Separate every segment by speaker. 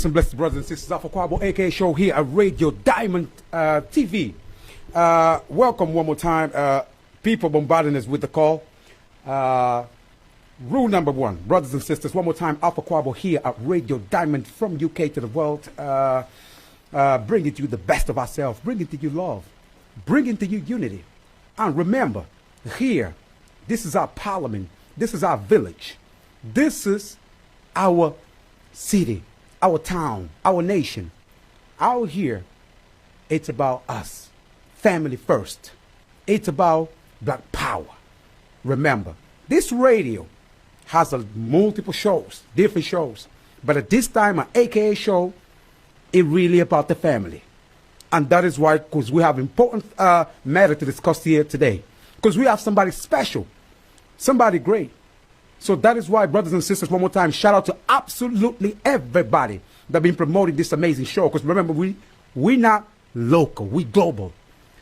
Speaker 1: Peace and blessings, brothers and sisters. Alpha Quabo, aka Show here at Radio Diamond TV. Welcome one more time. People bombarding us with the call. Rule number one, brothers and sisters, one more time. Alpha Quabo here at Radio Diamond from UK to the world. Bringing to you the best of ourselves. Bringing to you love. Bringing to you unity. And remember, here, this is our parliament. This is our village. This is our city, our town, our nation. Out here, it's about us. Family first. It's about black power. Remember, this radio has multiple shows, different shows. But at this time, an AKA show, it's really about the family. And that is why, because we have important matter to discuss here today. Because we have somebody special, somebody great. So that is why, brothers and sisters, one more time, shout out to absolutely everybody that been promoting this amazing show. Because remember, we not local, we global.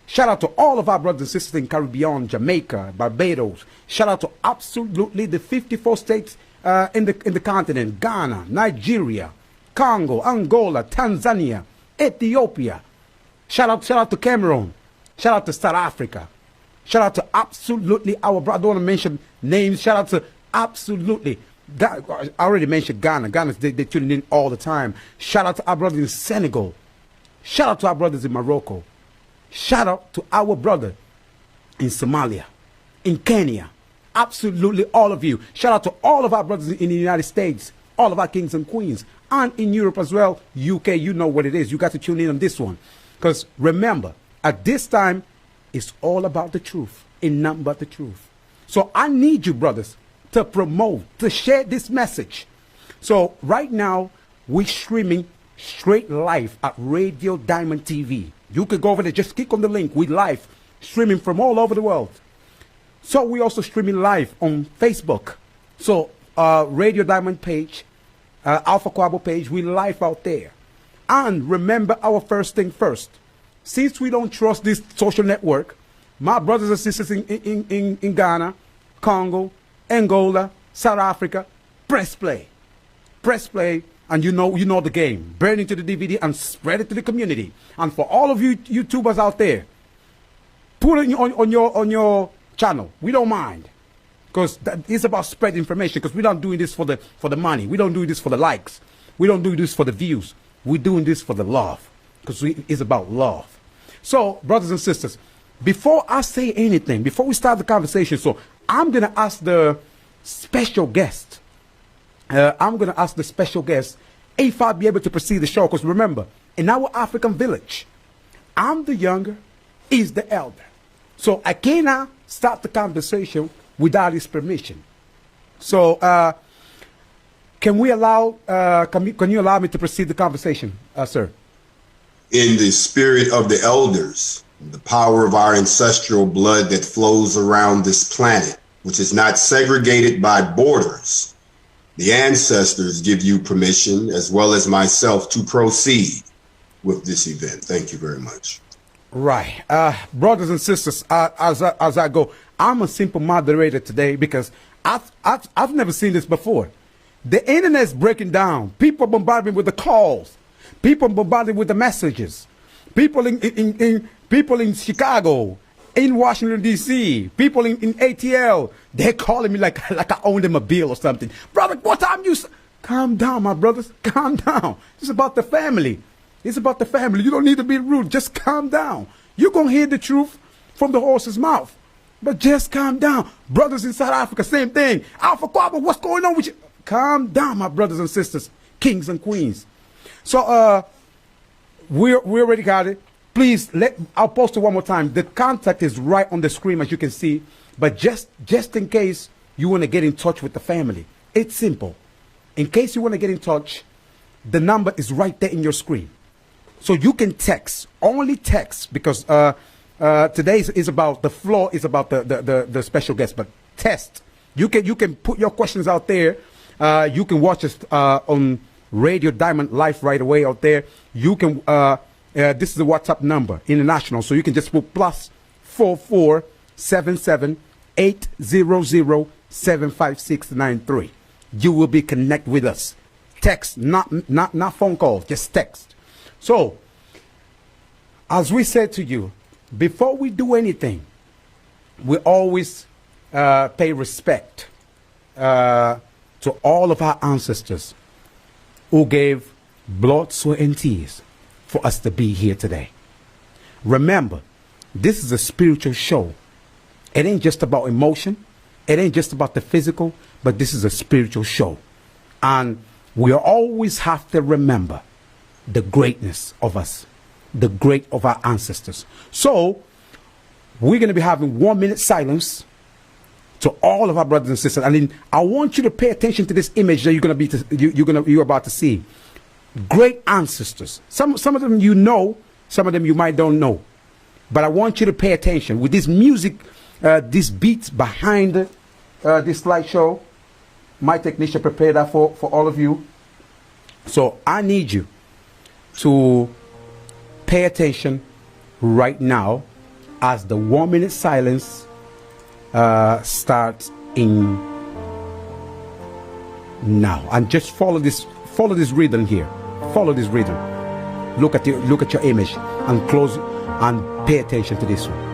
Speaker 1: Shout out to all of our brothers and sisters in Caribbean, Jamaica, Barbados. Shout out to absolutely the 54 states in the continent: Ghana, Nigeria, Congo, Angola, Tanzania, Ethiopia. Shout out to Cameroon. Shout out to South Africa. Shout out to absolutely our brother. I don't want to mention names. Shout out to absolutely. I already mentioned Ghana. Ghana, they tune in all the time. Shout out to our brothers in Senegal. Shout out to our brothers in Morocco. Shout out to our brother in Somalia, in Kenya. Absolutely all of you. Shout out to all of our brothers in the United States, all of our kings and queens, and in Europe as well. UK, you know what it is. You got to tune in on this one. Because remember, at this time, it's all about the truth and nothing but the truth. So I need you, brothers, to promote, to share this message. So right now, we're streaming straight live at Radio Diamond TV. You can go over there, just click on the link. We live streaming from all over the world. So we also streaming live on Facebook. So Radio Diamond page, Alpha Quabo page, we live out there. And remember our first thing first. Since we don't trust this social network, my brothers and sisters in Ghana, Congo, Angola, South Africa, press play. Press play. And you know the game. Burn into the DVD and spread it to the community. And for all of you YouTubers out there, put it on your channel. We don't mind, because it's about spread information. Because we're not doing this for the money. We don't do this for the likes. We don't do this for the views. We're doing this for the love, because it's about love. So, brothers and sisters, before I say anything, before we start the conversation, so I'm gonna ask the special guest. I'm going to ask the special guest if I'll be able to proceed the show. Because remember, in our African village, I'm the younger, he's the elder. So I cannot start the conversation without his permission. So can you allow me to proceed the conversation, sir?
Speaker 2: In the spirit of the elders, the power of our ancestral blood that flows around this planet, which is not segregated by borders, the ancestors give you permission, as well as myself, to proceed with this event. Thank you very much.
Speaker 1: Right. Brothers and sisters, as I go, I'm a simple moderator today because I've never seen this before. The internet's breaking down. People bombarding with the calls. People bombarding with the messages. People in Chicago, in Washington, D.C., people in ATL, they're calling me like I own them a bill or something. Brother, what time you... Calm down, my brothers. Calm down. It's about the family. It's about the family. You don't need to be rude. Just calm down. You're going to hear the truth from the horse's mouth. But just calm down. Brothers in South Africa, same thing. Alpha Quabo, what's going on with you? Calm down, my brothers and sisters, kings and queens. So we already got it. Please, I'll post it one more time. The contact is right on the screen, as you can see. But just in case you want to get in touch with the family, it's simple. In case you want to get in touch, the number is right there in your screen. So you can text, only text, because today is about, the floor is about the special guest, but text. You can put your questions out there. You can watch us on Radio Diamond Live right away out there. You can... this is the WhatsApp number, international, so you can just put +44 77 800 75693. You will be connected with us Text, not phone calls, just text. So, as we said to you, before we do anything, we always pay respect to all of our ancestors who gave blood, sweat, and tears for us to be here today. Remember, this is a spiritual show. It ain't just about emotion. It ain't just about the physical, but this is a spiritual show. And we always have to remember the greatness of us, the great of our ancestors. So, we're going to be having 1 minute silence to all of our brothers and sisters. And then I want you to pay attention to this image that you're about to see. Great ancestors. Some of them you know, some of them you might don't know. But I want you to pay attention with this music, these beats behind this slideshow. My technician prepared that for all of you. So I need you to pay attention right now as the 1 minute silence starts in now. And just follow this rhythm here. Follow this rhythm. Look at your image and close and pay attention to this one.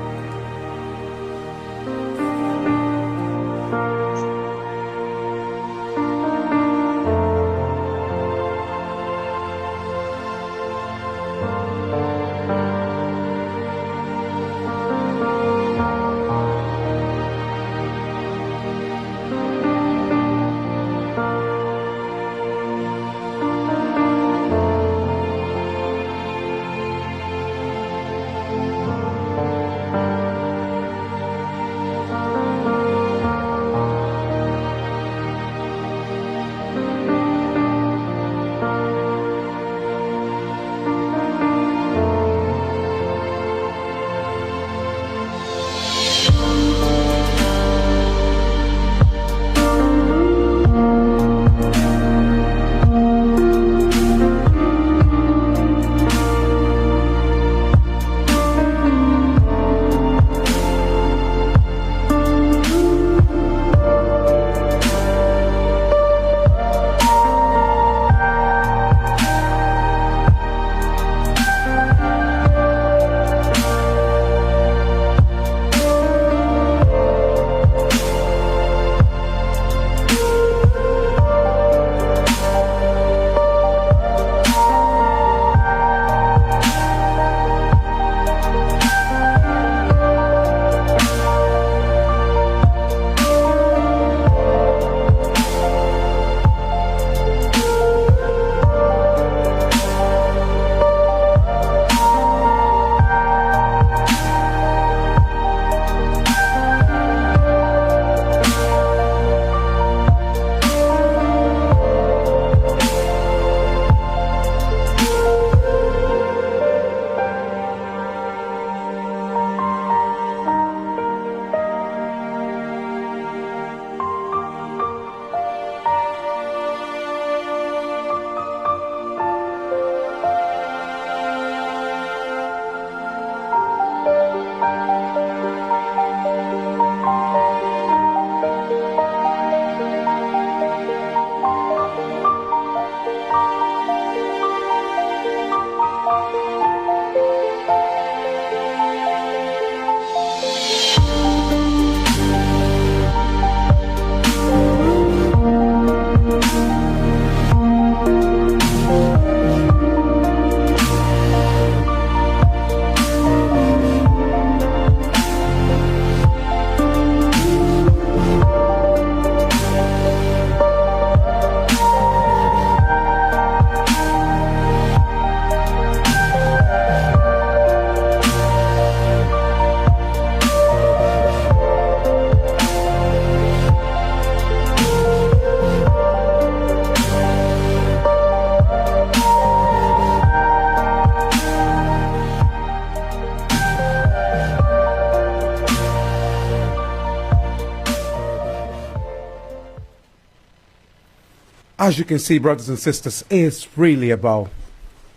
Speaker 1: As you can see, brothers and sisters, it's really about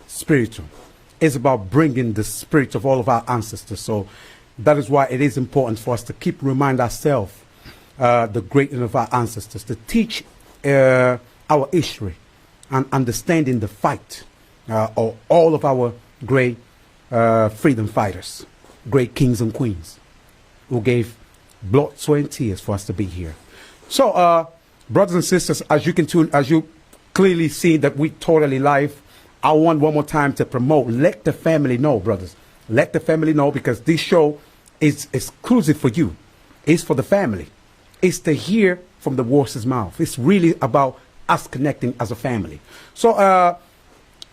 Speaker 1: spiritual. It's about bringing the spirit of all of our ancestors. So that is why it is important for us to keep remind ourselves the greatness of our ancestors, to teach our history, and understanding the fight of all of our great freedom fighters, great kings and queens, who gave blood, sweat, and tears for us to be here. So, brothers and sisters, as you clearly see that we totally live, I want one more time to promote. Let the family know, brothers. Let the family know, because this show is exclusive for you. It's for the family. It's to hear from the horse's mouth. It's really about us connecting as a family. So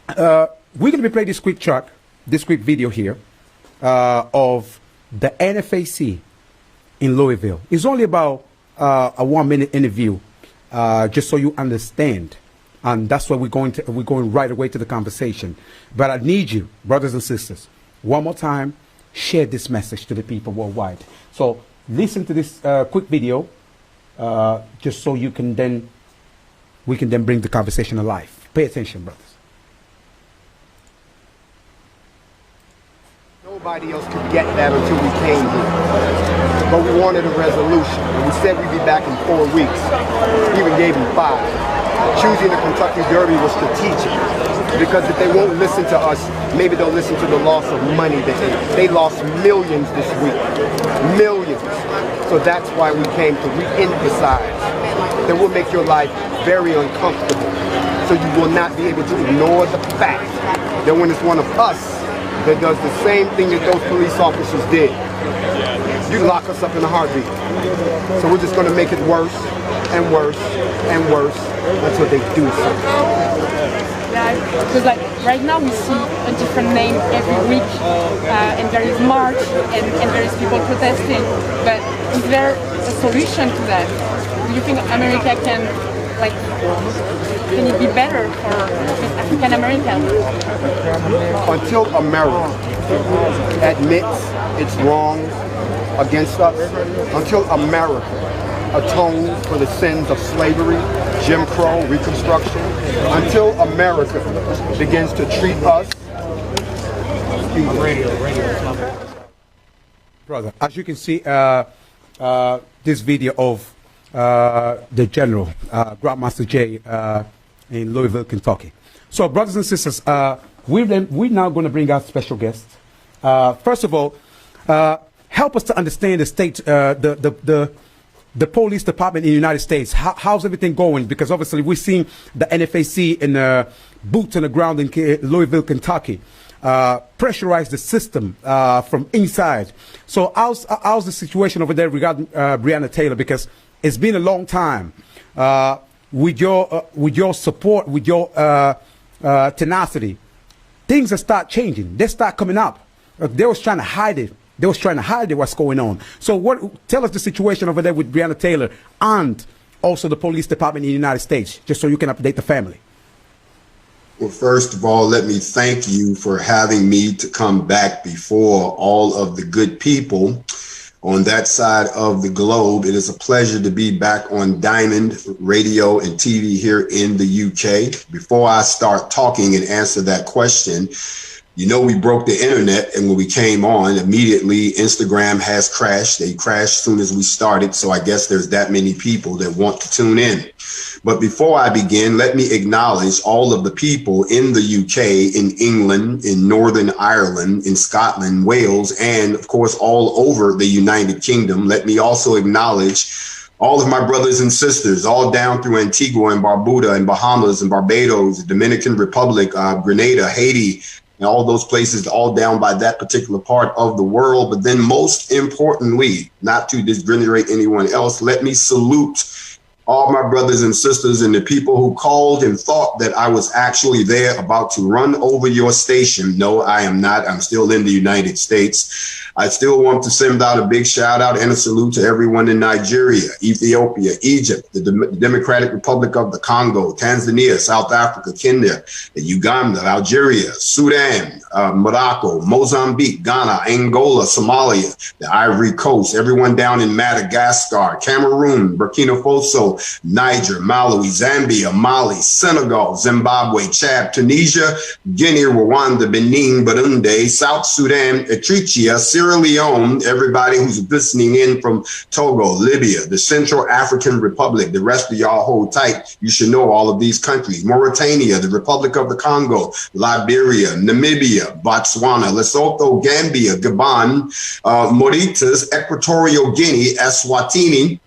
Speaker 1: we're going to be playing this quick track, this quick video here of the NFAC in Louisville. It's only about a 1-minute interview, just so you understand. And that's why we're going right away to the conversation. But I need you, brothers and sisters, one more time, share this message to the people worldwide. So listen to this quick video, just so we can then bring the conversation alive. Pay attention, brothers.
Speaker 3: Nobody else could get that until we came here. But we wanted a resolution. And we said we'd be back in 4 weeks. We even gave them 5. Choosing the Kentucky Derby was strategic, because if they won't listen to us, maybe they'll listen to the loss of money. They lost millions this week. Millions. So that's why we came to re-emphasize that will make your life very uncomfortable. So you will not be able to ignore the fact that when it's one of us that does the same thing that those police officers did, you lock us up in a heartbeat. So we're just going to make it worse and worse and worse until they do something.
Speaker 4: Yeah, because like right now we see a different name every week, and there is march and there is people protesting. But is there a solution to that? Do you think America can it be better for African Americans?
Speaker 3: Until America admits its wrongs against us, until America atones for the sins of slavery, Jim Crow, Reconstruction, until America begins to treat us.
Speaker 1: Brother, as you can see, this video of the General, Grandmaster J, in Louisville, Kentucky. So, brothers and sisters, we're now going to bring out special guests. First of all, help us to understand the state, the police department in the United States. How's everything going? Because obviously we've seen the NFAC in boots on the ground in Louisville, Kentucky, pressurize the system from inside. So how's the situation over there regarding Breonna Taylor? Because it's been a long time. With your support, with your tenacity, things will start changing. They start coming up. They was trying to hide it. They was trying to hide what's going on. So tell us the situation over there with Breonna Taylor and also the police department in the United States, just so you can update the family.
Speaker 2: Well, first of all, let me thank you for having me to come back before all of the good people on that side of the globe. It is a pleasure to be back on Diamond Radio and TV here in the UK. Before I start talking and answer that question, you know, we broke the internet, and when we came on, immediately Instagram has crashed. They crashed as soon as we started. So I guess there's that many people that want to tune in. But before I begin, let me acknowledge all of the people in the UK, in England, in Northern Ireland, in Scotland, Wales, and of course, all over the United Kingdom. Let me also acknowledge all of my brothers and sisters, all down through Antigua and Barbuda and Bahamas and Barbados, Dominican Republic, Grenada, Haiti, and all those places, all down by that particular part of the world. But then most importantly, not to discriminate anyone else, let me salute all my brothers and sisters and the people who called and thought that I was actually there about to run over your station. No, I am not. I'm still in the United States. I still want to send out a big shout out and a salute to everyone in Nigeria, Ethiopia, Egypt, the Democratic Republic of the Congo, Tanzania, South Africa, Kenya, Uganda, Algeria, Sudan, Morocco, Mozambique, Ghana, Angola, Somalia, the Ivory Coast, everyone down in Madagascar, Cameroon, Burkina Faso, Congo, Niger, Malawi, Zambia, Mali, Senegal, Zimbabwe, Chad, Tunisia, Guinea, Rwanda, Benin, Burundi, South Sudan, Eritrea, Sierra Leone, everybody who's listening in from Togo, Libya, the Central African Republic, the rest of y'all hold tight. You should know all of these countries. Mauritania, the Republic of the Congo, Liberia, Namibia, Botswana, Lesotho, Gambia, Gabon, Mauritius, Equatorial Guinea, Eswatini,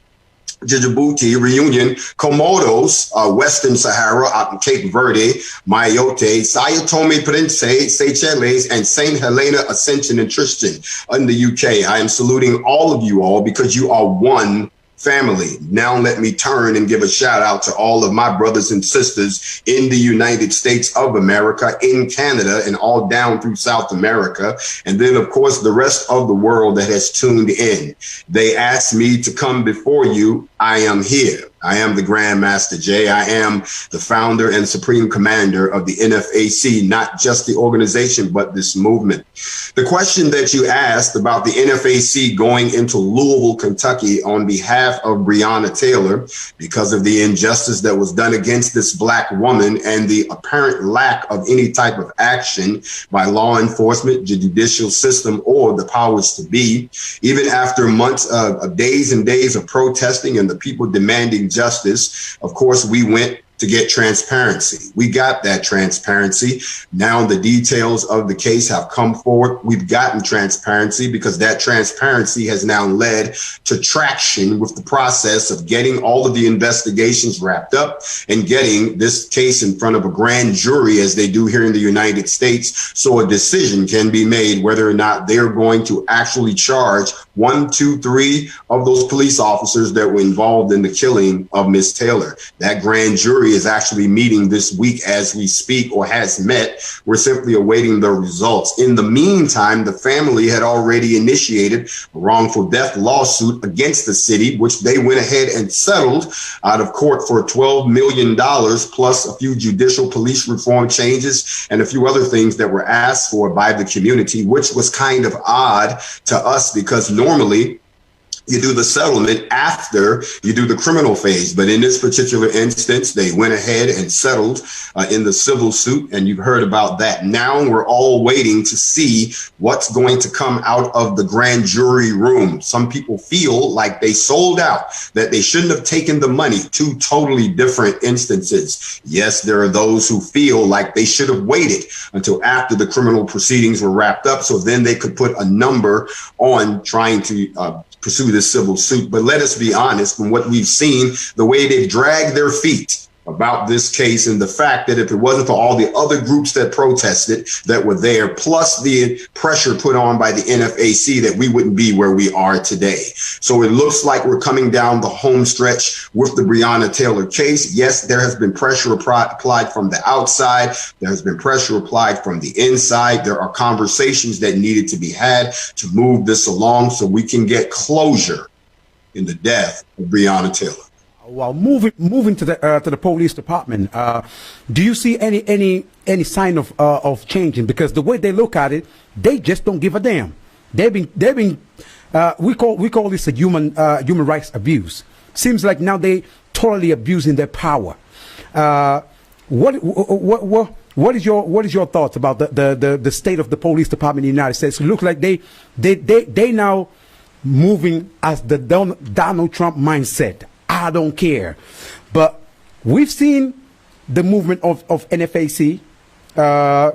Speaker 2: Djibouti, Reunion, Comoros, Western Sahara, Cape Verde, Mayotte, Sao Tome and Principe, Seychelles, and St. Helena, Ascension, and Tristan in the UK. I am saluting all of you all because you are one family. Now let me turn and give a shout out to all of my brothers and sisters in the United States of America, in Canada, and all down through South America. And then, of course, the rest of the world that has tuned in. They asked me to come before you. I am here. I am the Grandmaster Jay. I am the founder and supreme commander of the NFAC, not just the organization, but this movement. The question that you asked about the NFAC going into Louisville, Kentucky on behalf of Breonna Taylor because of the injustice that was done against this Black woman and the apparent lack of any type of action by law enforcement, the judicial system, or the powers to be. Even after months of days and days of protesting and the people demanding justice, of course, we went to get transparency. We got that transparency. Now the details of the case have come forward. We've gotten transparency because that transparency has now led to traction with the process of getting all of the investigations wrapped up and getting this case in front of a grand jury, as they do here in the United States, so a decision can be made whether or not they're going to actually charge 1, 2, 3 of those police officers that were involved in the killing of Miss Taylor. That grand jury is actually meeting this week as we speak, or has met. We're simply awaiting the results. In the meantime, the family had already initiated a wrongful death lawsuit against the city, which they went ahead and settled out of court for $12 million, plus a few judicial police reform changes and a few other things that were asked for by the community, which was kind of odd to us because normally you do the settlement after you do the criminal phase. But in this particular instance, they went ahead and settled in the civil suit. And you've heard about that. Now we're all waiting to see what's going to come out of the grand jury room. Some people feel like they sold out, that they shouldn't have taken the money. Two totally different instances. Yes, there are those who feel like they should have waited until after the criminal proceedings were wrapped up, so then they could put a number on trying to pursue this civil suit. But let us be honest, from what we've seen, the way they've dragged their feet about this case, and the fact that if it wasn't for all the other groups that protested that were there, plus the pressure put on by the NFAC, that we wouldn't be where we are today. So it looks like we're coming down the home stretch with the Breonna Taylor case. Yes, there has been pressure applied from the outside. There has been pressure applied from the inside. There are conversations that needed to be had to move this along so we can get closure in the death of Breonna Taylor.
Speaker 1: Well, moving to the police department, do you see any sign of changing? Because the way they look at it, they just don't give a damn. They've been we call this a human rights abuse. Seems like now they totally abusing their power. What is your thoughts about the state of the police department in the United States? It looks like they now moving as the Donald Trump mindset. I don't care. But we've seen the movement of NFAC.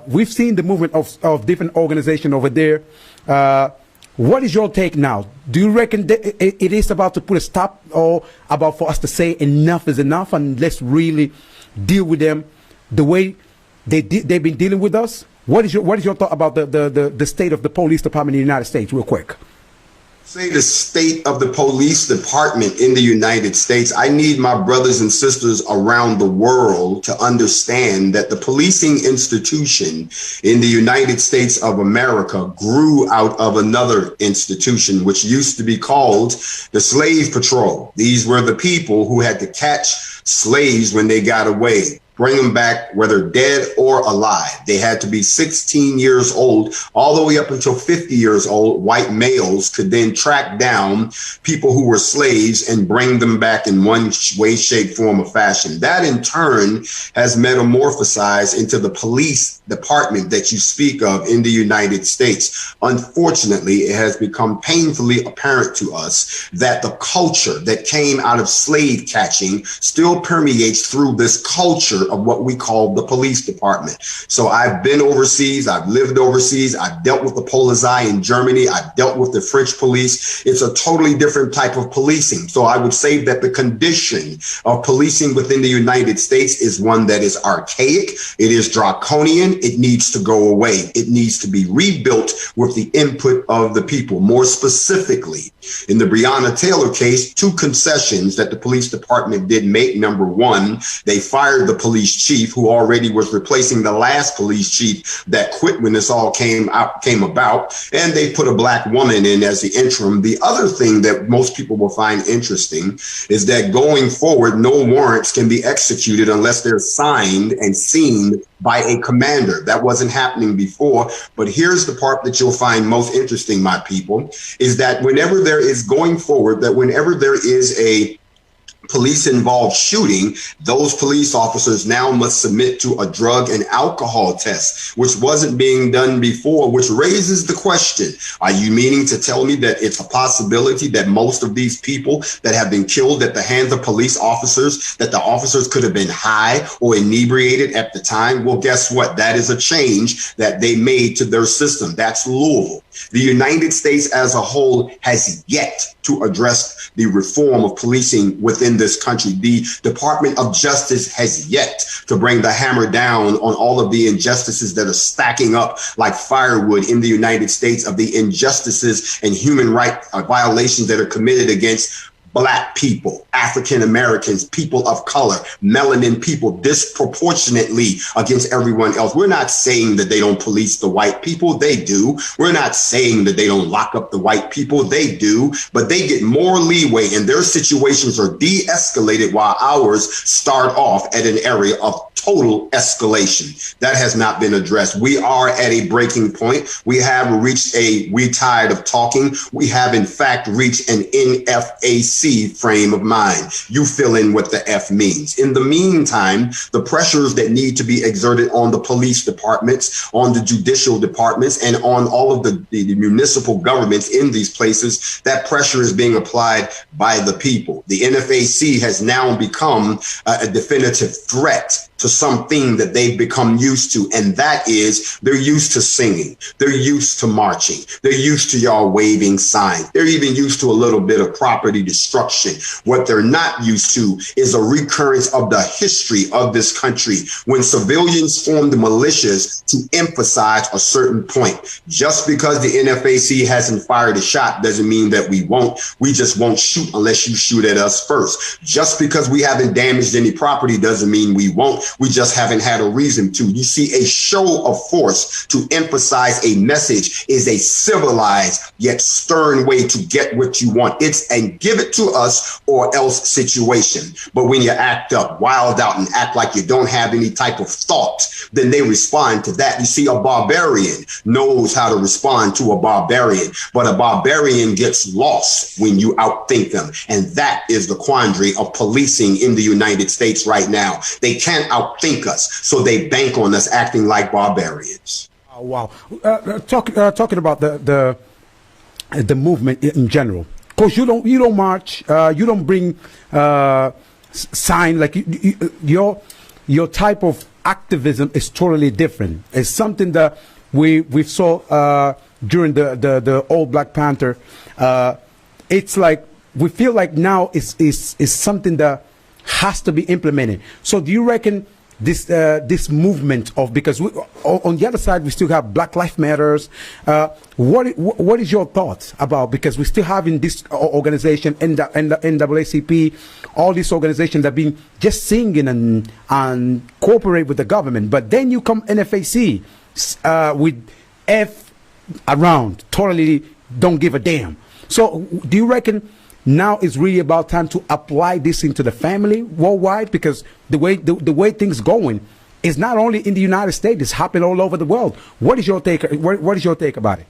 Speaker 1: We've seen the movement of different organizations over there. What is your take now? Do you reckon that it is about to put a stop, or about for us to say enough is enough and let's really deal with them the way they've been dealing with us? What is your thought about the state of the police department in the United States, real quick?
Speaker 2: Say the state of the police department in the United States. I need my brothers and sisters around the world to understand that the policing institution in the United States of America grew out of another institution, which used to be called the Slave Patrol. These were the people who had to catch slaves when they got away. bring them back, whether dead or alive. They had to be 16 years old, all the way up until 50 years old. White males could then track down people who were slaves and bring them back in one way, shape, form, or fashion. That in turn has metamorphosized into the police department that you speak of in the United States. Unfortunately, it has become painfully apparent to us that the culture that came out of slave catching still permeates through this culture of what we call the police department. So I've been overseas, I've lived overseas, I've dealt with the Polizei in Germany, I've dealt with the French police. It's a totally different type of policing. So I would say that the condition of policing within the United States is one that is archaic, it is draconian, it needs to go away. It needs to be rebuilt with the input of the people. More specifically, in the Breonna Taylor case, 2 concessions that the police department did make. Number one, they fired the police chief who already was replacing the last police chief that quit when this all came about, and they put a black woman in as the interim. The other thing that most people will find interesting is that going forward, no warrants can be executed unless they're signed and seen by a commander. That wasn't happening before. But here's the part that you'll find most interesting, my people, is that whenever there is a police involved shooting, those police officers now must submit to a drug and alcohol test, which wasn't being done before, which raises the question, are you meaning to tell me that it's a possibility that most of these people that have been killed at the hands of police officers, that the officers could have been high or inebriated at the time? Well, guess what? That is a change that they made to their system. That's Louisville. The United States as a whole has yet to address the reform of policing within this country. The Department of Justice has yet to bring the hammer down on all of the injustices that are stacking up like firewood in the United States, of the injustices and human rights violations that are committed against Black people, African Americans, people of color, melanin people, disproportionately against everyone else. We're not saying that they don't police the white people. They do. We're not saying that they don't lock up the white people. They do. But they get more leeway and their situations are de-escalated while ours start off at an area of total escalation. That has not been addressed. We are at a breaking point. We have reached we tired of talking. We have in fact reached an NFAC frame of mind. You fill in what the F means. In the meantime, the pressures that need to be exerted on the police departments, on the judicial departments, and on all of the municipal governments in these places, that pressure is being applied by the people. The NFAC has now become a definitive threat to something that they've become used to, and that is they're used to singing, they're used to marching, they're used to y'all waving signs, they're even used to a little bit of property destruction. What they're not used to is a recurrence of the history of this country when civilians formed militias to emphasize a certain point. Just because the NFAC hasn't fired a shot doesn't mean that we won't. We just won't shoot unless you shoot at us first. Just because we haven't damaged any property doesn't mean we won't. We just haven't had a reason to. You see, a show of force to emphasize a message is a civilized yet stern way to get what you want. It's and give it to us or else situation. But when you act up, wild out, and act like you don't have any type of thought, then they respond to that. You see, a barbarian knows how to respond to a barbarian, but a barbarian gets lost when you outthink them. And that is the quandary of policing in the United States right now. They can't outthink us, so they bank on us acting like barbarians.
Speaker 1: Oh, wow. Talking about the movement in general, because you don't march, you don't bring sign, like your type of activism is totally different. It's something that we saw during the old Black Panther. It's like we feel like now is something that has to be implemented. So do you reckon this movement of, because on the other side we still have Black Lives Matters, what is your thoughts about, because we still having this organization and the NAACP, all these organizations that have been just singing and cooperate with the government, but then you come NFAC with F around, totally don't give a damn. So do you reckon now it's really about time to apply this into the family worldwide, because the way things going is not only in the United States, it's happening all over the world. What is your take? What is your take about it?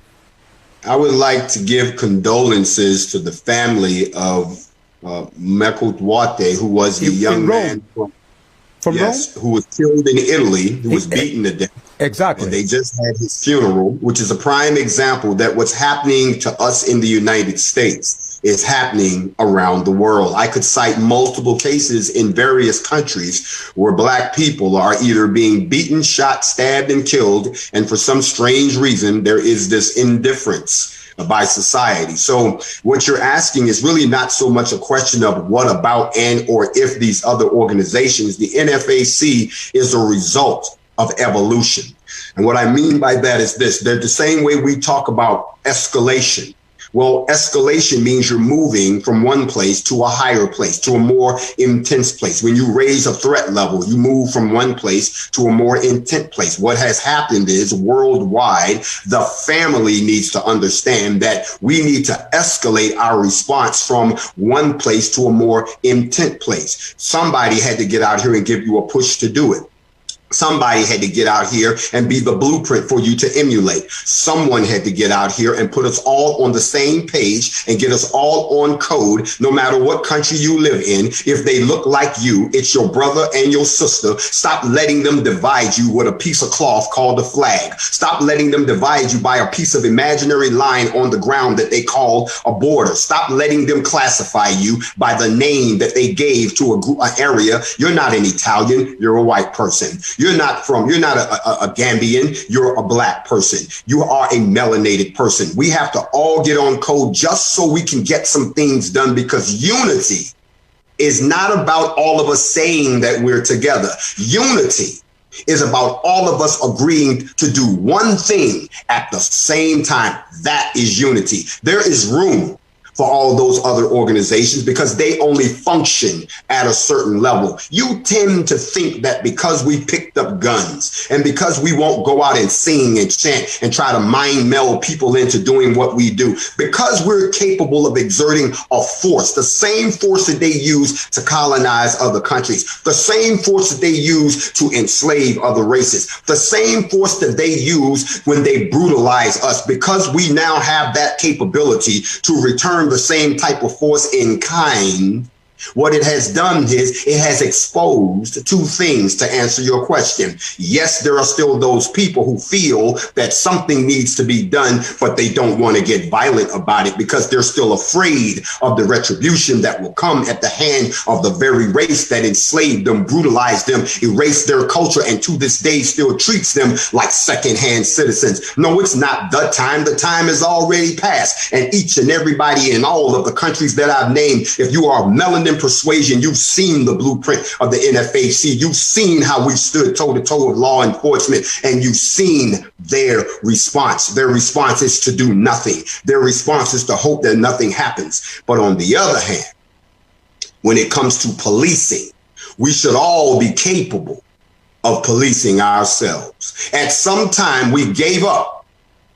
Speaker 2: I would like to give condolences to the family of Meko Duarte, who was the young man from Rome, who was killed in Italy, who was beaten to death.
Speaker 1: Exactly.
Speaker 2: And they just had his funeral, which is a prime example that what's happening to us in the United States is happening around the world. I could cite multiple cases in various countries where Black people are either being beaten, shot, stabbed, and killed. And for some strange reason, there is this indifference by society. So what you're asking is really not so much a question of what about and or if these other organizations. The NFAC is a result of evolution. And what I mean by that is this: they're the same way we talk about escalation. Well, escalation means you're moving from one place to a higher place, to a more intense place. When you raise a threat level, you move from one place to a more intense place. What has happened is worldwide, the family needs to understand that we need to escalate our response from one place to a more intense place. Somebody had to get out here and give you a push to do it. Somebody had to get out here and be the blueprint for you to emulate. Someone had to get out here and put us all on the same page and get us all on code, no matter what country you live in. If they look like you, it's your brother and your sister. Stop letting them divide you with a piece of cloth called a flag. Stop letting them divide you by a piece of imaginary line on the ground that they call a border. Stop letting them classify you by the name that they gave to an area. You're not an Italian, you're a white person. You're not a Gambian, you're a Black person. You are a melanated person. We have to all get on code just so we can get some things done, because unity is not about all of us saying that we're together. Unity is about all of us agreeing to do one thing at the same time. That is unity. There is room for all those other organizations because they only function at a certain level. You tend to think that because we picked up guns and because we won't go out and sing and chant and try to mind meld people into doing what we do, because we're capable of exerting a force, the same force that they use to colonize other countries, the same force that they use to enslave other races, the same force that they use when they brutalize us, because we now have that capability to return the same type of force in kind. What it has done is it has exposed two things to answer your question. Yes, there are still those people who feel that something needs to be done, but they don't want to get violent about it because they're still afraid of the retribution that will come at the hand of the very race that enslaved them, brutalized them, erased their culture, and to this day still treats them like secondhand citizens. No, it's not the time. The time is already past. And each and everybody in all of the countries that I've named, if you are melanin persuasion, you've seen the blueprint of the NFAC. You've seen how we stood toe to toe with law enforcement, and you've seen their response. Their response is to do nothing. Their response is to hope that nothing happens. But on the other hand, when it comes to policing, we should all be capable of policing ourselves. At some time, we gave up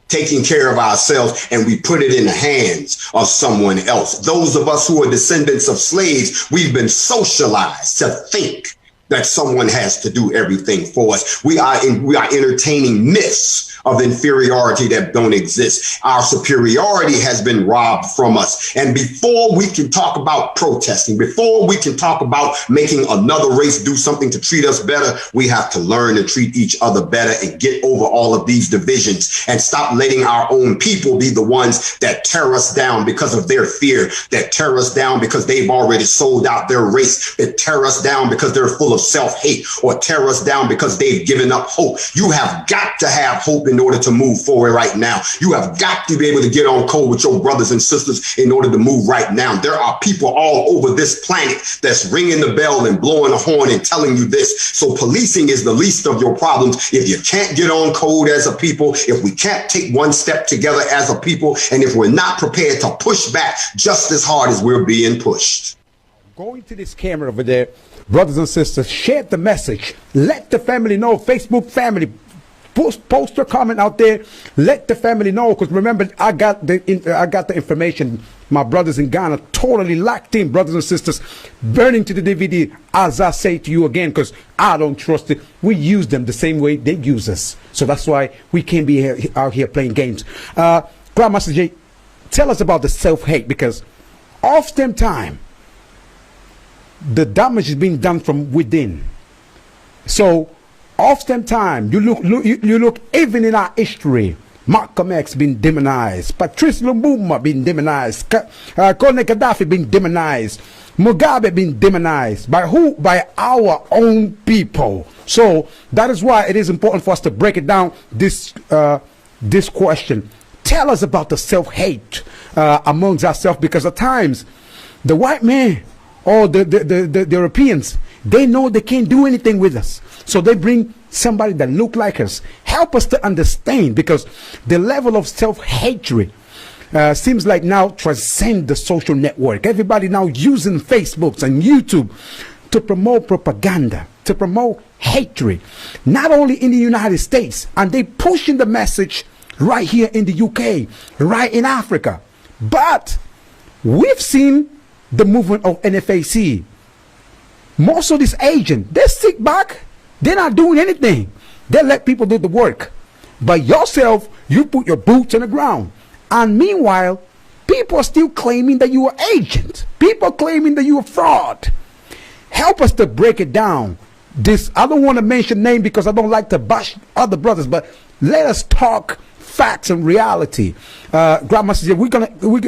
Speaker 2: taking care of ourselves, and we put it in the hands of someone else. Those of us who are descendants of slaves, we've been socialized to think that someone has to do everything for us. We are entertaining myths of inferiority that don't exist. Our superiority has been robbed from us. And before we can talk about protesting, before we can talk about making another race do something to treat us better, we have to learn to treat each other better and get over all of these divisions and stop letting our own people be the ones that tear us down because of their fear, that tear us down because they've already sold out their race, that tear us down because they're full of self-hate, or tear us down because they've given up hope. You have got to have hope in order to move forward right now. You have got to be able to get on code with your brothers and sisters in order to move right now. There are people all over this planet that's ringing the bell and blowing the horn and telling you this. So policing is the least of your problems. If you can't get on code as a people, if we can't take one step together as a people, and if we're not prepared to push back just as hard as we're being pushed.
Speaker 1: Going to this camera over there, brothers and sisters, share the message. Let the family know. Facebook family, post your comment out there. Let the family know, because remember, I got the information My brothers in Ghana totally locked in, brothers and sisters, burning to the DVD, as I say to you again, because I don't trust it. We use them the same way they use us. So that's why we can't be out here playing games. Grandmaster Jay, tell us about the self-hate, because oftentimes the damage is being done from within. So oftentimes you look even in our history, Malcolm X been demonized, Patrice Lumumba been demonized, Colonel Gaddafi been demonized, Mugabe been demonized. By who? By our own people. So that is why it is important for us to break it down, this question. Tell us about the self-hate amongst ourselves, because at times the white man or the Europeans, they know they can't do anything with us. So they bring somebody that look like us. Help us to understand, because the level of self-hatred seems like now transcend the social network. Everybody now using Facebooks and YouTube to promote propaganda, to promote hatred, not only in the United States, and they pushing the message right here in the UK, right in Africa. But we've seen the movement of NFAC. Most of these agents, they sit back, they're not doing anything. They let people do the work. But yourself, you put your boots on the ground. And meanwhile, people are still claiming that you are agent. People claiming that you are fraud. Help us to break it down. This, I don't want to mention name because I don't like to bash other brothers, but let us talk facts and reality. Grandmaster,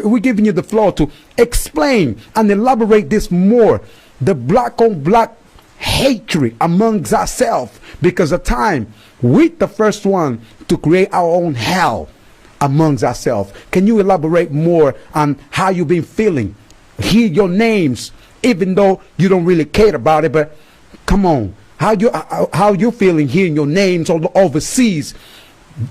Speaker 1: we're giving you the floor to explain and elaborate this more. The black on black hatred amongst ourselves, because at time we're the first one to create our own hell amongst ourselves. Can you elaborate more on how you've been feeling? Hear your names, even though you don't really care about it, but come on, how you feeling hearing your names all overseas,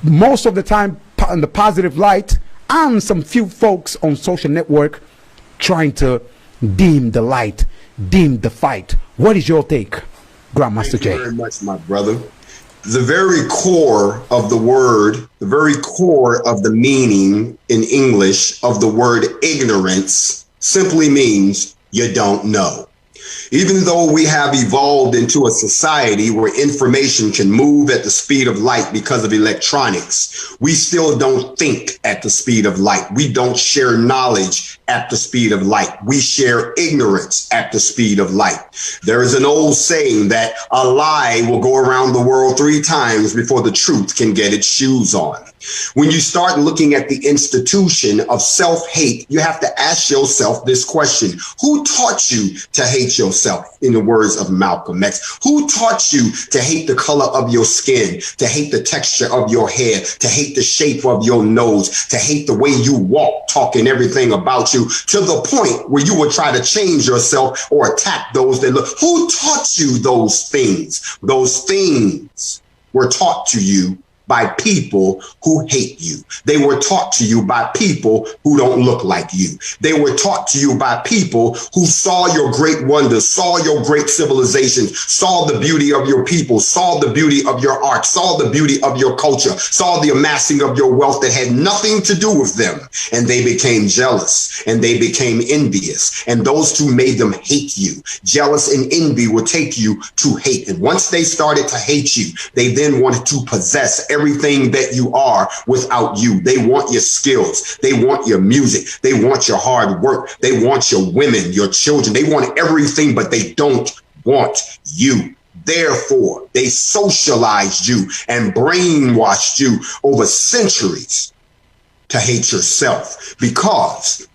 Speaker 1: most of the time in the positive light, and some few folks on social network trying to dim the light, dim the fight. What is your take, Grandmaster Jay?
Speaker 2: Thank you very much, my brother. The very core of the word, the very core of the meaning in English of the word ignorance simply means you don't know. Even though we have evolved into a society where information can move at the speed of light because of electronics, we still don't think at the speed of light. We don't share knowledge at the speed of light. We share ignorance at the speed of light. There is an old saying that a lie will go around the world 3 times before the truth can get its shoes on. When you start looking at the institution of self-hate, you have to ask yourself this question: who taught you to hate yourself? In the words of Malcolm X, who taught you to hate the color of your skin, to hate the texture of your hair, to hate the shape of your nose, to hate the way you walk, talking everything about you, to the point where you would try to change yourself or attack those that look? Who taught you those things? Those things were taught to you by people who hate you. They were taught to you by people who don't look like you. They were taught to you by people who saw your great wonders, saw your great civilizations, saw the beauty of your people, saw the beauty of your art, saw the beauty of your culture, saw the amassing of your wealth that had nothing to do with them. And they became jealous and they became envious. And those two made them hate you. Jealous and envy will take you to hate. And once they started to hate you, they then wanted to possess everything that you are without you. They want your skills. They want your music. They want your hard work. They want your women, your children. They want everything, but they don't want you. Therefore, they socialized you and brainwashed you over centuries to hate yourself, because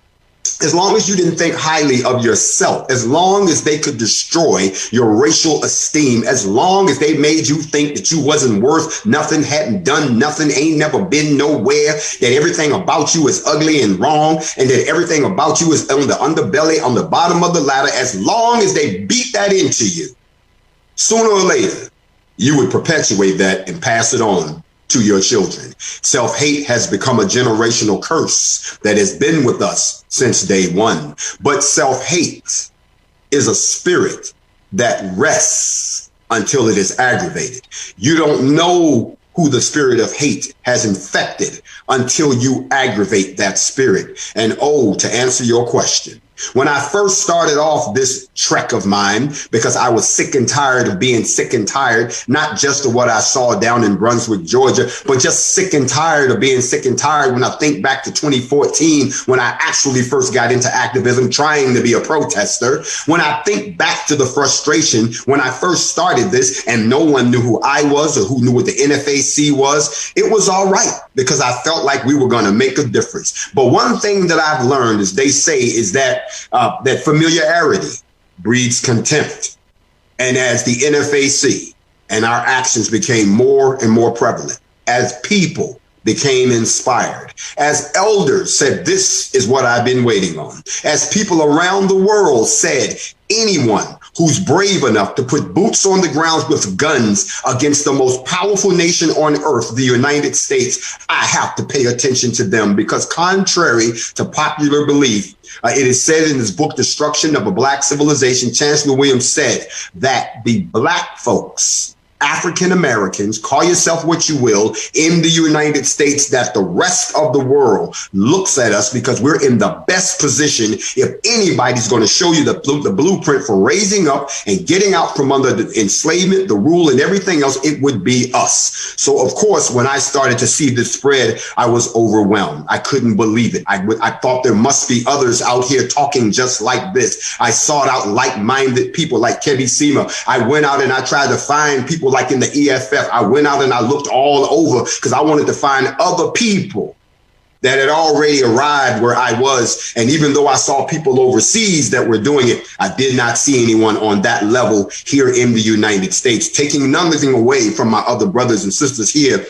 Speaker 2: as long as you didn't think highly of yourself, as long as they could destroy your racial esteem, as long as they made you think that you wasn't worth nothing, hadn't done nothing, ain't never been nowhere, that everything about you is ugly and wrong, and that everything about you is on the underbelly, on the bottom of the ladder, as long as they beat that into you, sooner or later, you would perpetuate that and pass it on to your children. Self-hate has become a generational curse that has been with us since day one. But self-hate is a spirit that rests until it is aggravated. You don't know who the spirit of hate has infected until you aggravate that spirit. And oh, to answer your question, when I first started off this trek of mine, because I was sick and tired of being sick and tired, not just of what I saw down in Brunswick, Georgia, but just sick and tired of being sick and tired when I think back to 2014, when I actually first got into activism, trying to be a protester. When I think back to the frustration when I first started this and no one knew who I was or who knew what the NFAC was, it was all right because I felt like we were going to make a difference. But one thing that I've learned, as they say, is that that familiarity breeds contempt. And as the NFAC and our actions became more and more prevalent, as people became inspired, as elders said, this is what I've been waiting on, as people around the world said, anyone who's brave enough to put boots on the ground with guns against the most powerful nation on earth, the United States, I have to pay attention to them, because contrary to popular belief, it is said in his book, Destruction of a Black Civilization, Chancellor Williams said that the Black folks, African Americans, call yourself what you will, in the United States, that the rest of the world looks at us because we're in the best position. If anybody's going to show you the blueprint for raising up and getting out from under the enslavement, the rule, and everything else, it would be us. So, of course, when I started to see this spread, I was overwhelmed. I couldn't believe it. I thought there must be others out here talking just like this. I sought out like-minded people like Kebi Sema. I went out and I tried to find people like in the EFF. I went out and I looked all over because I wanted to find other people that had already arrived where I was. And even though I saw people overseas that were doing it, I did not see anyone on that level here in the United States, taking nothing away from my other brothers and sisters here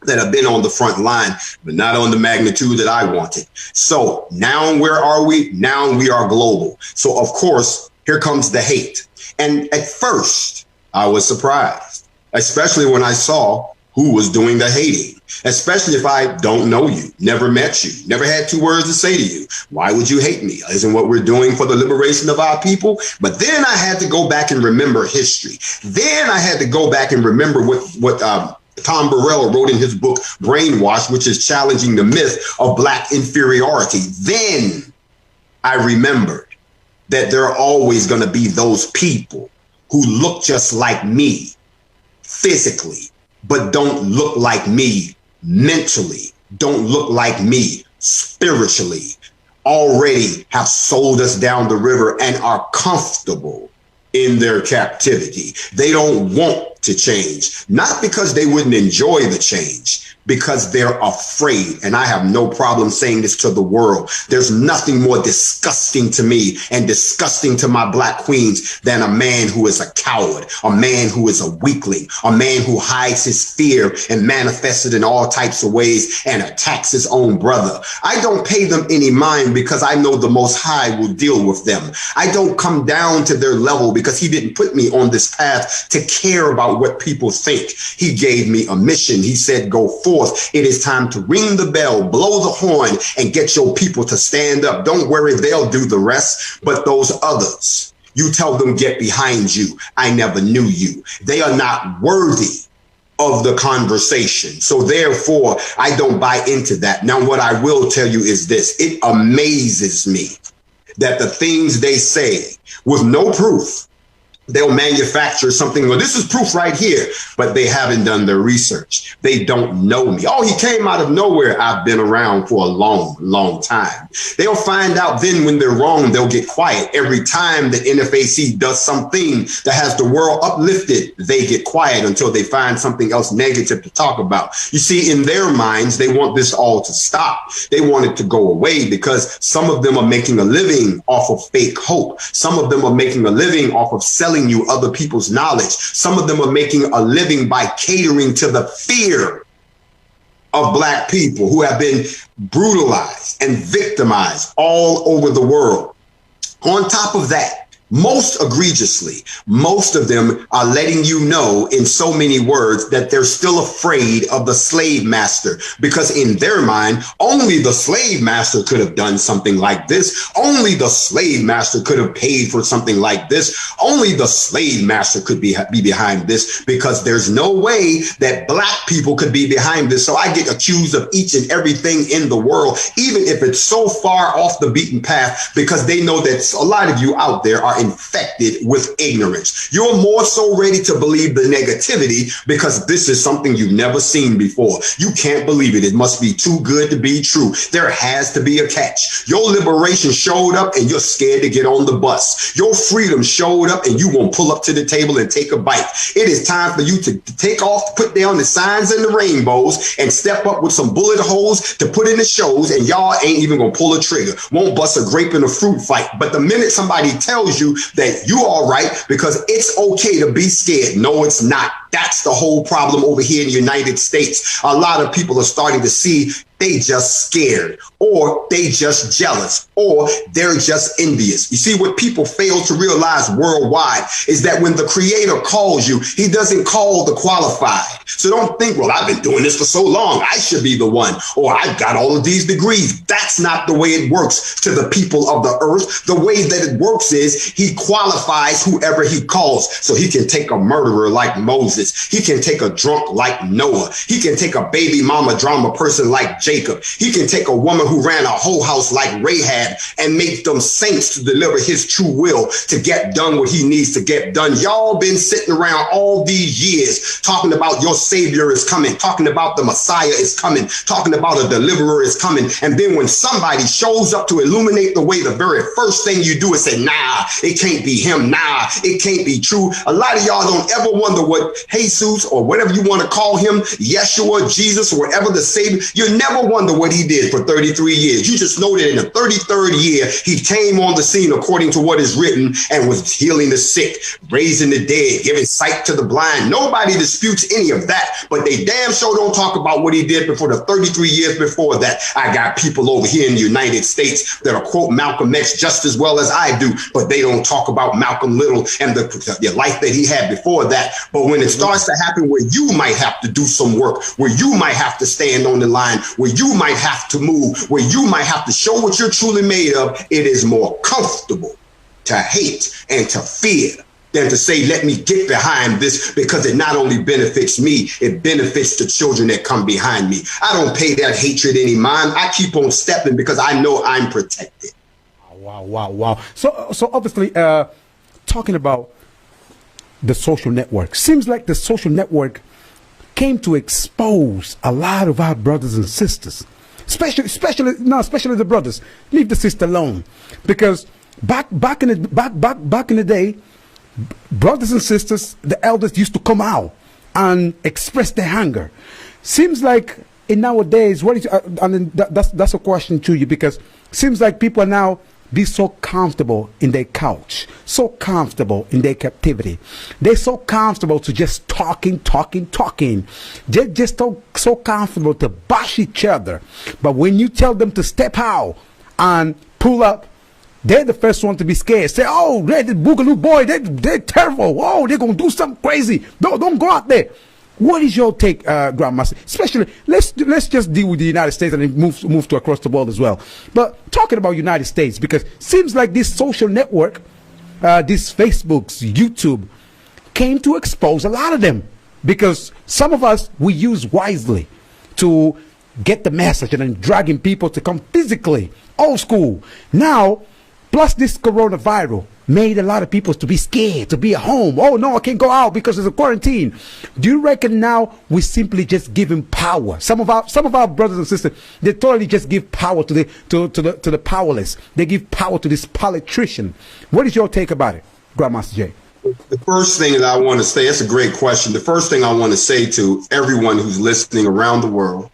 Speaker 2: that have been on the front line, but not on the magnitude that I wanted. So now where are we? Now we are global. So of course, here comes the hate. And at first I was surprised, especially when I saw who was doing the hating, especially if I don't know you, never met you, never had two words to say to you. Why would you hate me? Isn't what we're doing for the liberation of our people? But then I had to go back and remember history. Then I had to go back and remember what Tom Burrell wrote in his book, Brainwash, which is challenging the myth of Black inferiority. Then I remembered that there are always going to be those people who look just like me physically, but don't look like me mentally, don't look like me spiritually, already have sold us down the river and are comfortable in their captivity. They don't want to change, not because they wouldn't enjoy the change, because they're afraid. And I have no problem saying this to the world. There's nothing more disgusting to me and disgusting to my Black queens than a man who is a coward, a man who is a weakling, a man who hides his fear and manifests it in all types of ways and attacks his own brother. I don't pay them any mind because I know the Most High will deal with them. I don't come down to their level because he didn't put me on this path to care about what people think. He gave me a mission. He said, go forth. It is time to ring the bell, blow the horn, and get your people to stand up. Don't worry, they'll do the rest. But those others, you tell them, get behind you. I never knew you. They are not worthy of the conversation. So therefore, I don't buy into that. Now, what I will tell you is this. It amazes me that the things they say with no proof, they'll manufacture something. Well, this is proof right here, but they haven't done their research. They don't know me. Oh, he came out of nowhere. I've been around for a long, long time. They'll find out then when they're wrong, they'll get quiet. Every time the NFAC does something that has the world uplifted, they get quiet until they find something else negative to talk about. You see, in their minds, they want this all to stop. They want it to go away because some of them are making a living off of fake hope. Some of them are making a living off of selling you other people's knowledge. Some of them are making a living by catering to the fear of Black people who have been brutalized and victimized all over the world. On top of that, most egregiously, most of them are letting you know in so many words that they're still afraid of the slave master, because in their mind, only the slave master could have done something like this. Only the slave master could have paid for something like this. Only the slave master could be behind this, because there's no way that black people could be behind this. So I get accused of each and everything in the world, even if it's so far off the beaten path, because they know that a lot of you out there are infected with ignorance. You're more so ready to believe the negativity because this is something you've never seen before. You can't believe it. It must be too good to be true. There has to be a catch. Your liberation showed up and you're scared to get on the bus. Your freedom showed up and you won't pull up to the table and take a bite. It is time for you to take off, put down the signs and the rainbows, and step up with some bullet holes to put in the shows, and y'all ain't even gonna pull a trigger. Won't bust a grape in a fruit fight. But the minute somebody tells you that you all right because it's okay to be scared, no, it's not. That's the whole problem over here in the United States. A lot of people are starting to see they just scared, or they just jealous, or they're just envious. You see, what people fail to realize worldwide is that when the creator calls you, he doesn't call the qualified. So don't think, well, I've been doing this for so long, I should be the one, or I've got all of these degrees. That's not the way it works to the people of the earth. The way that it works is he qualifies whoever he calls. So he can take a murderer like Moses. He can take a drunk like Noah. He can take a baby mama drama person like Jacob. He can take a woman who ran a whole house like Rahab and make them saints to deliver his true will to get done what he needs to get done. Y'all been sitting around all these years talking about your savior is coming, talking about the Messiah is coming, talking about a deliverer is coming. And then when somebody shows up to illuminate the way, the very first thing you do is say, nah, it can't be him. Nah, it can't be true. A lot of y'all don't ever wonder what Jesus, or whatever you want to call him, Yeshua, Jesus, or whatever the savior, you never wonder what he did for 33 years. You just know that in the 33rd year, he came on the scene according to what is written and was healing the sick, raising the dead, giving sight to the blind. Nobody disputes any of that, but they damn sure don't talk about what he did before the 33 years before that. I got people over here in the United States that are quote Malcolm X just as well as I do, but they don't talk about Malcolm Little and the life that he had before that. But when it starts to happen where you might have to do some work, where you might have to stand on the line, where you might have to move, where you might have to show what you're truly made of, it is more comfortable to hate and to fear than to say, let me get behind this, because it not only benefits me, it benefits the children that come behind me. I don't pay that hatred any mind. I keep on stepping because I know I'm protected.
Speaker 1: Wow. So obviously, talking about the social network, seems like the social network came to expose a lot of our brothers and sisters, especially the brothers. Leave the sister alone, because back in the day, brothers and sisters, the elders used to come out and express their anger. Seems like in nowadays, that's a question to you, because seems like people are now be so comfortable in their couch, so comfortable in their captivity. They're so comfortable to just talking. They're just so comfortable to bash each other. But when you tell them to step out and pull up, they're the first one to be scared. Say, oh, they're the Boogaloo boy. They're terrible. Oh, they're going to do something crazy. Don't go out there. What is your take, Grandmaster? Especially, let's just deal with the United States and then move to across the world as well. But talking about United States, because seems like this social network, these Facebooks, YouTube, came to expose a lot of them. Because some of us, we use wisely to get the message and then dragging people to come physically, old school. Now, plus this coronavirus made a lot of people to be scared, to be at home. Oh no, I can't go out because there's a quarantine. Do you reckon now we simply just give him power? Some of our brothers and sisters, they totally just give power to the powerless. They give power to this politician. What is your take about it, Grandmaster Jay?
Speaker 2: The first thing that I want to say, that's a great question. The first thing I want to say to everyone who's listening around the world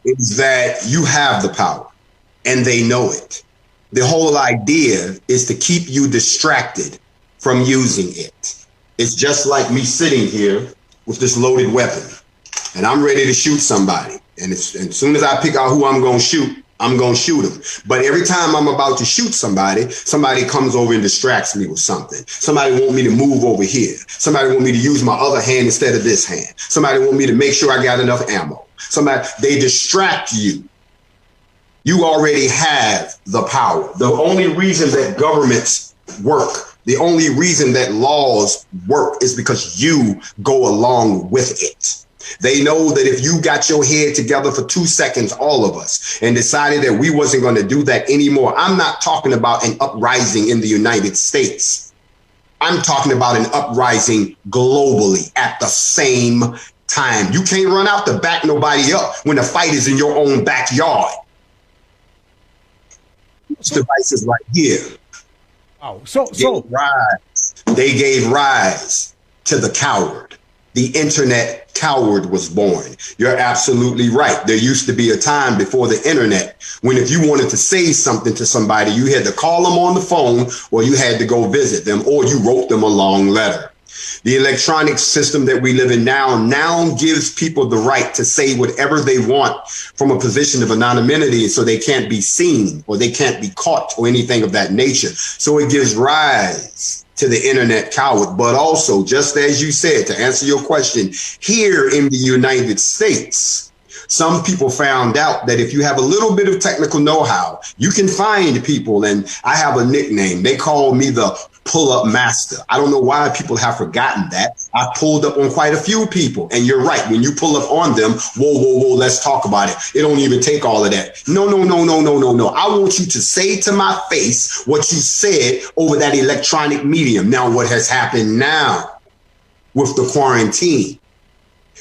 Speaker 2: is that you have the power and they know it. The whole idea is to keep you distracted from using it. It's just like me sitting here with this loaded weapon and I'm ready to shoot somebody. And as soon as I pick out who I'm going to shoot, I'm going to shoot him. But every time I'm about to shoot somebody, somebody comes over and distracts me with something. Somebody want me to move over here. Somebody want me to use my other hand instead of this hand. Somebody want me to make sure I got enough ammo. They distract you. You already have the power. The only reason that governments work, the only reason that laws work is because you go along with it. They know that if you got your head together for 2 seconds, all of us, and decided that we wasn't going to do that anymore. I'm not talking about an uprising in the United States. I'm talking about an uprising globally at the same time. You can't run out to back nobody up when the fight is in your own backyard. This device is right here.
Speaker 1: Oh,
Speaker 2: They gave rise to the coward. The internet coward was born. You're absolutely right. There used to be a time before the internet when if you wanted to say something to somebody, you had to call them on the phone, or you had to go visit them, or you wrote them a long letter. The electronic system that we live in now gives people the right to say whatever they want from a position of anonymity, so they can't be seen or they can't be caught or anything of that nature. So it gives rise to the internet coward. But also, just as you said, to answer your question, here in the United States, some people found out that if you have a little bit of technical know-how, you can find people. And I have a nickname. They call me the pull-up master. I don't know why people have forgotten that. I pulled up on quite a few people. And you're right. When you pull up on them, whoa, let's talk about it. It don't even take all of that. No. I want you to say to my face what you said over that electronic medium. Now, what has happened now with the quarantine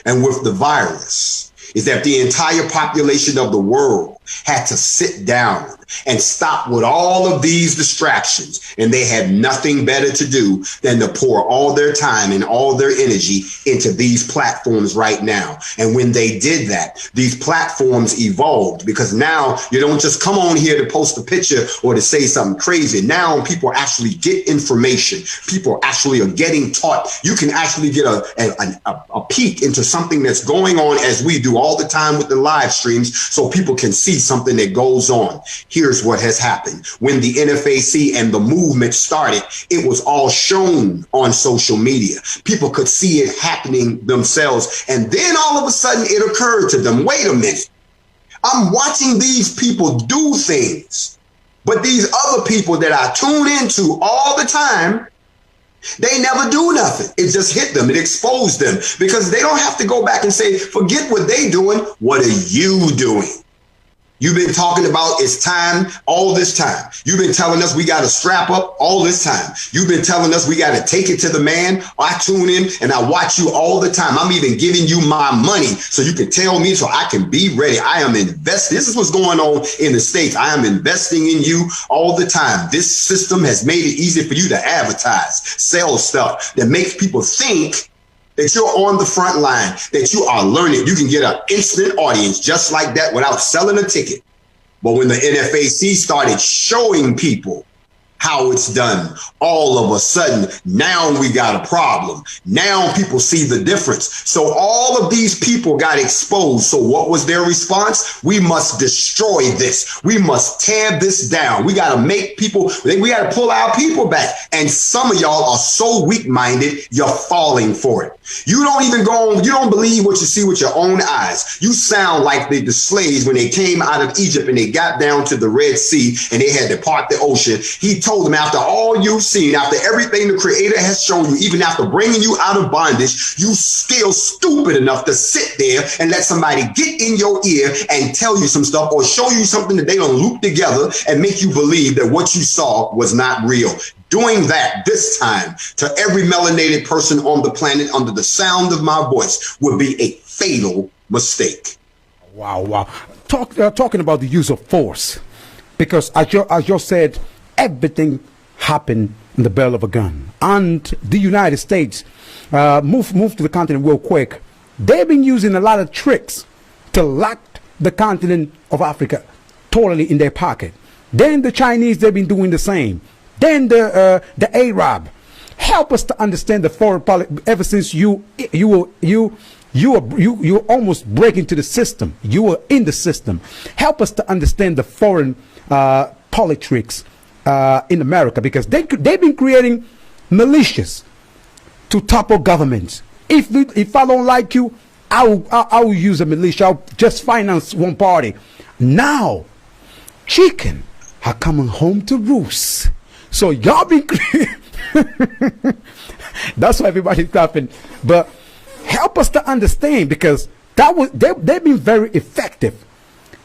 Speaker 2: and with the virus is that the entire population of the world had to sit down and stop with all of these distractions. And they had nothing better to do than to pour all their time and all their energy into these platforms right now. And when they did that, these platforms evolved, because now you don't just come on here to post a picture or to say something crazy. Now people actually get information. People actually are getting taught. You can actually get a peek into something that's going on, as we do all the time with the live streams, so people can see something that goes on. Here's what has happened. When the NFAC and the movement started, it was all shown on social media. People could see it happening themselves. And then all of a sudden it occurred to them, wait a minute, I'm watching these people do things, but these other people that I tune into all the time, they never do nothing. It just hit them. It exposed them, because they don't have to go back and say, forget what they doing. What are you doing? You've been talking about it's time all this time. You've been telling us we got to strap up all this time. You've been telling us we got to take it to the man. I tune in and I watch you all the time. I'm even giving you my money so you can tell me so I can be ready. I am investing. This is what's going on in the States. I am investing in you all the time. This system has made it easy for you to advertise, sell stuff that makes people think that you're on the front line, that you are learning. You can get an instant audience just like that without selling a ticket. But when the NFAC started showing people how it's done, all of a sudden, now we got a problem. Now people see the difference. So all of these people got exposed. So what was their response? We must destroy this. We must tear this down. We got to make people, we got to pull our people back. And some of y'all are so weak-minded, you're falling for it. You don't even go on, you don't believe what you see with your own eyes. You sound like the slaves when they came out of Egypt and they got down to the Red Sea and they had to part the ocean. He told them, after all you've seen, after everything the Creator has shown you, even after bringing you out of bondage, you still stupid enough to sit there and let somebody get in your ear and tell you some stuff or show you something that they don't loop together and make you believe that what you saw was not real. Doing that this time to every melanated person on the planet under the sound of my voice would be a fatal mistake.
Speaker 1: Wow. Talking about the use of force, because as you said, everything happened in the barrel of a gun. And the United States, move to the continent real quick. They've been using a lot of tricks to lock the continent of Africa totally in their pocket. Then the Chinese, they've been doing the same. Then the Arab. Help us to understand the foreign policy ever since you You almost break into the system. You are in the system. Help us to understand the foreign politics in America, because they've been creating militias to topple governments. If I don't like you, I will use a militia. I'll just finance one party. Now, chicken are coming home to roost. So y'all been that's why everybody's clapping. But help us to understand, because they've been very effective.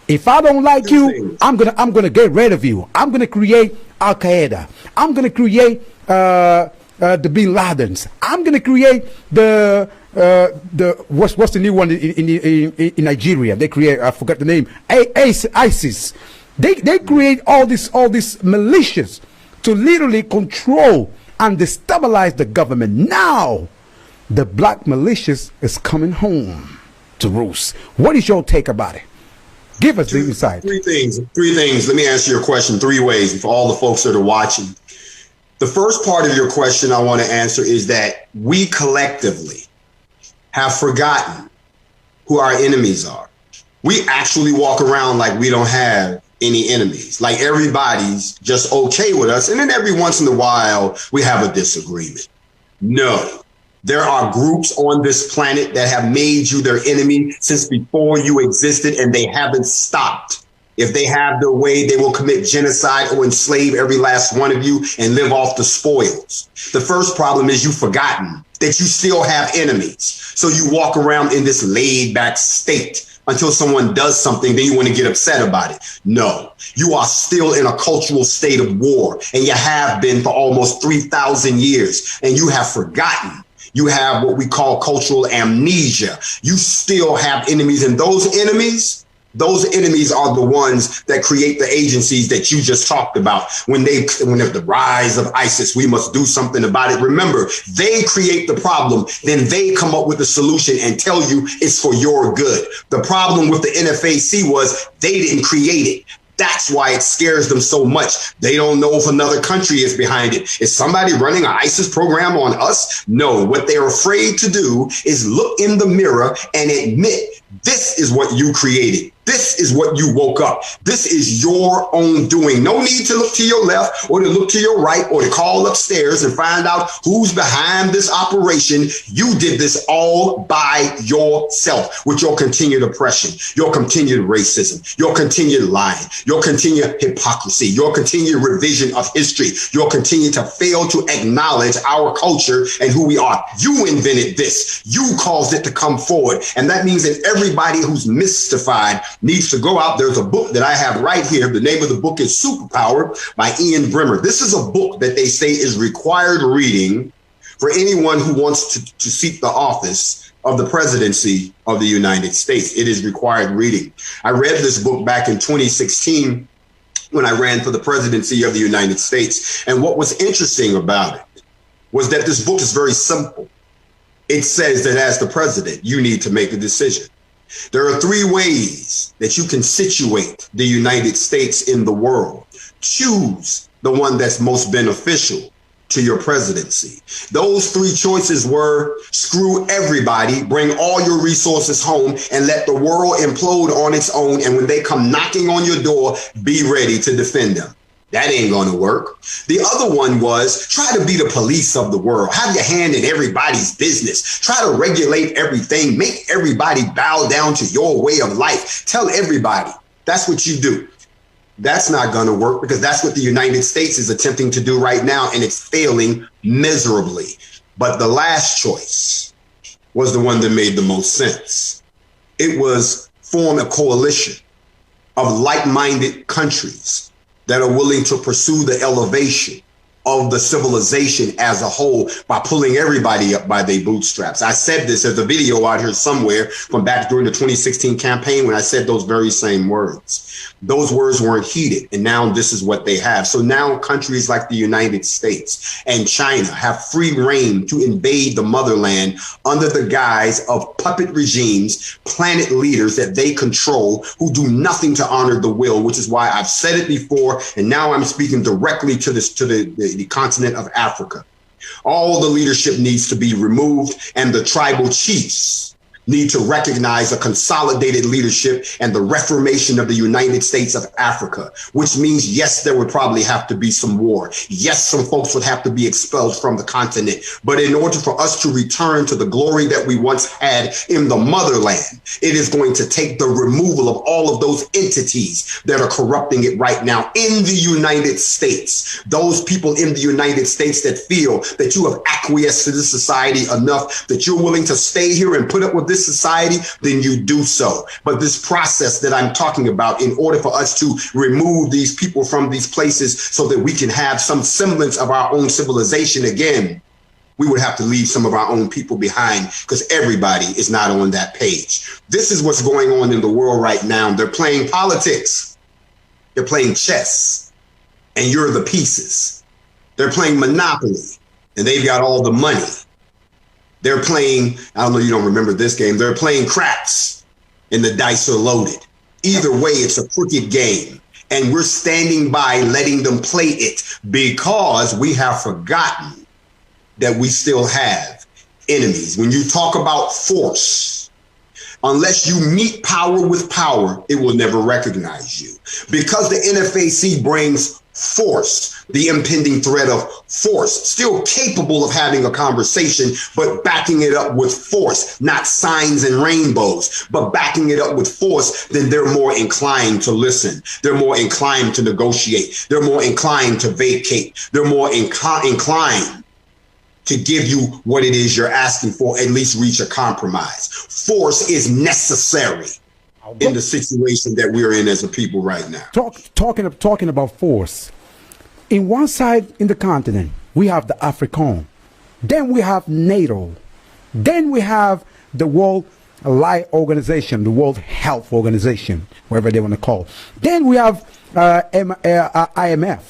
Speaker 1: If I don't like you, I'm gonna get rid of you. I'm gonna create Al Qaeda. I'm gonna create the Bin Ladens. I'm gonna create the what's the new one in Nigeria? They create, I forgot the name, ISIS. They create all these militias to literally control and destabilize the government. Now the black militias is coming home to roost. What is your take about it? Give us the insight.
Speaker 2: Three things. Let me answer your question 3 ways for all the folks that are watching. The first part of your question I want to answer is that we collectively have forgotten who our enemies are. We actually walk around like we don't have any enemies, like everybody's just okay with us. And then every once in a while, we have a disagreement. No. There are groups on this planet that have made you their enemy since before you existed, and they haven't stopped. If they have their way, they will commit genocide or enslave every last one of you and live off the spoils. The first problem is you've forgotten that you still have enemies. So you walk around in this laid back state until someone does something, then you want to get upset about it. No, you are still in a cultural state of war, and you have been for almost 3,000 years, and you have forgotten. You have what we call cultural amnesia. You still have enemies, and those enemies are the ones that create the agencies that you just talked about. When there's the rise of ISIS, we must do something about it. Remember, they create the problem, then they come up with the solution and tell you it's for your good. The problem with the NFAC was they didn't create it. That's why it scares them so much. They don't know if another country is behind it. Is somebody running an ISIS program on us? No. What they're afraid to do is look in the mirror and admit this is what you created. This is what you woke up. This is your own doing. No need to look to your left or to look to your right or to call upstairs and find out who's behind this operation. You did this all by yourself with your continued oppression, your continued racism, your continued lying, your continued hypocrisy, your continued revision of history, your continue to fail to acknowledge our culture and who we are. You invented this. You caused it to come forward. And that means that everybody who's mystified needs to go out. There's a book that I have right here. The name of the book is Superpower by Ian Bremmer. This is a book that they say is required reading for anyone who wants to seek the office of the presidency of the United States. It is required reading. I read this book back in 2016 when I ran for the presidency of the United States. And what was interesting about it was that this book is very simple. It says that as the president, you need to make a decision. There are 3 ways that you can situate the United States in the world. Choose the one that's most beneficial to your presidency. Those 3 choices were: screw everybody, bring all your resources home, and let the world implode on its own. And when they come knocking on your door, be ready to defend them. That ain't going to work. The other one was try to be the police of the world. Have your hand in everybody's business. Try to regulate everything. Make everybody bow down to your way of life. Tell everybody that's what you do. That's not going to work, because that's what the United States is attempting to do right now, and it's failing miserably. But the last choice was the one that made the most sense. It was form a coalition of like-minded countries that are willing to pursue the elevation of the civilization as a whole by pulling everybody up by their bootstraps. I said this, there's a video out here somewhere from back during the 2016 campaign when I said those very same words. Those words weren't heeded, and now this is what they have. So now countries like the United States and China have free reign to invade the motherland under the guise of puppet regimes, planet leaders that they control, who do nothing to honor the will, which is why I've said it before, and now I'm speaking directly to the continent of Africa. All the leadership needs to be removed, and the tribal chiefs need to recognize a consolidated leadership and the reformation of the United States of Africa, which means, yes, there would probably have to be some war. Yes, some folks would have to be expelled from the continent. But in order for us to return to the glory that we once had in the motherland, it is going to take the removal of all of those entities that are corrupting it right now in the United States. Those people in the United States that feel that you have acquiesced to this society enough that you're willing to stay here and put up with this society, then you do so. But this process that I'm talking about, in order for us to remove these people from these places so that we can have some semblance of our own civilization again, we would have to leave some of our own people behind, because everybody is not on that page. This is what's going on in the world right now. They're playing politics. They're playing chess, and you're the pieces. They're playing Monopoly, and they've got all the money. They're playing, I don't know, you don't remember this game. They're playing craps and the dice are loaded. Either way, it's a crooked game. And we're standing by letting them play it because we have forgotten that we still have enemies. When you talk about force, unless you meet power with power, it will never recognize you. Because the NFAC brings force, the impending threat of force, still capable of having a conversation, but backing it up with force, not signs and rainbows, but backing it up with force, then they're more inclined to listen. They're more inclined to negotiate. They're more inclined to vacate. They're more inclined to give you what it is you're asking for, at least reach a compromise. Force is necessary in the situation that we're in as a people right now.
Speaker 1: Talking about force. In one side in the continent, we have the AFRICOM. Then we have NATO. Then we have the World Life Organization, the World Health Organization, whatever they want to call it. Then we have IMF.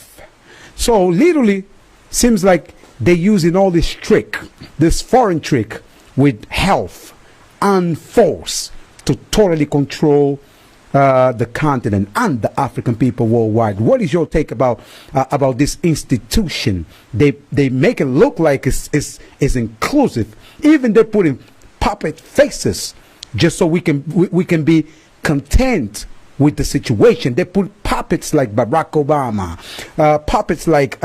Speaker 1: So literally, seems like they're using all this trick, this foreign trick with health and force to totally control the continent and the African people worldwide. What is your take about this institution? They make it look like it's inclusive. Even they're putting puppet faces just so we can be content with the situation. They put puppets like Barack Obama, puppets like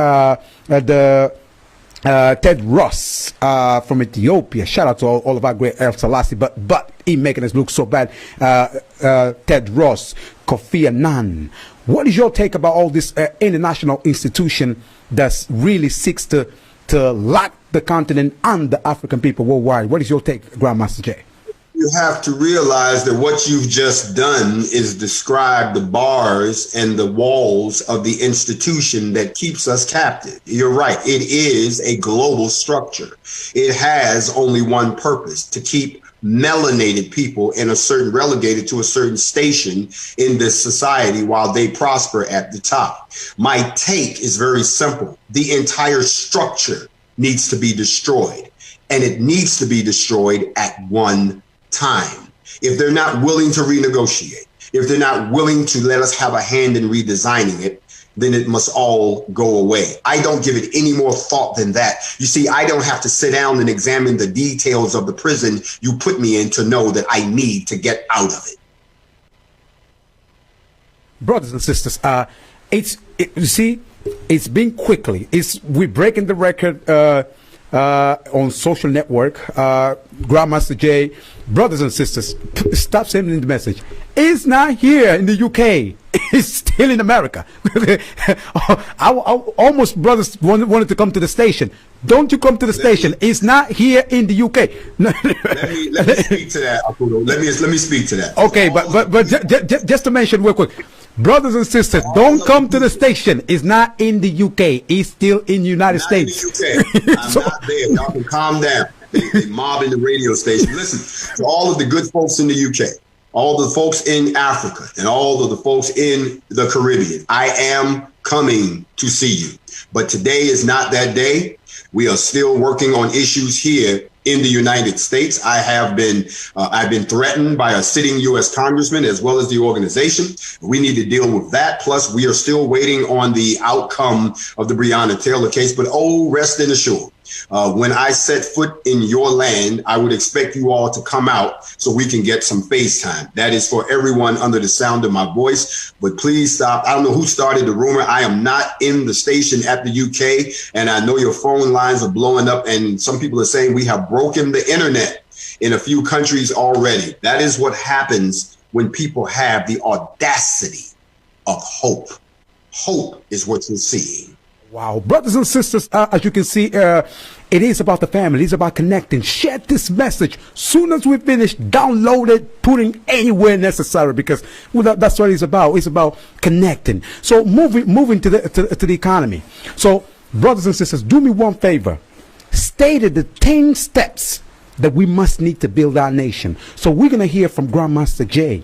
Speaker 1: Ted Ross from Ethiopia. Shout out to all of our great El Selassie, but he making us look so bad. Ted Ross, Kofi Annan. What is your take about all this international institution that really seeks to lock the continent and the African people worldwide? What is your take, Grandmaster Jay?
Speaker 2: You have to realize that what you've just done is describe the bars and the walls of the institution that keeps us captive. You're right. It is a global structure. It has only one purpose: to keep melanated people relegated to a certain station in this society while they prosper at the top. My take is very simple. The entire structure needs to be destroyed, and it needs to be destroyed at one time. If they're not willing to renegotiate, if they're not willing to let us have a hand in redesigning it, then it must all go away. I don't give it any more thought than that. You see, I don't have to sit down and examine the details of the prison you put me in to know that I need to get out of it.
Speaker 1: Brothers and sisters, you see, it's been quickly. We're breaking the record on social network. Grandmaster Jay, brothers and sisters, stop sending the message. It's not here in the UK. It's still in America. I almost brothers wanted to come to the station. Don't you come to the station? It's not here in the UK.
Speaker 2: let me speak to that, Akudo. Let me speak to that.
Speaker 1: Okay, but just to mention real quick, brothers and sisters, don't come to the station. It's not in the UK. It's still in the United States.
Speaker 2: In the UK. I'm not there. Y'all can calm down. They mobbing the radio station. Listen, to all of the good folks in the UK, all the folks in Africa, and all of the folks in the Caribbean, I am coming to see you. But today is not that day. We are still working on issues here in the United States. I've been threatened by a sitting U.S. congressman as well as the organization. We need to deal with that. Plus, we are still waiting on the outcome of the Breonna Taylor case. But rest assured, When I set foot in your land, I would expect you all to come out so we can get some FaceTime. That is for everyone under the sound of my voice. But please stop. I don't know who started the rumor. I am not in the station at the UK, and I know your phone lines are blowing up, and some people are saying we have broken the internet in a few countries already. That is what happens when people have the audacity of hope. Hope is what you're seeing.
Speaker 1: Wow. Brothers and sisters, as you can see, it is about the family. It's about connecting. Share this message. Soon as we finish, download it, put it anywhere necessary, because that's what it's about. It's about connecting. So moving to the economy. So, brothers and sisters, do me one favor. Stated the 10 steps that we must need to build our nation. So we're going to hear from Grandmaster Jay.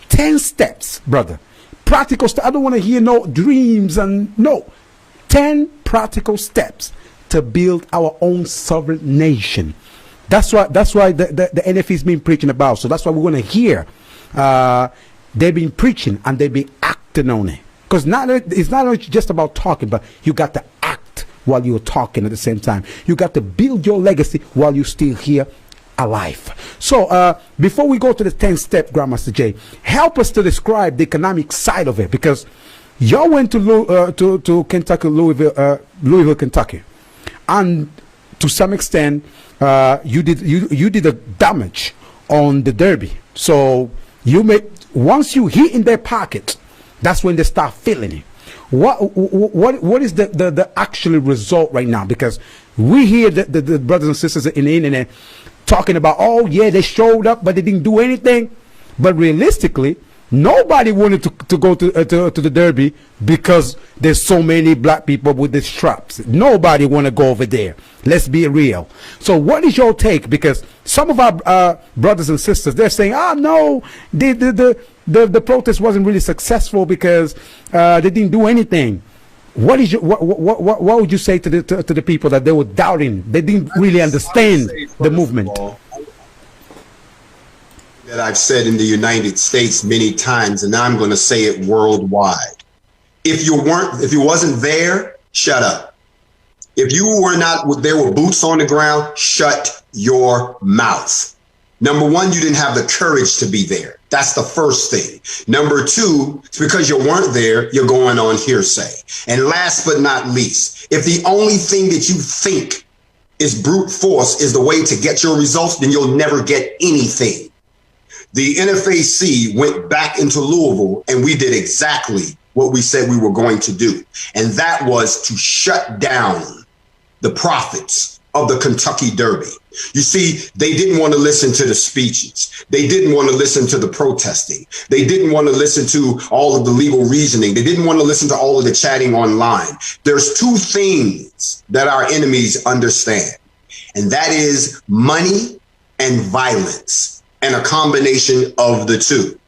Speaker 1: 10 steps, brother. Practical steps. I don't want to hear no dreams and no. 10 practical steps to build our own sovereign nation. That's why the NFE's been preaching about. So that's why we're going to hear. They've been preaching and they've been acting on it. Because it's not just about talking, but you got to act while you're talking at the same time. You got to build your legacy while you're still here alive. So before we go to the 10th step, Grandmaster Jay, help us to describe the economic side of it, because y'all went to Kentucky, Louisville, Kentucky, and to some extent you did a damage on the Derby. So once you hit in their pocket, that's when they start feeling it. What is the actual result right now? Because we hear the brothers and sisters in the internet talking about, oh yeah, they showed up but they didn't do anything. But realistically, nobody wanted to go to the Derby because there's so many black people with the straps. Nobody want to go over there. Let's be real. So what is your take? Because some of our brothers and sisters, they're saying, no, the protest wasn't really successful because they didn't do anything. What would you say to the people that they were doubting? They didn't really understand the movement.
Speaker 2: That I've said in the United States many times, and now I'm going to say it worldwide. If you wasn't there, shut up. If you were not, there were boots on the ground, shut your mouth. Number one, you didn't have the courage to be there. That's the first thing. Number two, it's because you weren't there, you're going on hearsay. And last but not least, if the only thing that you think is brute force is the way to get your results, then you'll never get anything. The NFAC went back into Louisville and we did exactly what we said we were going to do. And that was to shut down the prophets of the Kentucky Derby. You see, they didn't want to listen to the speeches. They didn't want to listen to the protesting. They didn't want to listen to all of the legal reasoning. They didn't want to listen to all of the chatting online. There's two things that our enemies understand, and that is money and violence, and a combination of the two.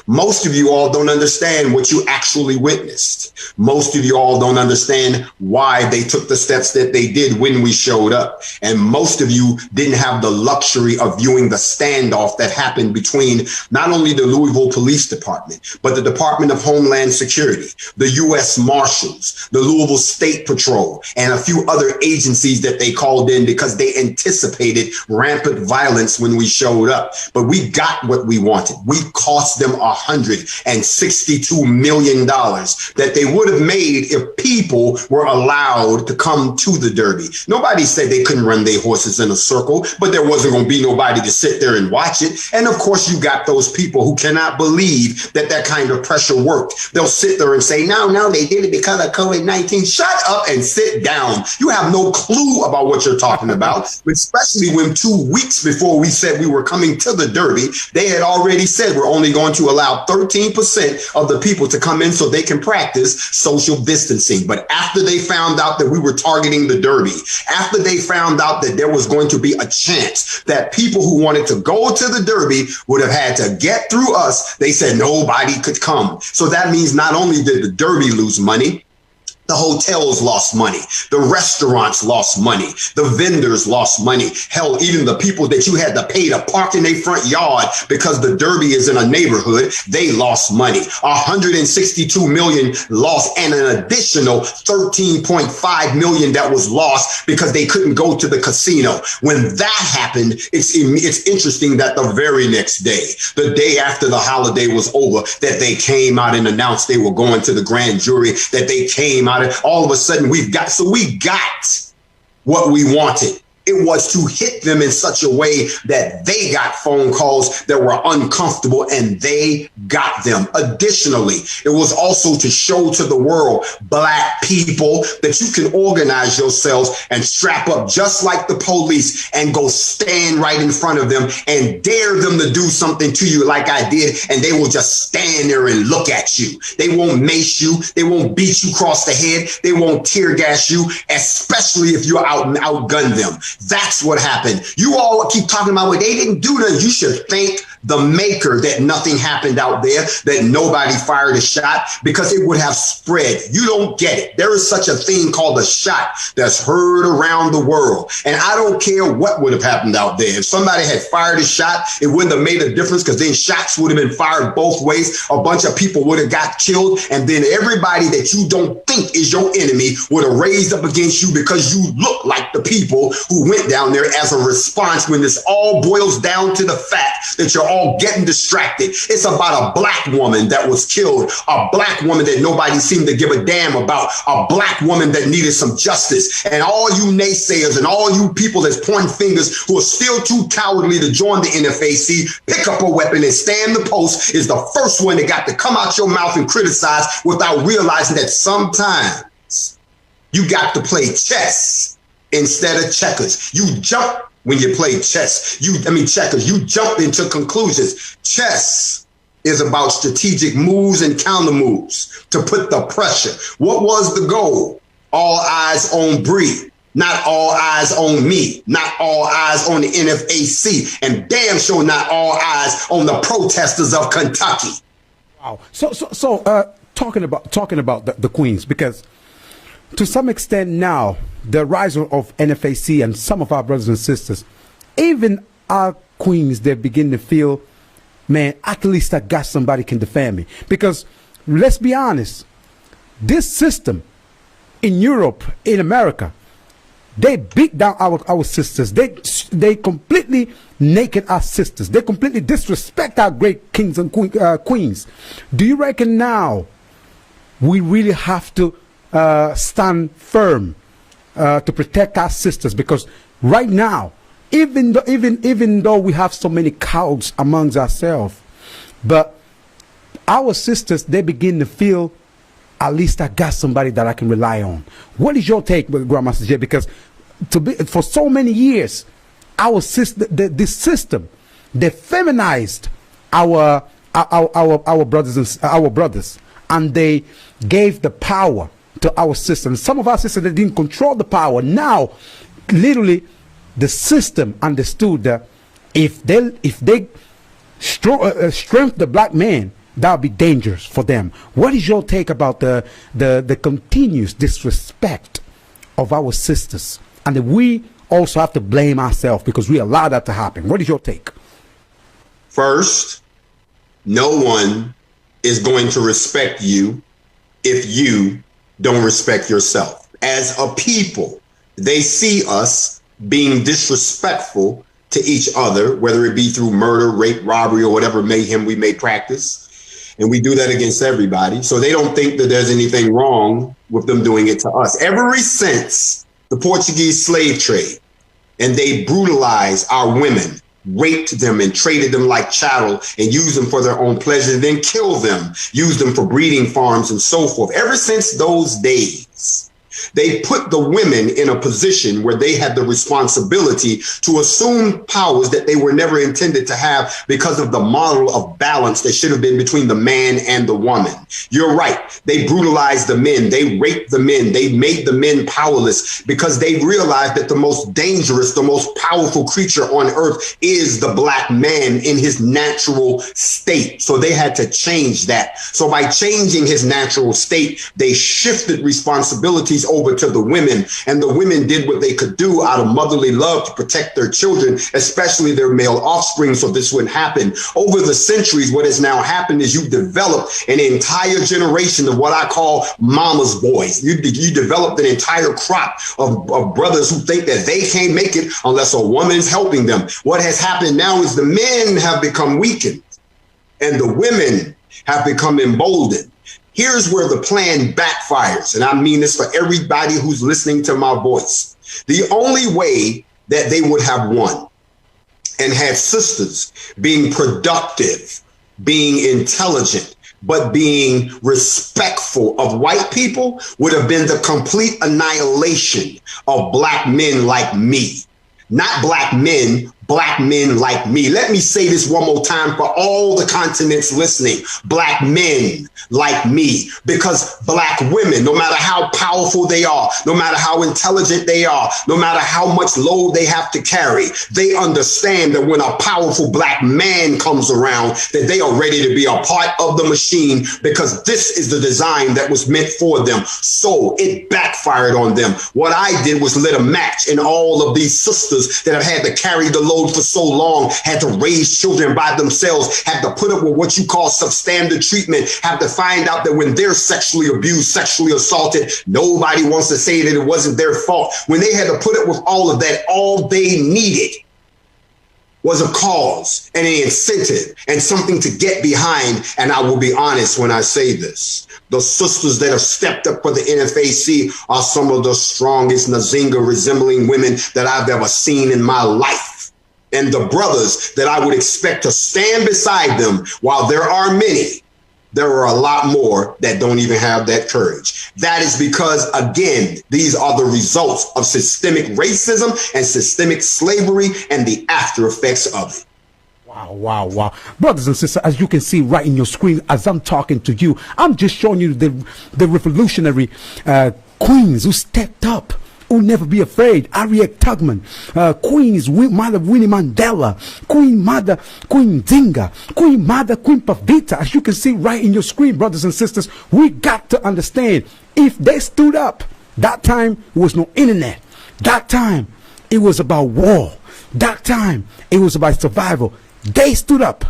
Speaker 2: Most of you all don't understand what you actually witnessed. Most of you all don't understand why they took the steps that they did when we showed up. And most of you didn't have the luxury of viewing the standoff that happened between not only the Louisville Police Department, but the Department of Homeland Security, the U.S. Marshals, the Louisville State Patrol, and a few other agencies that they called in because they anticipated rampant violence when we showed up. But we got what we wanted. We cost them $162 million that they would have made if people were allowed to come to the Derby. Nobody said they couldn't run their horses in a circle, but there wasn't going to be nobody to sit there and watch it. And of course, you got those people who cannot believe that kind of pressure worked. They'll sit there and say, no, they did it because of COVID-19. Shut up and sit down. You have no clue about what you're talking about, especially when 2 weeks before we said we were coming to the Derby, they had already said we're only going to allow 13% of the people to come in so they can practice social distancing. But after they found out that we were targeting the Derby, after they found out that there was going to be a chance that people who wanted to go to the Derby would have had to get through us, they said nobody could come. So that means not only did the Derby lose money, The hotels lost money. The restaurants lost money. The vendors lost money. Hell, even the people that you had to pay to park in their front yard because the Derby is in a neighborhood, they lost money. 162 million lost, and an additional 13.5 million that was lost because they couldn't go to the casino. When that happened, it's interesting that the very next day, the day after the holiday was over, that they came out and announced they were going to the grand jury, that they came out and all of a sudden we got what we wanted. It was to hit them in such a way that they got phone calls that were uncomfortable, and they got them. Additionally, it was also to show to the world, black people, that you can organize yourselves and strap up just like the police and go stand right in front of them and dare them to do something to you like I did, and they will just stand there and look at you. They won't mace you. They won't beat you across the head. They won't tear gas you, especially if you're out and outgun them. That's what happened. You all keep talking about what they didn't do nothing. You should thank the maker that nothing happened out there, that nobody fired a shot, because it would have spread. You don't get it. There is such a thing called a shot that's heard around the world. And I don't care what would have happened out there. If somebody had fired a shot, it wouldn't have made a difference, because then shots would have been fired both ways. A bunch of people would have got killed. And then everybody that you don't think is your enemy would have raised up against you because you look like the people who went down there as a response, when this all boils down to the fact that you're all getting distracted. It's about a black woman that was killed, a black woman that nobody seemed to give a damn about, a black woman that needed some justice. And all you naysayers and all you people that's pointing fingers who are still too cowardly to join the NFAC, pick up a weapon and stand the post, is the first one that got to come out your mouth and criticize without realizing that sometimes you got to play chess instead of checkers. You jump when you play chess. Checkers. You jump into conclusions. Chess is about strategic moves and counter moves to put the pressure. What was the goal? All eyes on Bree. Not all eyes on me. Not all eyes on the NFAC. And damn sure not all eyes on the protesters of Kentucky.
Speaker 1: Wow. So talking about the Queens, because to some extent now, the rise of NFAC and some of our brothers and sisters, even our queens, they begin to feel, man, at least I got somebody can defend me. Because let's be honest, this system in Europe, in America, they beat down our sisters. They completely naked our sisters. They completely disrespect our great kings and queens. Do you reckon now we really have to stand firm to protect our sisters? Because right now, even though we have so many cowards amongst ourselves, but our sisters, they begin to feel, at least I got somebody that I can rely on. What is your take, Grandmaster Jay? Because for so many years, this system, they feminized our brothers, and they gave the power to our system. Some of our sisters, they didn't control the power. Now, literally, the system understood that if they strengthen the black man, that would be dangerous for them. What is your take about the continuous disrespect of our sisters? And that we also have to blame ourselves because we allow that to happen. What is your take?
Speaker 2: First, no one is going to respect you if you don't respect yourself. As a people, they see us being disrespectful to each other, whether it be through murder, rape, robbery, or whatever mayhem we may practice. And we do that against everybody. So they don't think that there's anything wrong with them doing it to us. Ever since the Portuguese slave trade, and they brutalized our women, raped them and traded them like chattel and used them for their own pleasure, and then killed them, used them for breeding farms and so forth. Ever since those days, They put the women in a position where they had the responsibility to assume powers that they were never intended to have because of the model of balance that should have been between the man and the woman. You're right. They brutalized the men. They raped the men. They made the men powerless because they realized that the most dangerous, the most powerful creature on earth is the black man in his natural state. So they had to change that. So by changing his natural state, they shifted responsibilities over to the women, and the women did what they could do out of motherly love to protect their children, especially their male offspring, so this wouldn't happen. Over the centuries, what has now happened is you developed an entire generation of what I call mama's boys. You developed an entire crop of brothers who think that they can't make it unless a woman is helping them. What has happened now is the men have become weakened and the women have become emboldened. Here's where the plan backfires, and I mean this for everybody who's listening to my voice. The only way that they would have won and had sisters being productive, being intelligent, but being respectful of white people would have been the complete annihilation of black men like me. Not black men like me. Let me say this one more time for all the continents listening. Black men like me, because black women, no matter how powerful they are, no matter how intelligent they are, no matter how much load they have to carry, they understand that when a powerful black man comes around, that they are ready to be a part of the machine, because this is the design that was meant for them. So it backfired on them. What I did was lit a match in all of these sisters that have had to carry the load for so long, had to raise children by themselves, had to put up with what you call substandard treatment, have to find out that when they're sexually abused, sexually assaulted, nobody wants to say that it wasn't their fault. When they had to put up with all of that, all they needed was a cause and an incentive and something to get behind. And I will be honest when I say this. The sisters that have stepped up for the NFAC are some of the strongest Nzinga resembling women that I've ever seen in my life. And the brothers that I would expect to stand beside them, while there are many, there are a lot more that don't even have that courage. That is because, again, these are the results of systemic racism and systemic slavery and the after effects of it.
Speaker 1: Wow. Brothers and sisters, as you can see right in your screen, as I'm talking to you, I'm just showing you the revolutionary queens who stepped up, who never be afraid. Harriet Tubman, Queen's Mother Winnie Mandela, Queen Mother, Queen Zinga, Queen Mother, Queen Pavita. As you can see right in your screen, brothers and sisters, we got to understand, if they stood up, that time was no internet. That time, it was about war. That time, it was about survival. They stood up.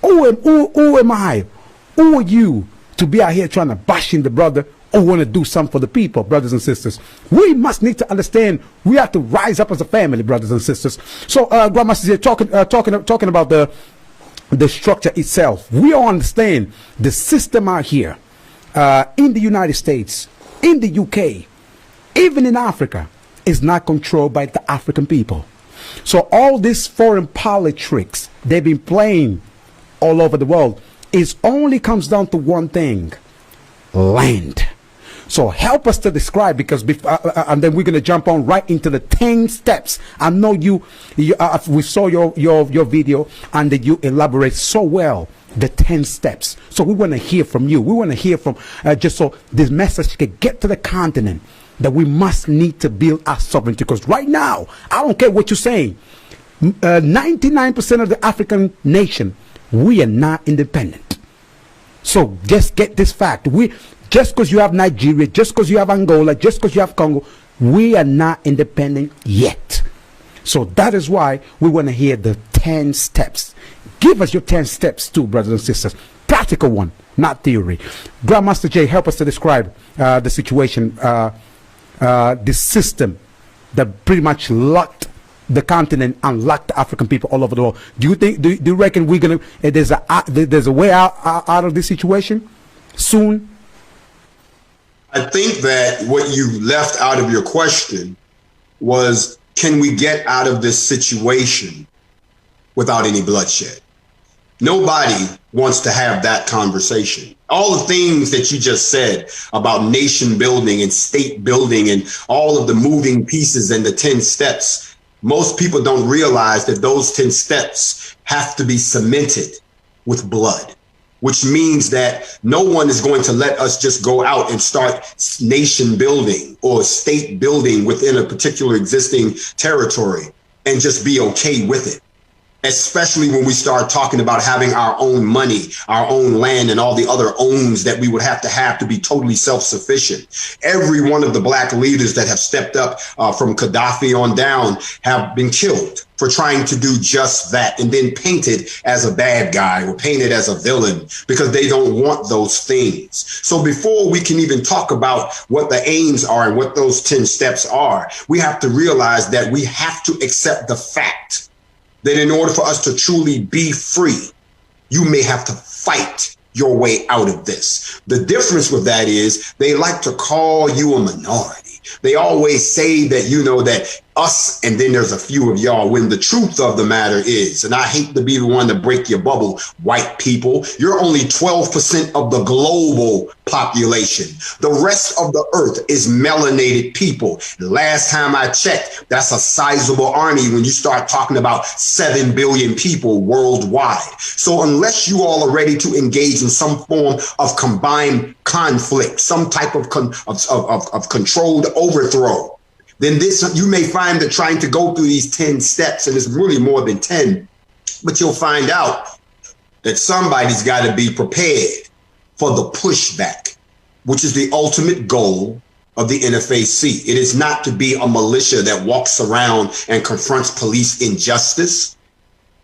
Speaker 1: Who am I? Who are you to be out here trying to bash in the brother or want to do something for the people, brothers and sisters? We must need to understand we have to rise up as a family, brothers and sisters. So, Grandmaster here talking about the structure itself. We all understand the system out here in the United States, in the UK, even in Africa, is not controlled by the African people. So all these foreign politics they've been playing all over the world, it only comes down to one thing: land. So help us to describe, because and then we're going to jump on right into the 10 steps. I know we saw your video and that you elaborate so well the 10 steps. So we want to hear from you. We want to hear from just so this message can get to the continent, that we must need to build our sovereignty. Because right now, I don't care what you're saying, 99% of the African nation, we are not independent. So just get this fact. Just because you have Nigeria, just because you have Angola, just because you have Congo, we are not independent yet. So that is why we want to hear the 10 steps. Give us your 10 steps too, brothers and sisters. Practical one, not theory. Grandmaster Jay, help us to describe the situation, the system that pretty much locked the continent and locked the African people all over the world. Do you reckon we're gonna there's a way out of this situation soon?
Speaker 2: I think that what you left out of your question was, can we get out of this situation without any bloodshed? Nobody wants to have that conversation. All the things that you just said about nation building and state building and all of the moving pieces and the 10 steps, most people don't realize that those 10 steps have to be cemented with blood, which means that no one is going to let us just go out and start nation building or state building within a particular existing territory and just be okay with it. Especially when we start talking about having our own money, our own land, and all the other owns that we would have to be totally self-sufficient. Every one of the black leaders that have stepped up from Gaddafi on down have been killed for trying to do just that, and then painted as a bad guy or painted as a villain because they don't want those things. So before we can even talk about what the aims are and what those 10 steps are, we have to realize that we have to accept the fact that in order for us to truly be free, you may have to fight your way out of this. The difference with that is they like to call you a minority. They always say that, you know, that us, and then there's a few of y'all, when the truth of the matter is, and I hate to be the one to break your bubble, white people, you're only 12% of the global population. The rest of the earth is melanated people. The last time I checked, that's a sizable army when you start talking about 7 billion people worldwide. So unless you all are ready to engage in some form of combined conflict, some type of controlled overthrow, then you may find that trying to go through these 10 steps, and it's really more than 10, but you'll find out that somebody's got to be prepared for the pushback, which is the ultimate goal of the NFAC. It is not to be a militia that walks around and confronts police injustice.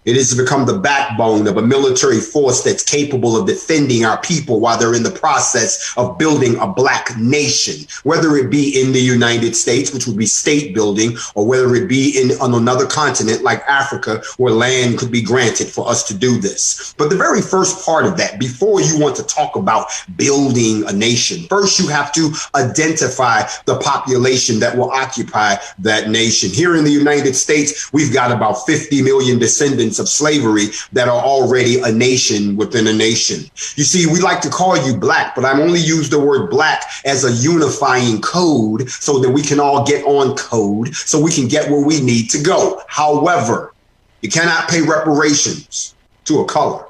Speaker 2: It is to become the backbone of a military force that's capable of defending our people while they're in the process of building a black nation, whether it be in the United States, which would be state building, or whether it be on another continent like Africa, where land could be granted for us to do this. But the very first part of that, before you want to talk about building a nation, first you have to identify the population that will occupy that nation. Here in the United States, we've got about 50 million descendants of slavery that are already a nation within a nation. You see, we like to call you black, but I'm only use the word black as a unifying code so that we can all get on code so we can get where we need to go. However, you cannot pay reparations to a color.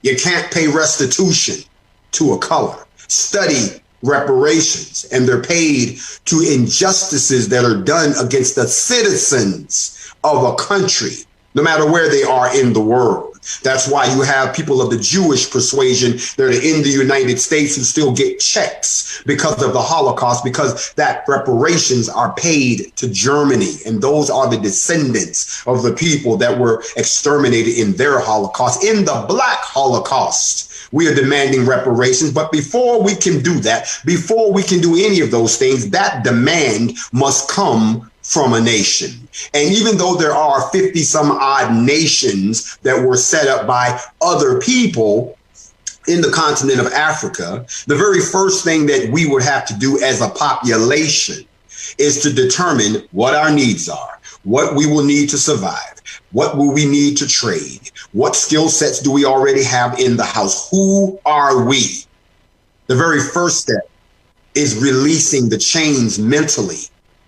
Speaker 2: You can't pay restitution to a color. Study reparations, and they're paid to injustices that are done against the citizens of a country, no matter where they are in the world. That's why you have people of the Jewish persuasion that are in the United States who still get checks because of the Holocaust, because that reparations are paid to Germany. And those are the descendants of the people that were exterminated in their Holocaust. In the Black Holocaust, we are demanding reparations. But before we can do that, before we can do any of those things, that demand must come from a nation. And even though there are 50 some odd nations that were set up by other people in the continent of Africa, the very first thing that we would have to do as a population is to determine what our needs are, what we will need to survive, what will we need to trade, what skill sets do we already have in the house, who are we? The very first step is releasing the chains mentally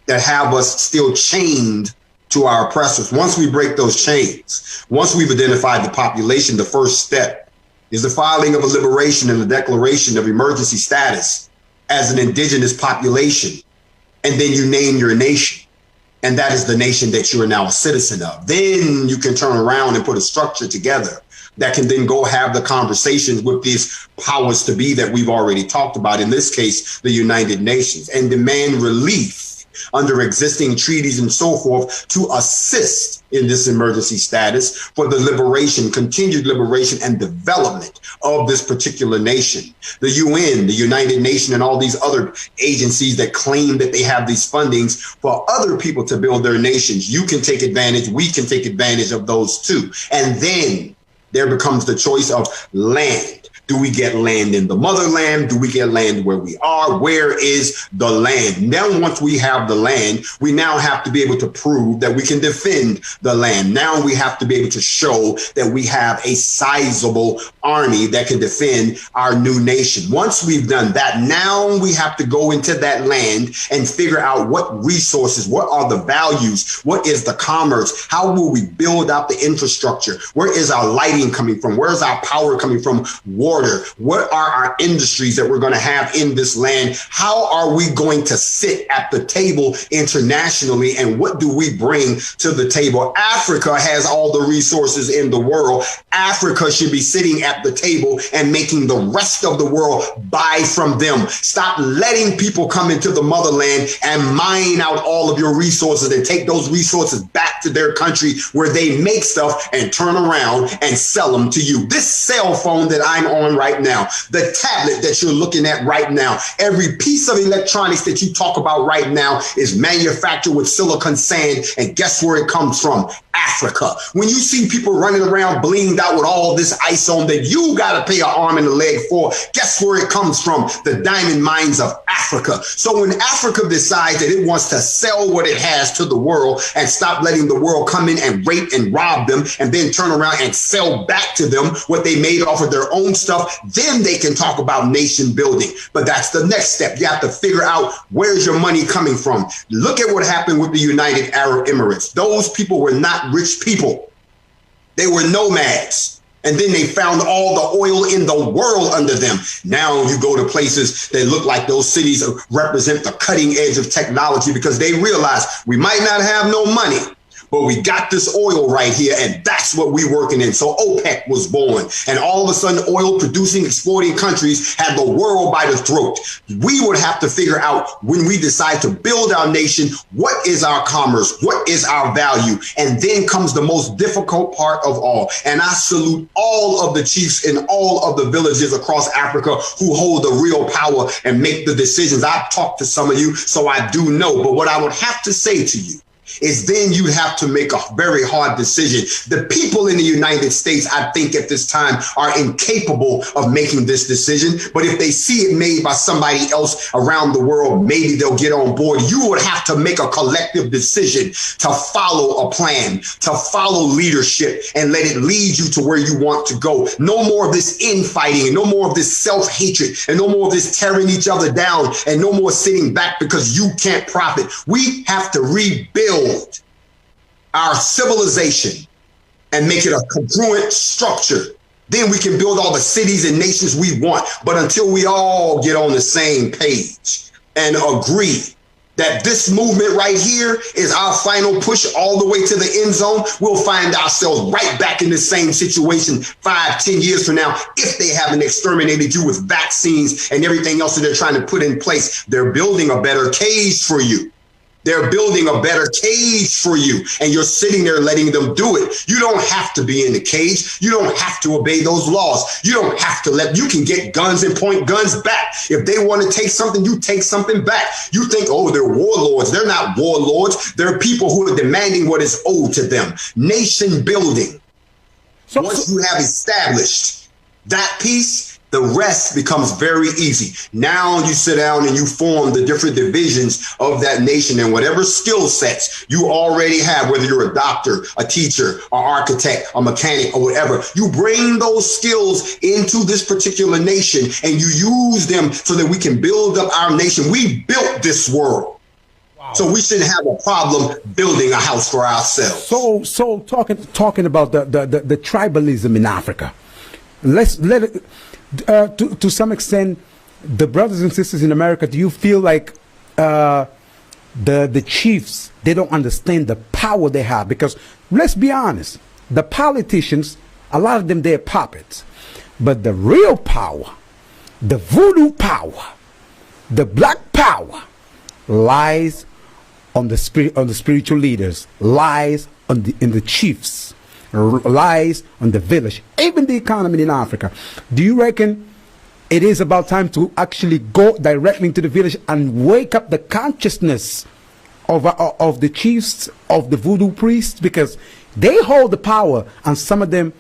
Speaker 2: that have us still chained to our oppressors. Once we break those chains, once we've identified the population, the first step is the filing of a liberation and a declaration of emergency status as an indigenous population. And then you name your nation. And that is the nation that you are now a citizen of. Then you can turn around and put a structure together that can then go have the conversations with these powers to be that we've already talked about, in this case, the United Nations, and demand relief under existing treaties and so forth to assist in this emergency status for the liberation, continued liberation and development of this particular nation. The UN, the United Nations, and all these other agencies that claim that they have these fundings for other people to build their nations. You can take advantage, we can take advantage of those too. And then there becomes the choice of land. Do we get land in the motherland? Do we get land where we are? Where is the land? Now, once we have the land, we now have to be able to prove that we can defend the land. Now we have to be able to show that we have a sizable army that can defend our new nation. Once we've done that, now we have to go into that land and figure out what resources, what are the values, what is the commerce, how will we build out the infrastructure, where is our lighting coming from, where is our power coming from, water, what are our industries that we're going to have in this land, how are we going to sit at the table internationally, and what do we bring to the table? Africa has all the resources in the world. Africa should be sitting at the table and making the rest of the world buy from them. Stop letting people come into the motherland and mine out all of your resources and take those resources back to their country where they make stuff and turn around and sell them to you. This cell phone that I'm on right now, the tablet that you're looking at right now, every piece of electronics that you talk about right now is manufactured with silicon sand. And guess where it comes from? Africa. When you see people running around blinged out with all this ice on that you got to pay an arm and a leg for, guess where it comes from? The diamond mines of Africa. So when Africa decides that it wants to sell what it has to the world and stop letting the world come in and rape and rob them and then turn around and sell back to them what they made off of their own stuff, then they can talk about nation building. But that's the next step. You have to figure out where's your money coming from. Look at what happened with the United Arab Emirates. Those people were not rich people. They were nomads. And then they found all the oil in the world under them. Now you go to places that look like those cities represent the cutting edge of technology because they realize we might not have no money, but we got this oil right here, and that's what we're working in. So OPEC was born, and all of a sudden oil producing, exporting countries had the world by the throat. We would have to figure out when we decide to build our nation, what is our commerce? What is our value? And then comes the most difficult part of all. And I salute all of the chiefs in all of the villages across Africa who hold the real power and make the decisions. I've talked to some of you, so I do know. But what I would have to say to you is then you have to make a very hard decision. The people in the United States, I think at this time, are incapable of making this decision. But if they see it made by somebody else around the world, maybe they'll get on board. You would have to make a collective decision to follow a plan, to follow leadership, and let it lead you to where you want to go. No more of this infighting, no more of this self-hatred, and no more of this tearing each other down, and no more sitting back because you can't profit. We have to rebuild our civilization and make it a congruent structure. Then we can build all the cities and nations we want. But until we all get on the same page and agree that this movement right here is our final push all the way to the end zone, we'll find ourselves right back in the same situation 5-10 years from now if they haven't exterminated you with vaccines and everything else that they're trying to put in place. They're building a better cage for you. They're building a better cage for you, and you're sitting there letting them do it. You don't have to be in the cage. You don't have to obey those laws. You don't have to you can get guns and point guns back. If they want to take something, you take something back. You think, oh, they're warlords. They're not warlords. They're people who are demanding what is owed to them. Nation building. Once you have established that piece, the rest becomes very easy. Now you sit down and you form the different divisions of that nation, and whatever skill sets you already have, whether you're a doctor, a teacher, an architect, a mechanic, or whatever, you bring those skills into this particular nation and you use them so that we can build up our nation. We built this world. Wow. So we shouldn't have a problem building a house for ourselves.
Speaker 1: So talking about the tribalism in Africa, let it, to some extent, the brothers and sisters in America, do you feel like the chiefs, they don't understand the power they have? Because let's be honest, the politicians, a lot of them, they're puppets. But the real power, the voodoo power, the black power lies on the spiritual leaders, lies in the chiefs, lies on the village, even the economy in Africa. Do you reckon it is about time to actually go directly into the village and wake up the consciousness of the chiefs, of the voodoo priests? Because they hold the power, and some of them,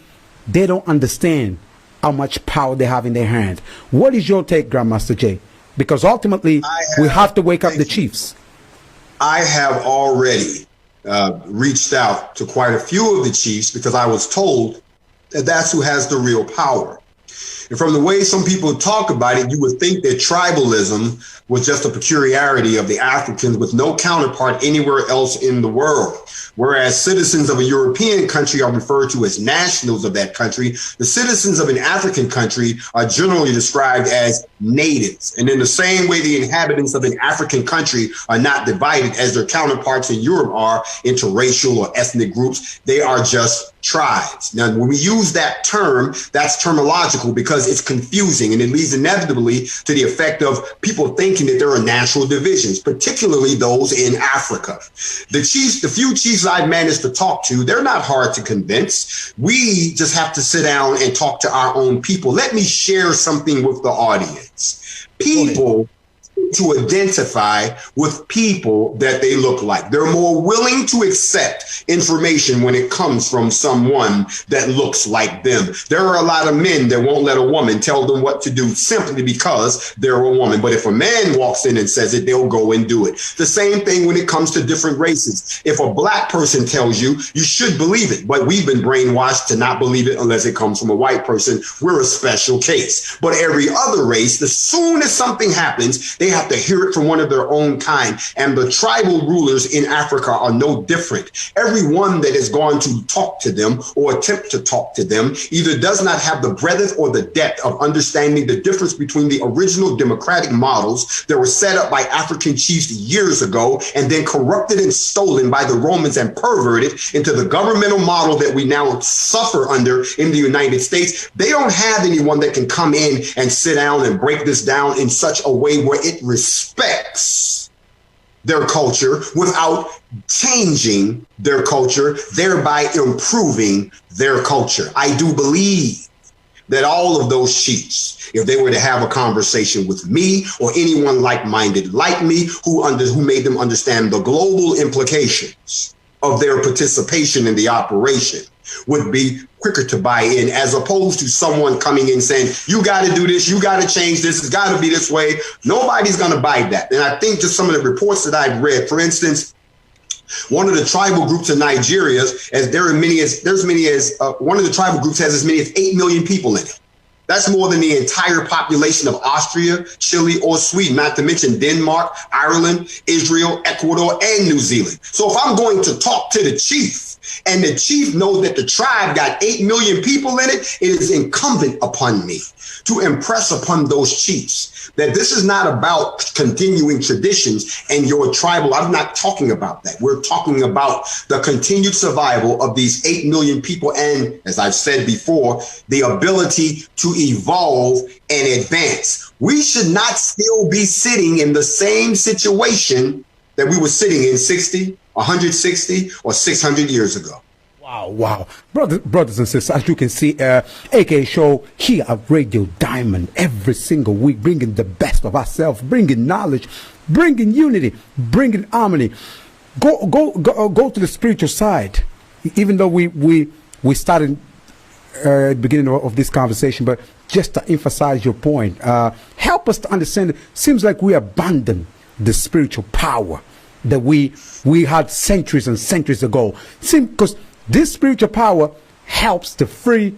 Speaker 1: they don't understand how much power they have in their hand. What is your take, Grandmaster Jay? Because ultimately, we have to wake up the chiefs.
Speaker 2: I have already reached out to quite a few of the chiefs because I was told that that's who has the real power. And from the way some people talk about it, you would think that tribalism was just a peculiarity of the Africans with no counterpart anywhere else in the world. Whereas citizens of a European country are referred to as nationals of that country, the citizens of an African country are generally described as natives. And in the same way, the inhabitants of an African country are not divided as their counterparts in Europe are into racial or ethnic groups. They are just tribes. Now, when we use that term, that's terminological because it's confusing, and it leads inevitably to the effect of people thinking that there are national divisions, particularly those in Africa. The few chiefs I've managed to talk to, they're not hard to convince. We just have to sit down and talk to our own people. Let me share something with the audience. People to identify with people that they look like. They're more willing to accept information when it comes from someone that looks like them. There are a lot of men that won't let a woman tell them what to do simply because they're a woman. But if a man walks in and says it, they'll go and do it. The same thing when it comes to different races. If a black person tells you, you should believe it. But we've been brainwashed to not believe it unless it comes from a white person. We're a special case. But every other race, as soon as something happens, they have to hear it from one of their own kind. And the tribal rulers in Africa are no different. Everyone that has gone to talk to them or attempt to talk to them either does not have the breadth or the depth of understanding the difference between the original democratic models that were set up by African chiefs years ago and then corrupted and stolen by the Romans and perverted into the governmental model that we now suffer under in the United States. They don't have anyone that can come in and sit down and break this down in such a way where it respects their culture without changing their culture, thereby improving their culture. I do believe that all of those chiefs, if they were to have a conversation with me or anyone like-minded like me who made them understand the global implications of their participation in the operation, would be quicker to buy in, as opposed to someone coming in saying, you got to do this, you got to change this, it's got to be this way. Nobody's going to buy that. And I think just some of the reports that I've read, for instance, one of the tribal groups in Nigeria, one of the tribal groups has as many as 8 million people in it. That's more than the entire population of Austria, Chile, or Sweden, not to mention Denmark, Ireland, Israel, Ecuador, and New Zealand. So if I'm going to talk to the chief, and the chief knows that the tribe got 8 million people in it, it is incumbent upon me to impress upon those chiefs that this is not about continuing traditions and your tribal. I'm not talking about that. We're talking about the continued survival of these 8 million people. And as I've said before, the ability to evolve and advance. We should not still be sitting in the same situation that we were sitting in 60, 160 or 600 years ago.
Speaker 1: Wow. Brothers and sisters, as you can see, AK Show here at Radio Diamond every single week, bringing the best of ourselves, bringing knowledge, bringing unity, bringing harmony. Go to the spiritual side, even though we started at the beginning of this conversation, but just to emphasize your point, help us to understand, it seems like we abandoned the spiritual power that we had centuries and centuries ago. Because this spiritual power helps to free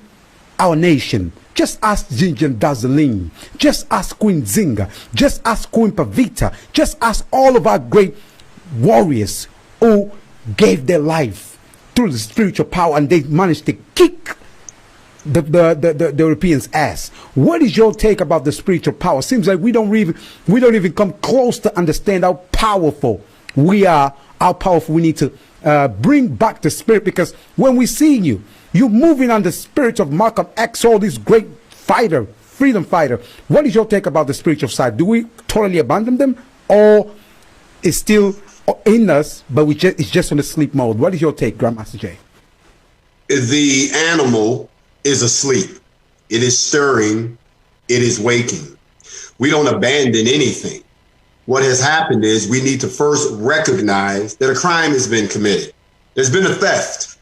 Speaker 1: our nation. Just ask Ginger Dazzling, just ask Queen Zinga, just ask Queen Pavita, just ask all of our great warriors who gave their life through the spiritual power, and they managed to kick the Europeans' ass. What is your take about the spiritual power? Seems like we don't even come close to understand how powerful we are, how powerful we need to bring back the spirit. Because when we see you moving on the spirit of Malcolm X, all these great freedom fighter. What is your take about the spiritual side? Do we totally abandon them, or it's still in us, but it's just on the sleep mode? What is your take, Grandmaster Jay?
Speaker 2: The animal is asleep. It is stirring. It is waking. We don't abandon anything. What has happened is we need to first recognize that a crime has been committed. There's been a theft.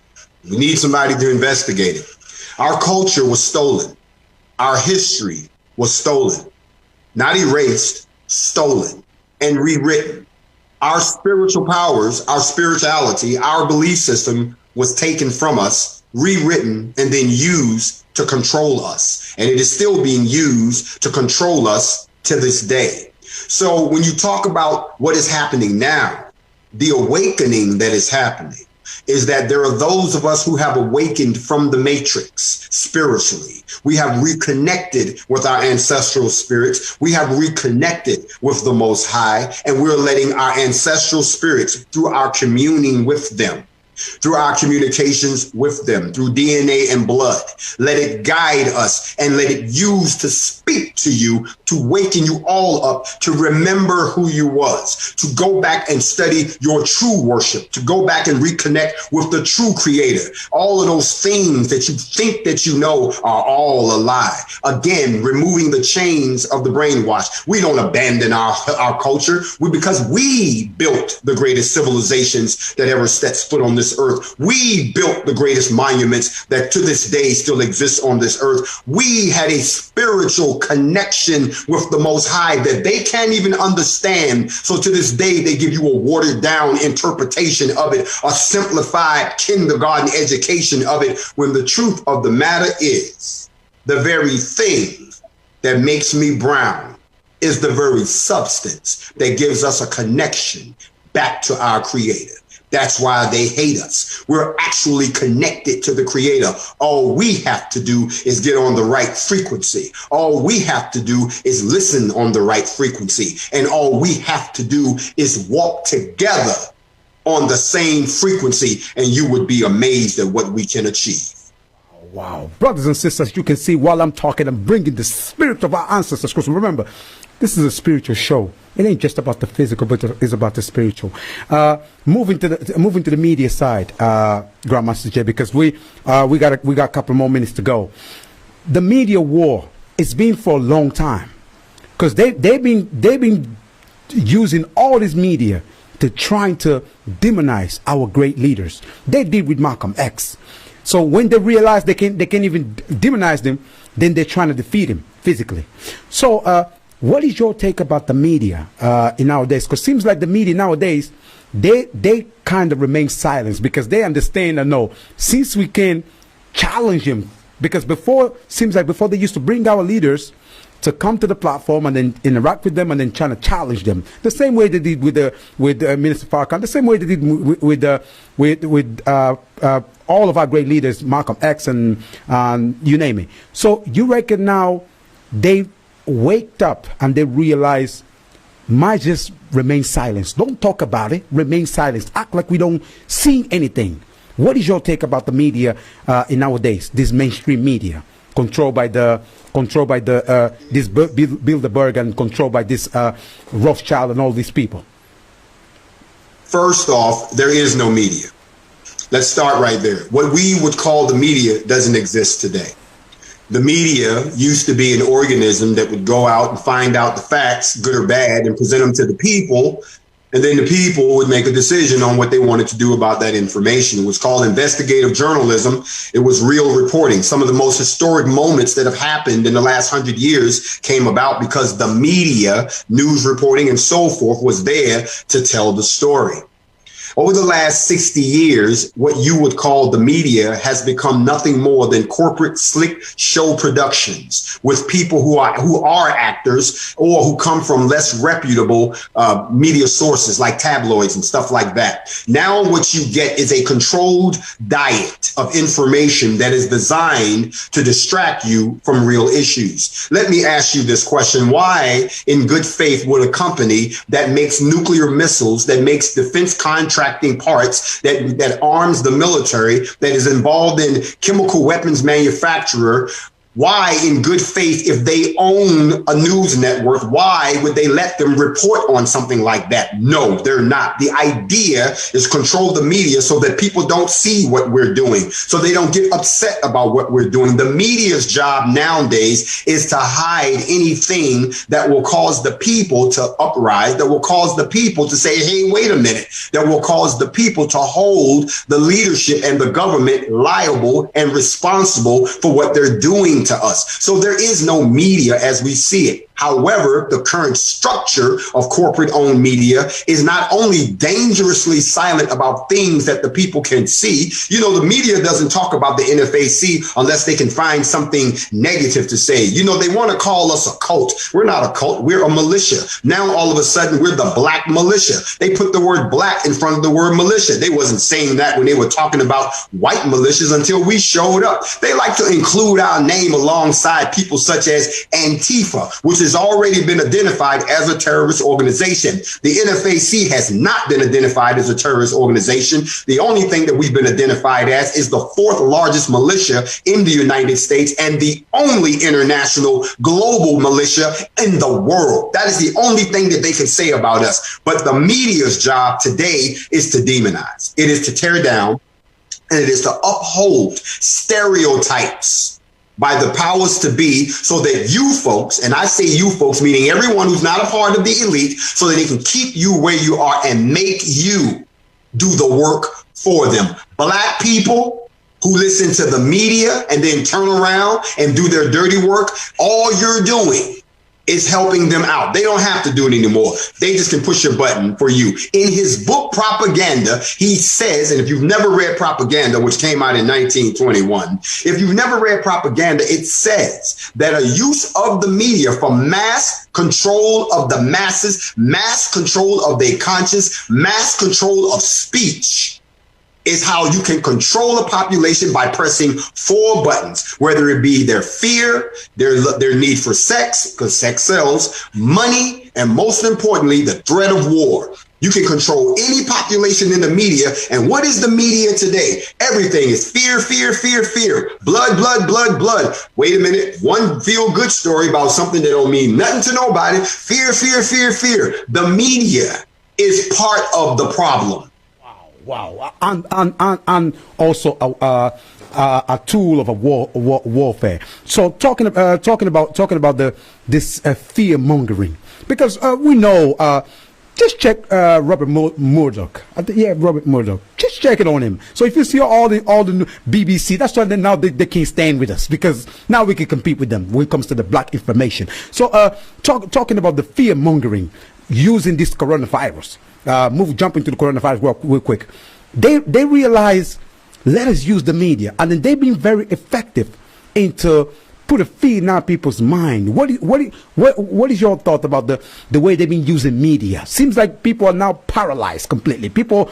Speaker 2: We need somebody to investigate it. Our culture was stolen. our history was stolen, not erased, stolen and rewritten. Our spiritual powers, our spirituality, our belief system was taken from us, rewritten, and then used to control us. And it is still being used to control us to this day. So when you talk about what is happening now, the awakening that is happening is that there are those of us who have awakened from the matrix spiritually. We have reconnected with our ancestral spirits. We have reconnected with the Most High, and we're letting our ancestral spirits, through our communing with them, through our communications with them, through DNA and blood, let it guide us and let it use to speak to you, to waken you all up, to remember who you was, to go back and study your true worship, to go back and reconnect with the true creator. All of those things that you think that you know are all a lie. Again, removing the chains of the brainwash. We don't abandon our culture because we built the greatest civilizations that ever sets foot on this earth. We built the greatest monuments that to this day still exist on this earth. We had a spiritual connection with the Most High that they can't even understand. So to this day, they give you a watered down interpretation of it, a simplified kindergarten education of it, when the truth of the matter is the very thing that makes me brown is the very substance that gives us a connection back to our creator. That's why they hate us. We're actually connected to the creator. All we have to do is get on the right frequency. All we have to do is listen on the right frequency. And all we have to do is walk together on the same frequency, and you would be amazed at what we can achieve.
Speaker 1: Wow. Brothers and sisters, you can see while I'm talking, I'm bringing the spirit of our ancestors. Because remember, this is a spiritual show. It ain't just about the physical, but it's about the spiritual. Moving to the media side, Grandmaster Jay, because we got a couple more minutes to go. The media war, it's been for a long time, because they've been using all this media to trying to demonize our great leaders. They did with Malcolm X. So when they realize they can't even demonize them, then they're trying to defeat him physically. So what is your take about the media in nowadays? Because it seems like the media nowadays, they kind of remain silent because they understand and know, since we can challenge him, because seems like before they used to bring our leaders to come to the platform and then interact with them and then trying to challenge them. The same way they did with Minister Farrakhan, the same way they did with all of our great leaders, Malcolm X and you name it. So you reckon now they waked up and they realized, might just remain silent. Don't talk about it. Remain silent. Act like we don't see anything. What is your take about the media in nowadays? This mainstream media, controlled by this Bilderberg and controlled by this Rothschild and all these people.
Speaker 2: First off, there is no media. Let's start right there. What we would call the media doesn't exist today. The media used to be an organism that would go out and find out the facts, good or bad, and present them to the people. And then the people would make a decision on what they wanted to do about that information. It was called investigative journalism. It was real reporting. Some of the most historic moments that have happened in the last 100 years came about because the media, news reporting and so forth, was there to tell the story. Over the last 60 years, what you would call the media has become nothing more than corporate slick show productions with people who are actors or who come from less reputable media sources like tabloids and stuff like that. Now what you get is a controlled diet of information that is designed to distract you from real issues. Let me ask you this question. Why, in good faith, would a company that makes nuclear missiles, that makes defense contracts, parts, that arms the military, that is involved in chemical weapons manufacturer, why, in good faith, if they own a news network, why would they let them report on something like that? No, they're not. The idea is control the media so that people don't see what we're doing, so they don't get upset about what we're doing. The media's job nowadays is to hide anything that will cause the people to uprise, that will cause the people to say, hey, wait a minute, that will cause the people to hold the leadership and the government liable and responsible for what they're doing thing to us. So there is no media as we see it. However, the current structure of corporate-owned media is not only dangerously silent about things that the people can see. You know, the media doesn't talk about the NFAC unless they can find something negative to say. You know, they want to call us a cult. We're not a cult. We're a militia. Now, all of a sudden, we're the black militia. They put the word black in front of the word militia. They wasn't saying that when they were talking about white militias until we showed up. They like to include our name alongside people such as Antifa, which has already been identified as a terrorist organization. The NFAC has not been identified as a terrorist organization. The only thing that we've been identified as is the fourth largest militia in the United States and the only international global militia in the world. That is the only thing that they can say about us. But the media's job today is to demonize. It is to tear down, and it is to uphold stereotypes by the powers to be, so that you folks, and I say you folks, meaning everyone who's not a part of the elite, so that they can keep you where you are and make you do the work for them. Black people who listen to the media and then turn around and do their dirty work, all you're doing is helping them out. They don't have to do it anymore. They just can push a button for you. In his book, Propaganda, he says, and if you've never read Propaganda, which came out in 1921, if you've never read Propaganda, it says that a use of the media for mass control of the masses, mass control of their conscience, mass control of speech is how you can control a population by pressing 4 buttons, whether it be their fear, their need for sex, because sex sells, money, and most importantly, the threat of war. You can control any population in the media. And what is the media today? Everything is fear, fear, fear, fear, blood, blood, blood, blood. Wait a minute. One feel-good story about something that don't mean nothing to nobody. Fear, fear, fear, fear. The media is part of the problem.
Speaker 1: Wow, and also a tool of a warfare. So talking about this fear mongering, because we know. Just check Robert Murdoch. Robert Murdoch. Just check it on him. So if you see all the BBC, that's why now they can't stand with us, because now we can compete with them when it comes to the black information. So talking about the fear mongering using this coronavirus. Jump into the coronavirus real quick. They realize, let us use the media, and then they've been very effective into put a fear in our people's mind. What is your thought about the way they've been using media? Seems like people are now paralyzed completely. People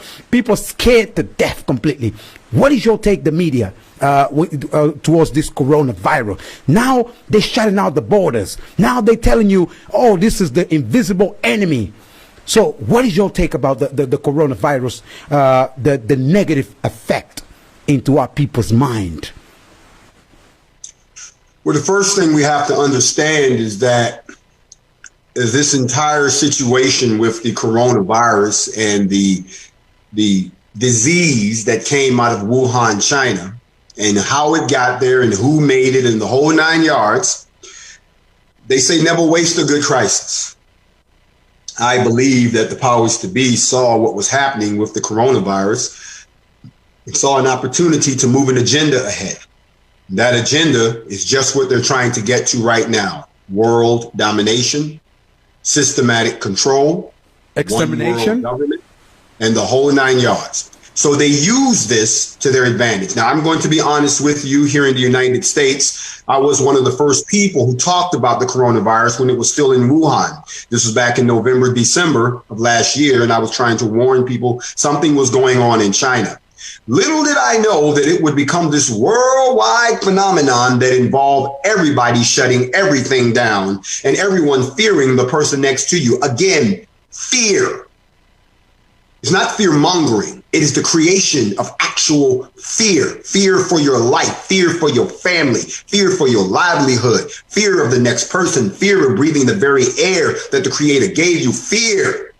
Speaker 1: scared to death completely. What is your take, the media, towards this coronavirus? Now they're shutting out the borders. Now they're telling you, oh, this is the invisible enemy. So what is your take about the coronavirus, the negative effect into our people's mind?
Speaker 2: Well, the first thing we have to understand is that this entire situation with the coronavirus and the disease that came out of Wuhan, China, and how it got there and who made it and the whole 9 yards, they say never waste a good crisis. I believe that the powers to be saw what was happening with the coronavirus and saw an opportunity to move an agenda ahead. That agenda is just what they're trying to get to right now: world domination, systematic control,
Speaker 1: extermination,
Speaker 2: government, and the whole 9 yards. So they use this to their advantage. Now, I'm going to be honest with you. Here in the United States, I was one of the first people who talked about the coronavirus when it was still in Wuhan. This was back in November, December of last year, and I was trying to warn people something was going on in China. Little did I know that it would become this worldwide phenomenon that involved everybody shutting everything down and everyone fearing the person next to you. Again, fear. It's not fear mongering. It is the creation of actual fear. Fear for your life, fear for your family, fear for your livelihood, fear of the next person, fear of breathing the very air that the Creator gave you, fear.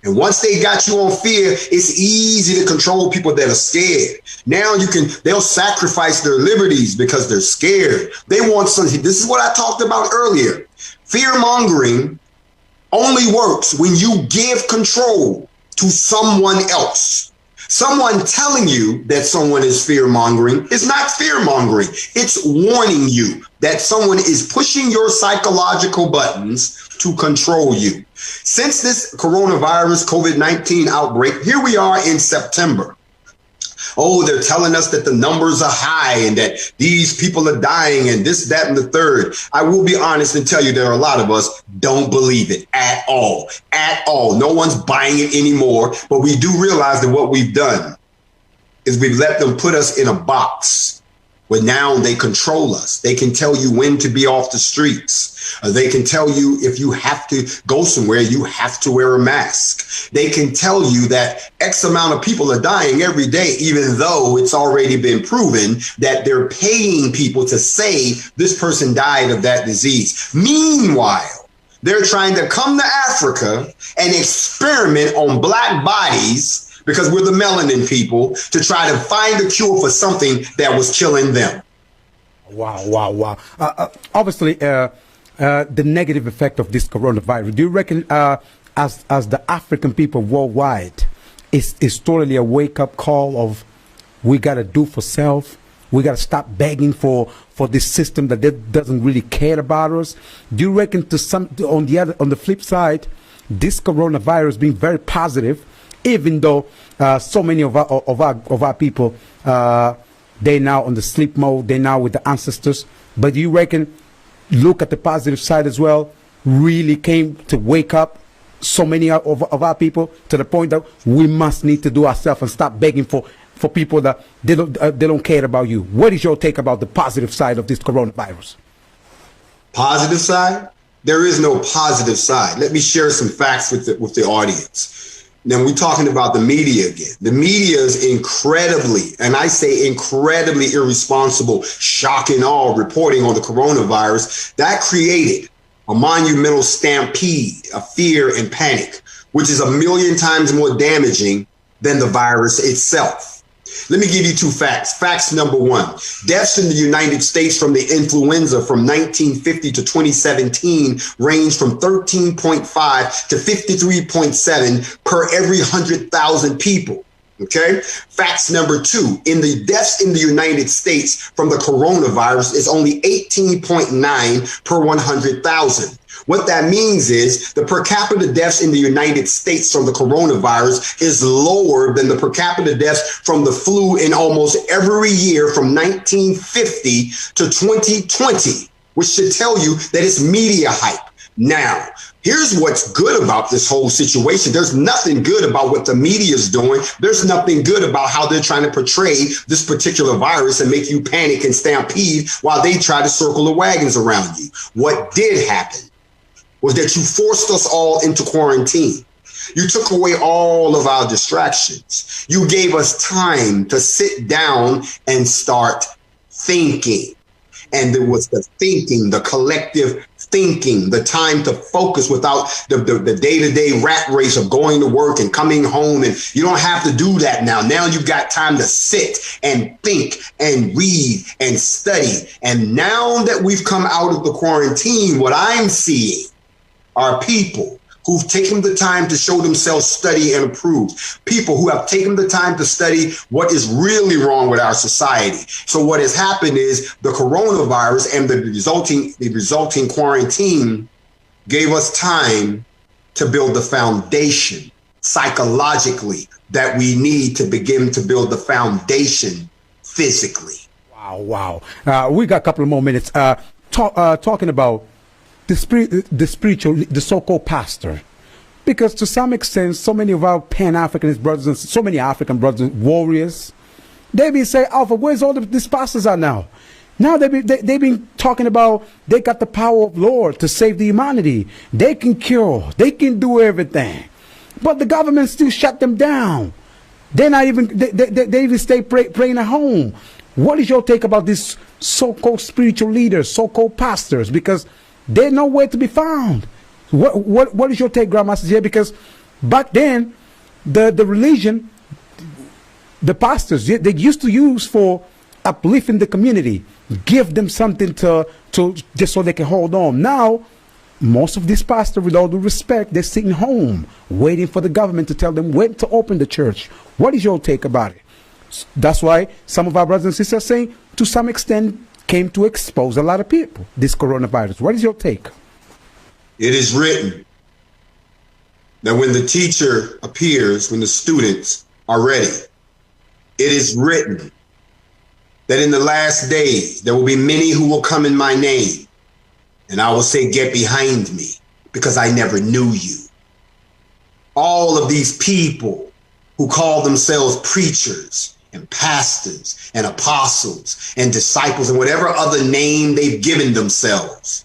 Speaker 2: And once they got you on fear, it's easy to control people that are scared. Now they'll sacrifice their liberties because they're scared. They want something. This is what I talked about earlier. Fear mongering only works when you give control to someone else. Someone telling you that someone is fear mongering is not fear mongering. It's warning you. that someone is pushing your psychological buttons to control you. Since this coronavirus COVID-19 outbreak, here we are in September. Oh, they're telling us that the numbers are high and that these people are dying and this, that, and the third. I will be honest and tell you there are a lot of us don't believe it at all. At all. No one's buying it anymore. But we do realize that what we've done is we've let them put us in a box where now they control us. They can tell you when to be off the streets. They can tell you if you have to go somewhere, you have to wear a mask. They can tell you that X amount of people are dying every day, even though it's already been proven that they're paying people to say this person died of that disease. Meanwhile, they're trying to come to Africa and experiment on black bodies because we're the melanin people to try to find a cure for something that was killing them.
Speaker 1: Wow. Obviously, the negative effect of this coronavirus, do you reckon as the African people worldwide, is totally a wake-up call of we got to do for self? We got to stop begging for this system that doesn't really care about us. Do you reckon on the flip side, this coronavirus being very positive, even though so many of our people, they're now on the sleep mode, they're now with the ancestors. But do you reckon, look at the positive side as well, really came to wake up so many of our people to the point that we must need to do ourselves and stop begging for people that they don't care about you? What is your take about the positive side of this coronavirus?
Speaker 2: Positive side? There is no positive side. Let me share some facts with the audience. Now, we're talking about the media again. The media is incredibly, and I say incredibly irresponsible, shock and awe reporting on the coronavirus. That created a monumental stampede of fear and panic, which is 1,000,000 times more damaging than the virus itself. Let me give you two facts. Facts number one, deaths in the United States from the influenza from 1950 to 2017 range from 13.5 to 53.7 per every 100,000 people. Okay. Facts number two, in the deaths in the United States from the coronavirus is only 18.9 per 100,000. What that means is the per capita deaths in the United States from the coronavirus is lower than the per capita deaths from the flu in almost every year from 1950 to 2020, which should tell you that it's media hype. Now, here's what's good about this whole situation. There's nothing good about what the media is doing. There's nothing good about how they're trying to portray this particular virus and make you panic and stampede while they try to circle the wagons around you. What did happen was that you forced us all into quarantine. You took away all of our distractions. You gave us time to sit down and start thinking. And there was the thinking, the collective thinking, the time to focus without the day-to-day rat race of going to work and coming home. And you don't have to do that now. Now you've got time to sit and think and read and study. And now that we've come out of the quarantine, what I'm seeing are people who've taken the time to show themselves, study, and approve. People who have taken the time to study what is really wrong with our society. So what has happened is the coronavirus and the resulting quarantine gave us time to build the foundation psychologically that we need to begin to build the foundation physically.
Speaker 1: Wow. We got a couple of more minutes. Talking about the spiritual, the so-called pastor, because to some extent, so many of our Pan-Africanist brothers and so many African brothers, warriors, they been saying, Alpha, where's all these pastors are now? Now they've been talking about they got the power of Lord to save the humanity. They can cure, they can do everything, but the government still shut them down. They're not even they even stay praying at home. What is your take about these so-called spiritual leaders, so-called pastors? Because they're nowhere to be found. What is your take, Grandmaster Jay? Because back then, the religion, the pastors, they used to use for uplifting the community, give them something to just so they can hold on. Now, most of these pastors, with all due respect, they're sitting home waiting for the government to tell them when to open the church. What is your take about it? That's why some of our brothers and sisters are saying, to some extent, came to expose a lot of people, this coronavirus. What is your take?
Speaker 2: It is written that when the teacher appears, when the students are ready, it is written that in the last days there will be many who will come in my name, and I will say, get behind me, because I never knew you. All of these people who call themselves preachers and pastors and apostles and disciples and whatever other name they've given themselves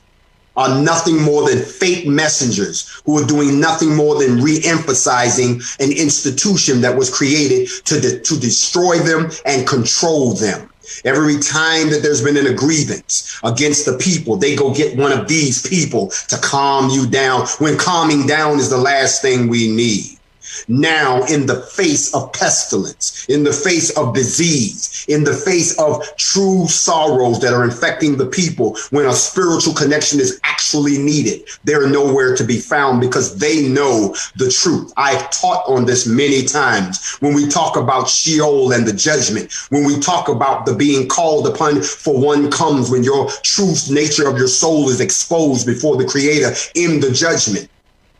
Speaker 2: are nothing more than fake messengers who are doing nothing more than re-emphasizing an institution that was created to destroy them and control them. Every time that there's been an grievance against the people, they go get one of these people to calm you down, when calming down is the last thing we need. Now, in the face of pestilence, in the face of disease, in the face of true sorrows that are infecting the people, when a spiritual connection is actually needed, they're nowhere to be found because they know the truth. I've taught on this many times. When we talk about Sheol and the judgment, when we talk about the being called upon for one comes, when your true nature of your soul is exposed before the Creator in the judgment,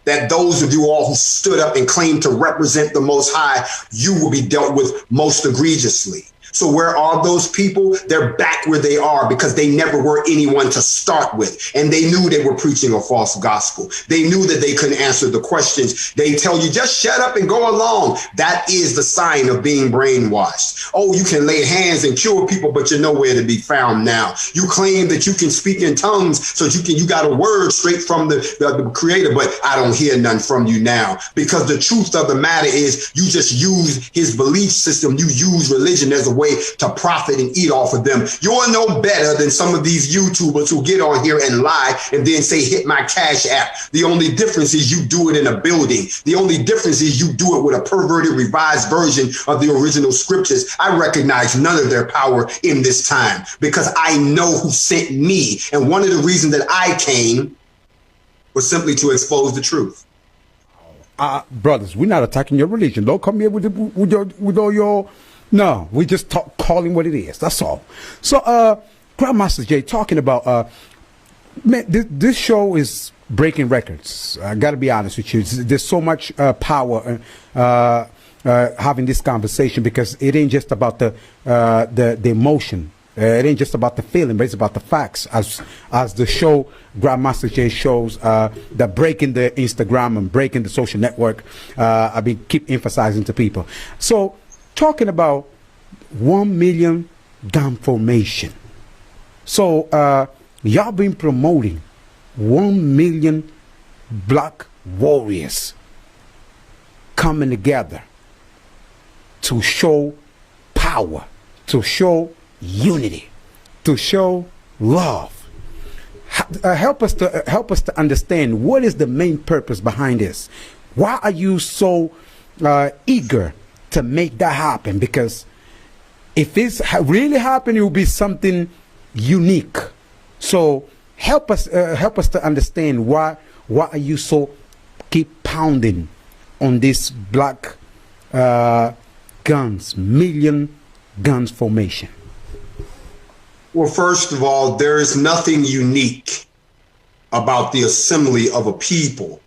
Speaker 2: that those of you all who stood up and claimed to represent the Most High, you will be dealt with most egregiously. So where are those people? They're back where they are because they never were anyone to start with. And they knew they were preaching a false gospel. They knew that they couldn't answer the questions. They tell you, just shut up and go along. That is the sign of being brainwashed. Oh, you can lay hands and cure people, but you're nowhere to be found now. You claim that you can speak in tongues, so you got a word straight from the Creator, but I don't hear none from you now. Because the truth of the matter is you just use his belief system. You use religion as a way to profit and eat off of them. You're no better than some of these YouTubers who get on here and lie and then say, hit my Cash App. The only difference is you do it in a building. The only difference is you do it with a perverted, revised version of the original scriptures. I recognize none of their power in this time because I know who sent me. And one of the reasons that I came was simply to expose the truth.
Speaker 1: Brothers, we're not attacking your religion. Don't come here with all your... No, we just calling what it is. That's all. So, Grandmaster Jay, talking about, man, this show is breaking records. I got to be honest with you. There's so much power having this conversation because it ain't just about the emotion. It ain't just about the feeling, but it's about the facts. As the show, Grandmaster Jay shows, that breaking the Instagram and breaking the social network, I keep emphasizing to people. So, talking about 1 million gun formation. So y'all been promoting 1 million black warriors coming together to show power, to show unity, to show love. Help us to understand what is the main purpose behind this. Why are you so eager to make that happen? Because if it's really happening, it will be something unique. So help us to understand why are you so keep pounding on this black guns, million guns formation.
Speaker 2: Well, first of all, there is nothing unique about the assembly of a people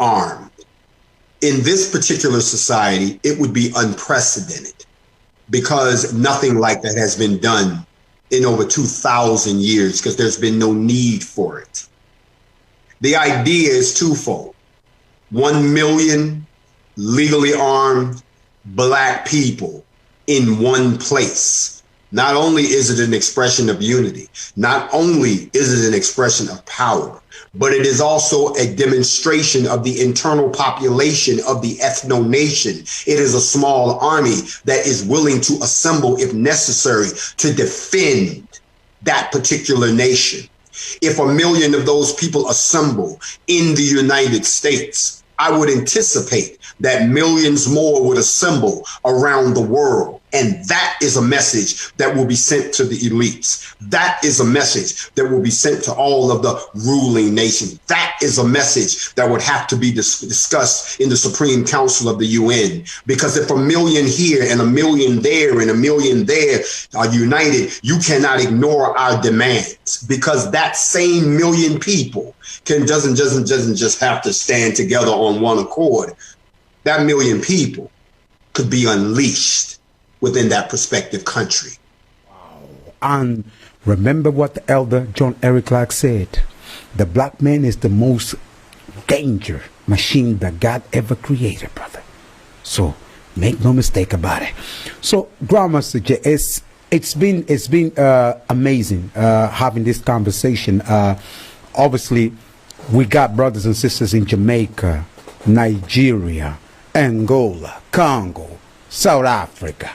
Speaker 2: armed. In this particular society, it would be unprecedented because nothing like that has been done in over 2,000 years because there's been no need for it. The idea is twofold. 1 million legally armed black people in one place. Not only is it an expression of unity, not only is it an expression of power, but it is also a demonstration of the internal population of the ethno-nation. It is a small army that is willing to assemble, if necessary, to defend that particular nation. If 1 million of those people assemble in the United States, I would anticipate that millions more would assemble around the world. And that is a message that will be sent to the elites. That is a message that will be sent to all of the ruling nations. That is a message that would have to be discussed in the Supreme Council of the UN. Because if a million here and a million there and a million there are united, you cannot ignore our demands, because that same million people doesn't just have to stand together on one accord. That million people could be unleashed within that prospective country.
Speaker 1: And remember what the elder John Eric Clark said: the black man is the most danger machine that God ever created, brother. So make no mistake about it. So, Grandmaster J, it's been amazing having this conversation. Obviously, we got brothers and sisters in Jamaica, Nigeria, Angola, Congo, South Africa.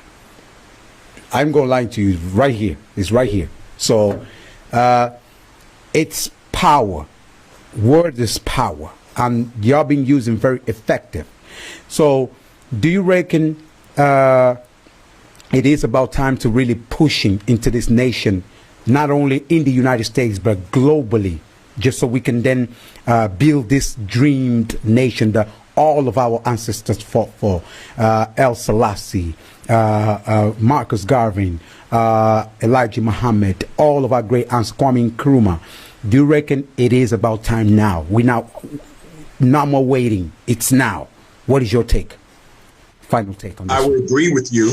Speaker 1: I'm going to lie to you, right here. It's right here. So, it's power. Word is power. And y'all been using very effective. So, do you reckon it is about time to really pushing into this nation, not only in the United States, but globally, just so we can then build this dreamed nation that all of our ancestors fought for? El Selassie, Marcus Garvey, Elijah Muhammad, all of our great aunts, Kwame Nkrumah. Do you reckon it is about time now? We now, no more waiting. It's now. What is your take? Final take on this.
Speaker 2: I would agree with you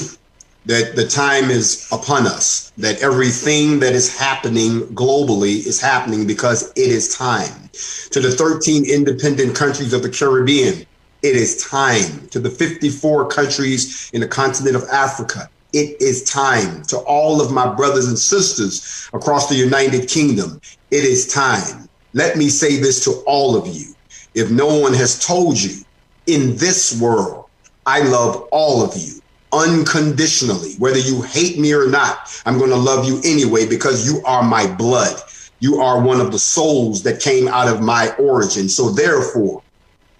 Speaker 2: that the time is upon us, that everything that is happening globally is happening because it is time. To the 13 independent countries of the Caribbean, it is time. To the 54 countries in the continent of Africa, it is time. To all of my brothers and sisters across the United Kingdom, it is time. Let me say this to all of you. If no one has told you, in this world, I love all of you unconditionally. Whether you hate me or not, I'm going to love you anyway, because you are my blood. You are one of the souls that came out of my origin. So therefore,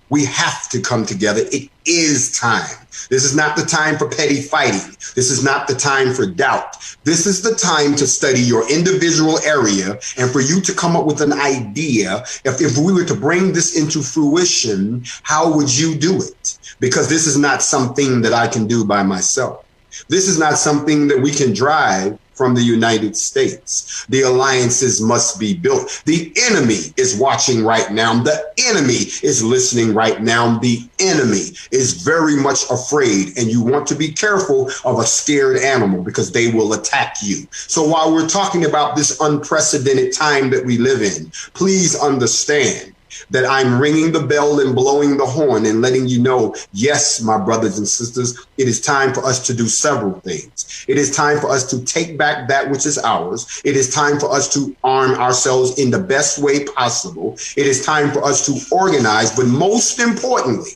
Speaker 2: we have to come together. It is time. This is not the time for petty fighting. This is not the time for doubt. This is the time to study your individual area and for you to come up with an idea. If we were to bring this into fruition, how would you do it? Because this is not something that I can do by myself. This is not something that we can drive from the United States. The alliances must be built. The enemy is watching right now. The enemy is listening right now. The enemy is very much afraid, and you want to be careful of a scared animal because they will attack you. So while we're talking about this unprecedented time that we live in, please understand that I'm ringing the bell and blowing the horn and letting you know, yes, my brothers and sisters, it is time for us to do several things. It is time for us to take back that which is ours. It is time for us to arm ourselves in the best way possible. It is time for us to organize, but most importantly,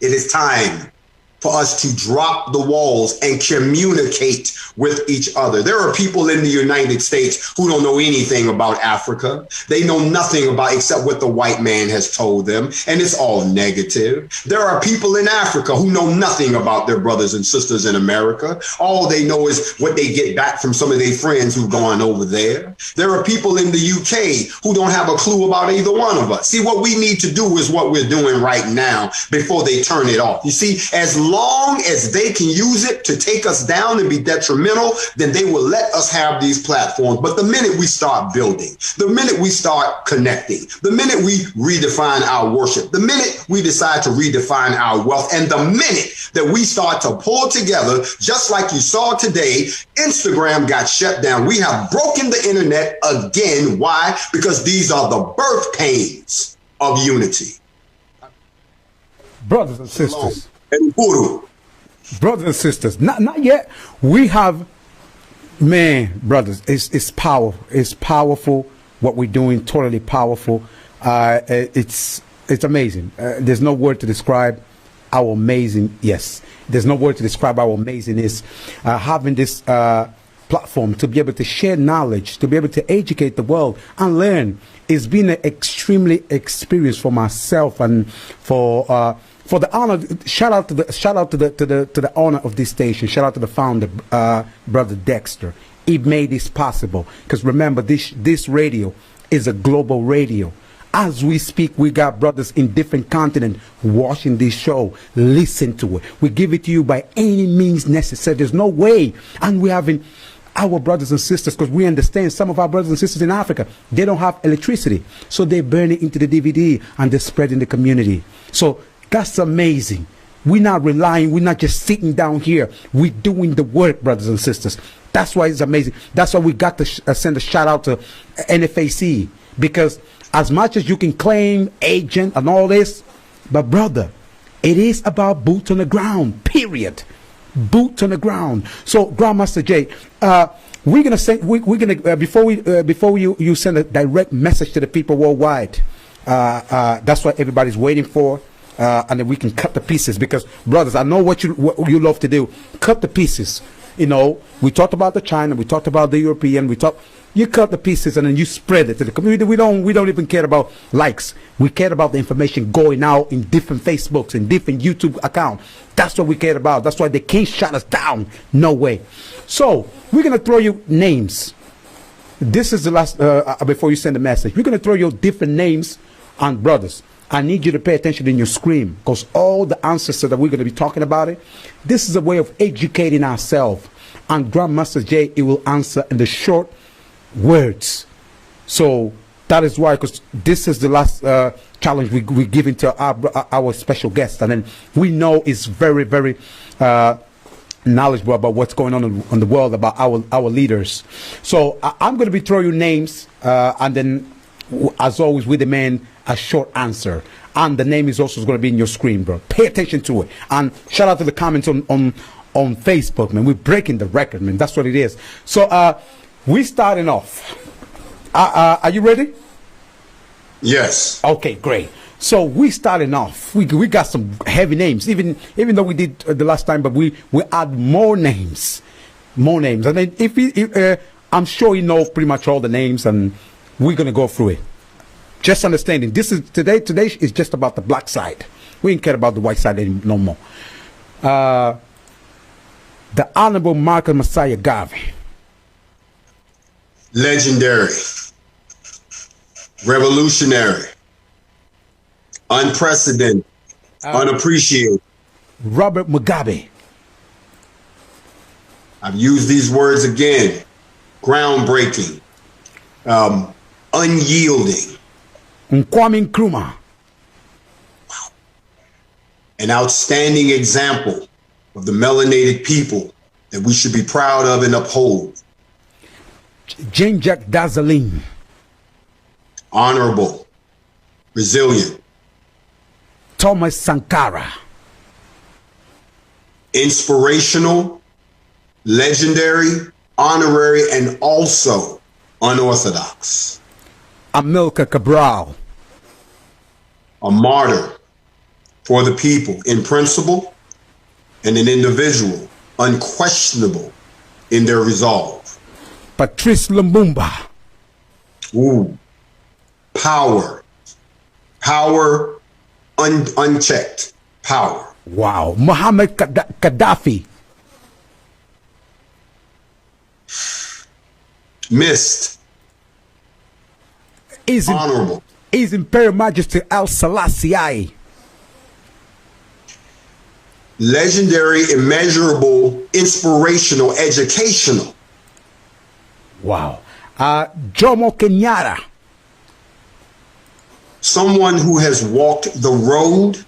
Speaker 2: it is time for us to drop the walls and communicate with each other. There are people in the United States who don't know anything about Africa. They know nothing about except what the white man has told them, and it's all negative. There are people in Africa who know nothing about their brothers and sisters in America. All they know is what they get back from some of their friends who've gone over there. There are people in the UK who don't have a clue about either one of us. See, what we need to do is what we're doing right now before they turn it off. You see, as long as they can use it to take us down and be detrimental, then they will let us have these platforms. But the minute we start building, the minute we start connecting, the minute we redefine our worship, the minute we decide to redefine our wealth, and the minute that we start to pull together, just like you saw today, Instagram got shut down. We have broken the internet again. Why? Because these are the birth pains of unity.
Speaker 1: Brothers and sisters.
Speaker 2: Guru.
Speaker 1: Brothers and sisters, not yet. We have, man, brothers, it's powerful. It's powerful what we're doing. Totally powerful. It's amazing. There's no word to describe how amazing. Yes, there's no word to describe how amazing is having this platform to be able to share knowledge, to be able to educate the world and learn. It's been an extremely experience for myself and for for the honor, shout out to the owner of this station. Shout out to the founder, Brother Dexter. He made this possible. Because remember, this radio is a global radio. As we speak, we got brothers in different continents watching this show. Listen to it. We give it to you by any means necessary. There's no way. And we having our brothers and sisters, because we understand some of our brothers and sisters in Africa, they don't have electricity. So they burn it into the DVD and they spread in the community. So that's amazing. We're not relying, we're not just sitting down here. We're doing the work, brothers and sisters. That's why it's amazing. That's why we got to send a shout out to NFAC. Because as much as you can claim agent and all this, but brother, it is about boots on the ground, period. Boots on the ground. So Grandmaster Jay, we're gonna say we're gonna before you send a direct message to the people worldwide. That's what everybody's waiting for. And then we can cut the pieces, because brothers, I know what you love to do. Cut the pieces. You know, we talked about the China, we talked about the European, you cut the pieces and then you spread it to the community. We don't even care about likes. We care about the information going out in different Facebooks and different YouTube accounts. That's what we care about. That's why they can't shut us down. No way. So we're gonna throw you names. This is the last before you send the message. We're gonna throw you different names on brothers. I need you to pay attention in your screen, because all the answers that we're going to be talking about it, this is a way of educating ourselves. And Grandmaster Jay, it will answer in the short words. So that is why, because this is the last challenge we're giving to our special guest. And then we know it's very, very knowledgeable about what's going on in the world, about our leaders. So I'm going to be throwing you names, and then, as always, we demand a short answer, and the name is also going to be in your screen, bro. Pay attention to it, and shout out to the comments on Facebook, man. We're breaking the record, man. That's what it is. So we starting off. Are you ready?
Speaker 2: Yes.
Speaker 1: Okay, great. So we starting off. We got some heavy names, even though we did the last time, but we add more names, and then if I'm sure you know pretty much all the names, and we're gonna go through it. Just understanding, this is today is just about the black side. We ain't care about the white side no more. The Honorable Marcus Messiah Garvey.
Speaker 2: Legendary. Revolutionary. Unprecedented. Unappreciated.
Speaker 1: Robert Mugabe.
Speaker 2: I've used these words again. Groundbreaking. Unyielding.
Speaker 1: Kwame Nkrumah.
Speaker 2: An outstanding example of the melanated people that we should be proud of and uphold.
Speaker 1: Jean-Jacques Dazaline.
Speaker 2: Honorable. Resilient.
Speaker 1: Thomas Sankara.
Speaker 2: Inspirational. Legendary. Honorary. And also unorthodox.
Speaker 1: Amilcar Cabral.
Speaker 2: A martyr for the people in principle, and an individual unquestionable in their resolve.
Speaker 1: Patrice Lumumba.
Speaker 2: Ooh. Power. Power unchecked. Power.
Speaker 1: Wow. Muhammad Gaddafi.
Speaker 2: Missed. Honorable.
Speaker 1: His Imperial Majesty Al Selassie.
Speaker 2: Legendary, immeasurable, inspirational, educational.
Speaker 1: Wow. Jomo Kenyatta.
Speaker 2: Someone who has walked the road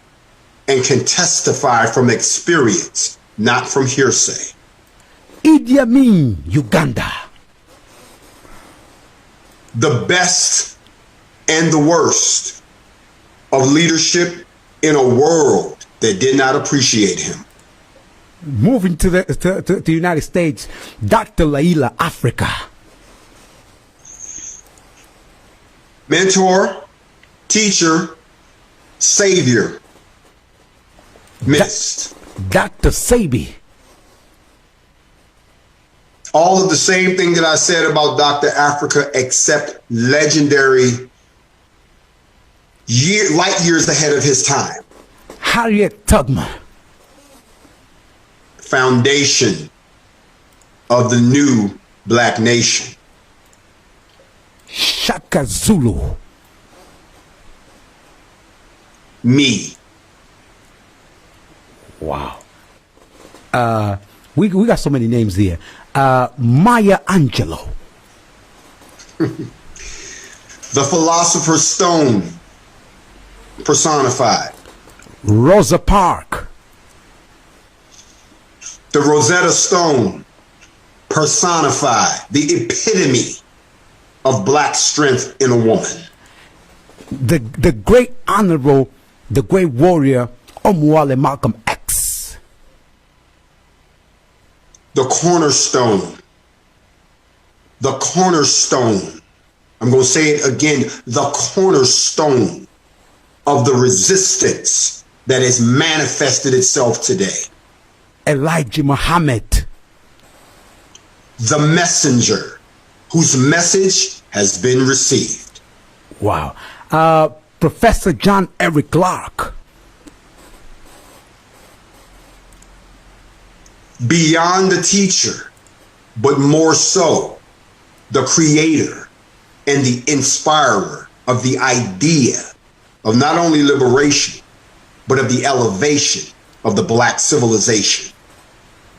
Speaker 2: and can testify from experience, not from hearsay.
Speaker 1: Idi Amin, Uganda.
Speaker 2: The best and the worst of leadership in a world that did not appreciate him.
Speaker 1: Moving to the United States, Dr. Laila Africa.
Speaker 2: Mentor, teacher, savior. Missed.
Speaker 1: Dr. Sabi.
Speaker 2: All of the same thing that I said about Dr. Africa, except legendary, light years ahead of his time.
Speaker 1: Harriet Tubman.
Speaker 2: Foundation of the new black nation.
Speaker 1: Shaka Zulu.
Speaker 2: Me.
Speaker 1: Wow. We got so many names here. Maya Angelou.
Speaker 2: The Philosopher's Stone personified.
Speaker 1: Rosa Parks.
Speaker 2: The Rosetta Stone personified. The epitome of black strength in a woman.
Speaker 1: The great honorable, the great warrior, Omuale Malcolm X.
Speaker 2: The cornerstone. The cornerstone. I'm going to say it again. The cornerstone of the resistance that has manifested itself today.
Speaker 1: Elijah Muhammad.
Speaker 2: The messenger whose message has been received.
Speaker 1: Wow. Professor John Eric Clark.
Speaker 2: Beyond the teacher, but more so, the creator and the inspirer of the idea of not only liberation, but of the elevation of the black civilization.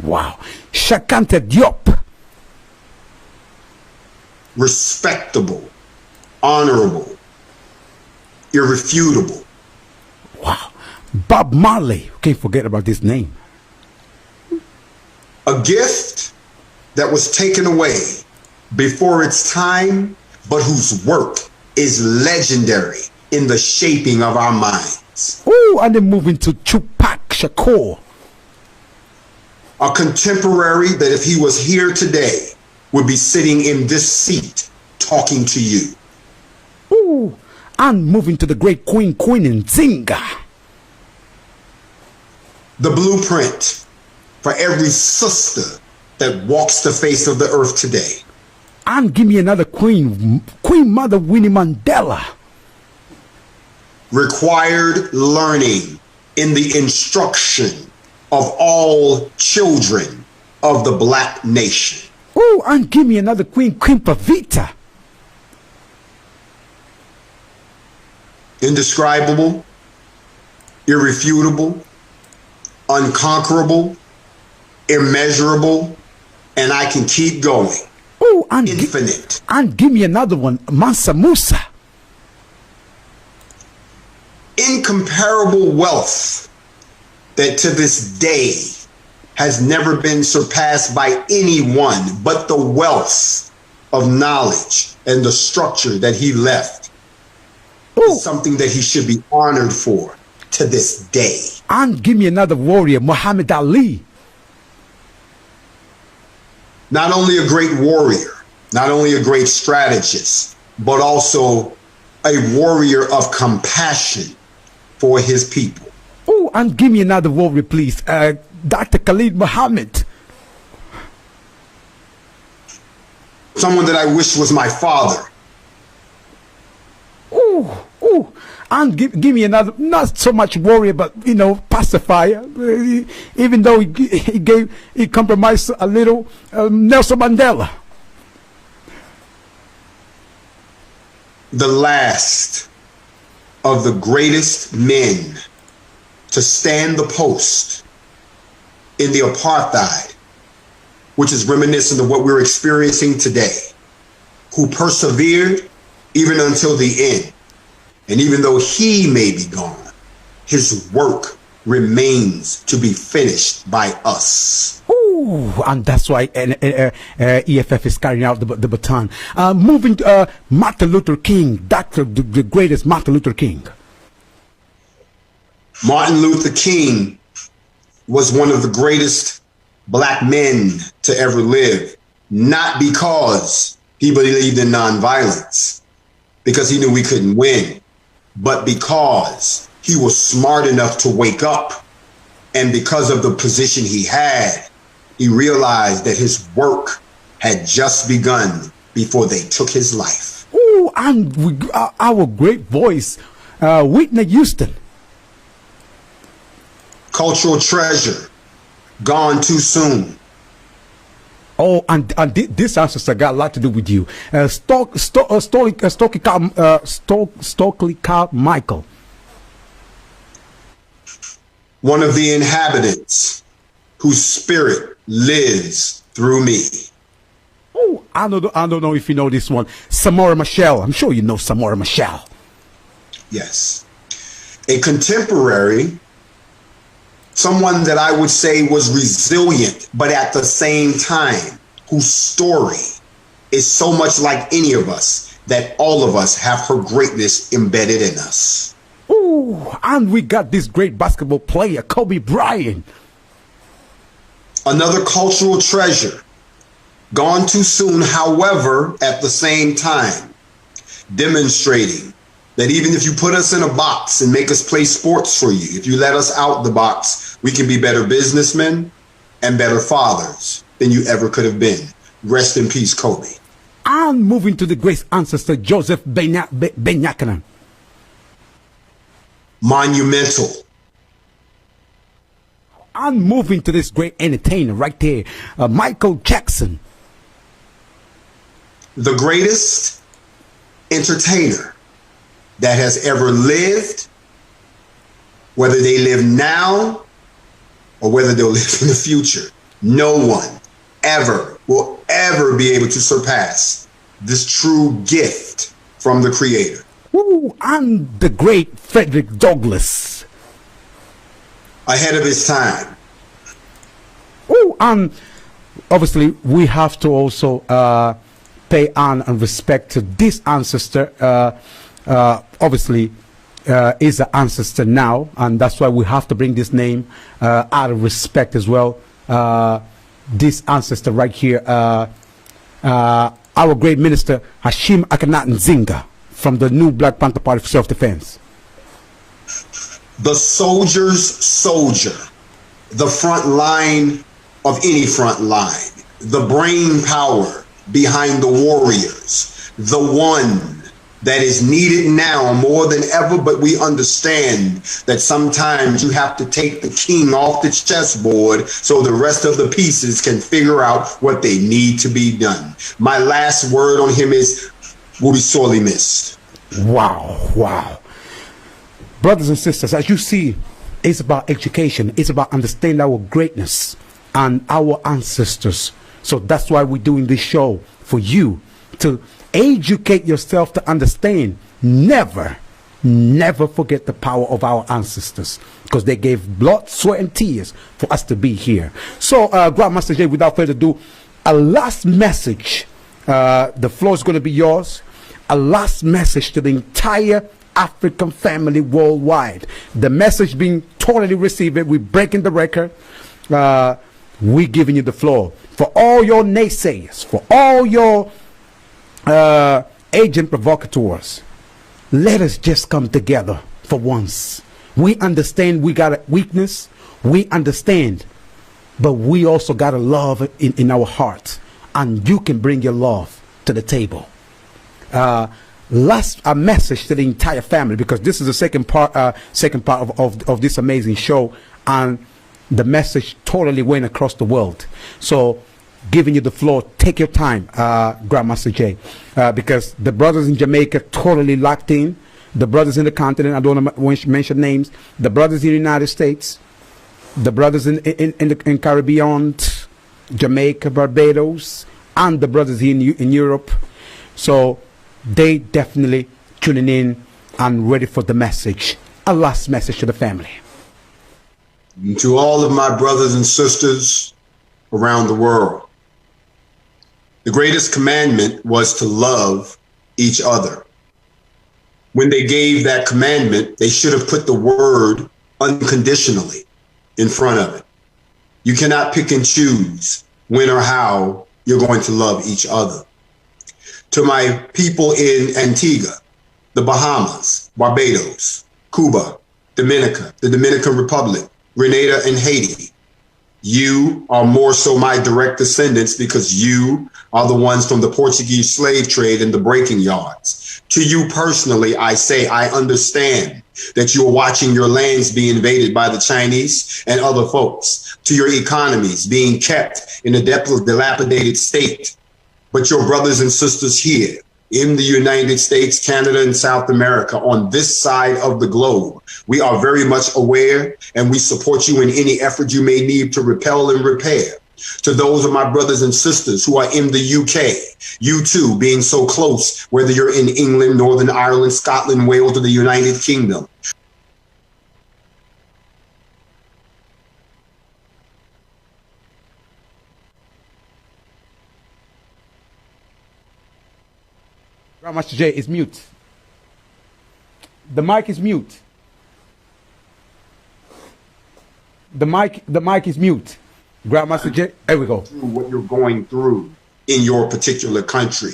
Speaker 1: Wow. Shakanta Diop.
Speaker 2: Respectable, honorable, irrefutable.
Speaker 1: Wow. Bob Marley. Can't forget about this name.
Speaker 2: A gift that was taken away before its time, but whose work is legendary in the shaping of our minds.
Speaker 1: Ooh, and then moving to Tupac Shakur.
Speaker 2: A contemporary that if he was here today would be sitting in this seat talking to you.
Speaker 1: Ooh, and moving to the great Queen Nzinga.
Speaker 2: The blueprint for every sister that walks the face of the earth today.
Speaker 1: And give me another Queen Mother Winnie Mandela.
Speaker 2: Required learning in the instruction of all children of the black nation.
Speaker 1: Oh, and give me another Queen Pavita.
Speaker 2: Indescribable, irrefutable, unconquerable, immeasurable, and I can keep going.
Speaker 1: Oh, and
Speaker 2: infinite.
Speaker 1: And give me another one, Mansa Musa.
Speaker 2: Incomparable wealth that to this day has never been surpassed by anyone, but the wealth of knowledge and the structure that he left is something that he should be honored for to this day.
Speaker 1: And give me another warrior, Muhammad Ali.
Speaker 2: Not only a great warrior, not only a great strategist, but also a warrior of compassion for his people.
Speaker 1: Oh, and give me another warrior, please. Dr. Khalid Muhammad.
Speaker 2: Someone that I wish was my father.
Speaker 1: Ooh. And give me another, not so much warrior, but, pacifier. Even though he compromised a little, Nelson Mandela.
Speaker 2: The last of the greatest men to stand the post in the apartheid, which is reminiscent of what we're experiencing today, who persevered even until the end. And even though he may be gone, his work remains to be finished by us.
Speaker 1: Ooh, and that's why EFF is carrying out the baton. Moving to Martin Luther King, the greatest Martin Luther King.
Speaker 2: Martin Luther King was one of the greatest black men to ever live, not because he believed in nonviolence, because he knew we couldn't win, but because he was smart enough to wake up, and because of the position he had, he realized that his work had just begun before they took his life.
Speaker 1: Ooh, and our great voice, Whitney Houston.
Speaker 2: cultural treasure, gone too soon.
Speaker 1: Oh, and this ancestor got a lot to do with you. Stokely Michael.
Speaker 2: One of the inhabitants whose spirit lives through me.
Speaker 1: Oh, I don't know if you know this one. Samora Machel. I'm sure you know Samora Machel.
Speaker 2: Yes. A contemporary, someone that I would say was resilient, but at the same time, whose story is so much like any of us that all of us have her greatness embedded in us.
Speaker 1: Ooh, and we got this great basketball player, Kobe Bryant.
Speaker 2: Another cultural treasure, gone too soon, however, at the same time, demonstrating that even if you put us in a box and make us play sports for you, if you let us out the box, we can be better businessmen and better fathers than you ever could have been. Rest in peace, Kobe.
Speaker 1: And moving to the great ancestor, Joseph Benyakana.
Speaker 2: Monumental.
Speaker 1: And moving to this great entertainer right there, Michael Jackson.
Speaker 2: The greatest entertainer that has ever lived, whether they live now or whether they'll live in the future. No one ever will ever be able to surpass this true gift from the Creator.
Speaker 1: Ooh, and the great Frederick Douglass.
Speaker 2: Ahead of his time.
Speaker 1: Ooh, and obviously we have to also pay honor and respect to this ancestor. Obviously is an ancestor now, and that's why we have to bring this name out of respect as well. This ancestor right here, our great minister Hashim Akhenaten Zinga from the new Black Panther Party for Self-Defense.
Speaker 2: The soldier's soldier, the front line of any front line, the brain power behind the warriors, the one that is needed now more than ever, but we understand that sometimes you have to take the king off the chessboard so the rest of the pieces can figure out what they need to be done. My last word on him is, will be sorely missed.
Speaker 1: Wow, wow. Brothers and sisters, as you see, it's about education. It's about understanding our greatness and our ancestors. So that's why we're doing this show, for you to educate yourself to understand. Never forget the power of our ancestors, because they gave blood, sweat, and tears for us to be here. So, Grandmaster Jay, without further ado, a last message. The floor is going to be yours. A last message to the entire African family worldwide. The message being totally received. We're breaking the record. We're giving you the floor. For all your naysayers, for all your agent provocateurs, let us just come together for once. We understand we got a weakness. We understand. But we also got a love in our hearts. And you can bring your love to the table. Last a message to the entire family, because this is the second part of this amazing show, and the message totally went across the world. So giving you the floor, take your time, Grandmaster Jay, because the brothers in Jamaica totally locked in, the brothers in the continent, I don't want to mention names, the brothers in the United States, the brothers in Caribbean, Jamaica, Barbados, and the brothers in Europe. So they definitely tuning in and ready for the message. A last message to the family.
Speaker 2: And to all of my brothers and sisters around the world, the greatest commandment was to love each other. When they gave that commandment, they should have put the word unconditionally in front of it. You cannot pick and choose when or how you're going to love each other. To my people in Antigua, the Bahamas, Barbados, Cuba, Dominica, the Dominican Republic, Grenada, and Haiti, you are more so my direct descendants, because you are the ones from the Portuguese slave trade and the breaking yards. To you personally, I say, I understand that you're watching your lands be invaded by the Chinese and other folks, to your economies being kept in a dilapidated state. But your brothers and sisters here in the United States, Canada, and South America, on this side of the globe, we are very much aware, and we support you in any effort you may need to repel and repair. To those of my brothers and sisters who are in the UK, you too being so close, whether you're in England, Northern Ireland, Scotland, Wales, or the United Kingdom.
Speaker 1: Grandmaster J is mute. The mic is mute. The mic is mute. Grandmaster J, there we go.
Speaker 2: What you're going through in your particular country.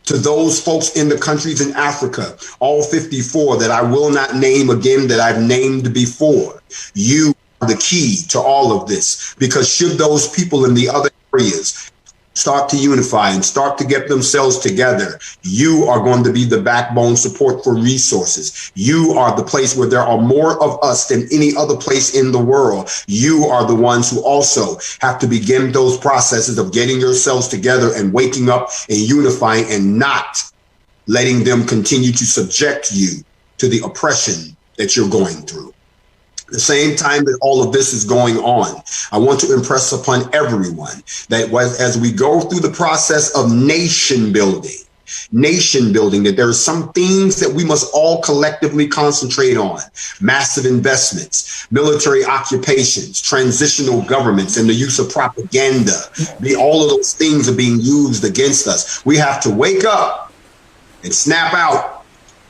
Speaker 2: To those folks in the countries in Africa, all 54 that I will not name again, that I've named before, you are the key to all of this. Because should those people in the other areas start to unify and start to get themselves together, you are going to be the backbone support for resources. You are the place where there are more of us than any other place in the world. You are the ones who also have to begin those processes of getting yourselves together and waking up and unifying and not letting them continue to subject you to the oppression that you're going through. The same time that all of this is going on, I want to impress upon everyone that as we go through the process of nation building, that there are some things that we must all collectively concentrate on. Massive investments, military occupations, transitional governments, and the use of propaganda. All of those things are being used against us. We have to wake up and snap out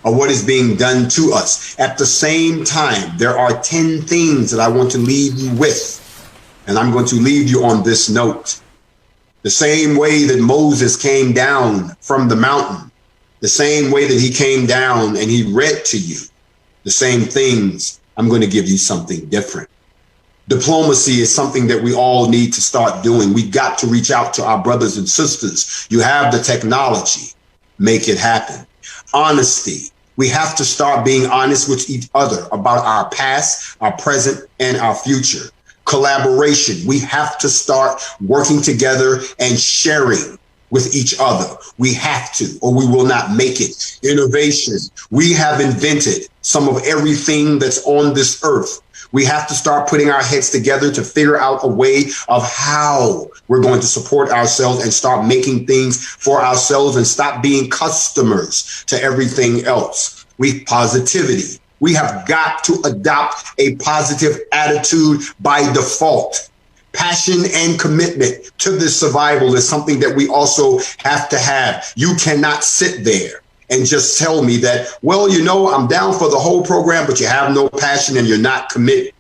Speaker 2: of what is being done to us. At the same time, there are 10 things that I want to leave you with, and I'm going to leave you on this note. The same way that Moses came down from the mountain, the same way that he came down and he read to you, the same things, I'm going to give you something different. Diplomacy is something that we all need to start doing. We got to reach out to our brothers and sisters. You have the technology, make it happen. Honesty. We have to start being honest with each other about our past, our present, and our future. Collaboration. We have to start working together and sharing with each other. We have to, or we will not make it. Innovation. We have invented some of everything that's on this earth. We have to start putting our heads together to figure out a way of how we're going to support ourselves and start making things for ourselves and stop being customers to everything else. Positivity. We have got to adopt a positive attitude by default. Passion and commitment to this survival is something that we also have to have. You cannot sit there and just tell me that, well, you know, I'm down for the whole program, but you have no passion and you're not committed.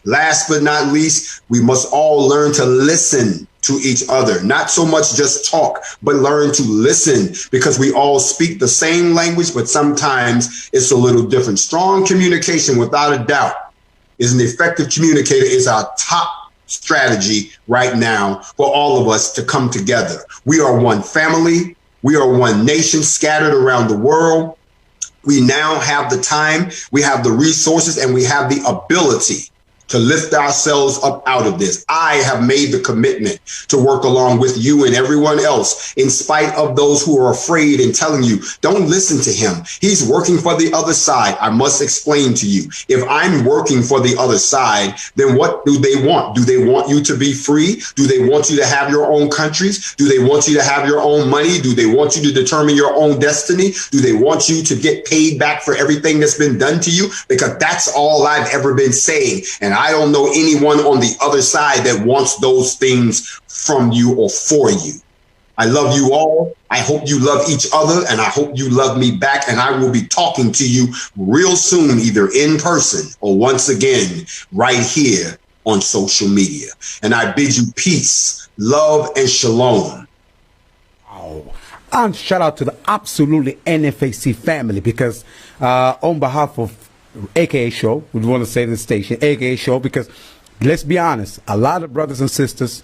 Speaker 2: Last but not least, we must all learn to listen to each other, not so much just talk, but learn to listen, because we all speak the same language, but sometimes it's a little different. Strong communication, without a doubt, is an effective communicator, is our top strategy right now for all of us to come together. We are one family. We are one nation scattered around the world. We now have the time, we have the resources, and we have the ability to lift ourselves up out of this. I have made the commitment to work along with you and everyone else, in spite of those who are afraid and telling you, don't listen to him. He's working for the other side. I must explain to you, if I'm working for the other side, then what do they want? Do they want you to be free? Do they want you to have your own countries? Do they want you to have your own money? Do they want you to determine your own destiny? Do they want you to get paid back for everything that's been done to you? Because that's all I've ever been saying. And I don't know anyone on the other side that wants those things from you or for you. I love you all. I hope you love each other, and I hope you love me back. And I will be talking to you real soon, either in person or once again, right here on social media. And I bid you peace, love, and shalom.
Speaker 1: Wow. And shout out to the absolutely NFAC family, because on behalf of AKA Show, we want to say the station, AKA Show, because let's be honest, a lot of brothers and sisters,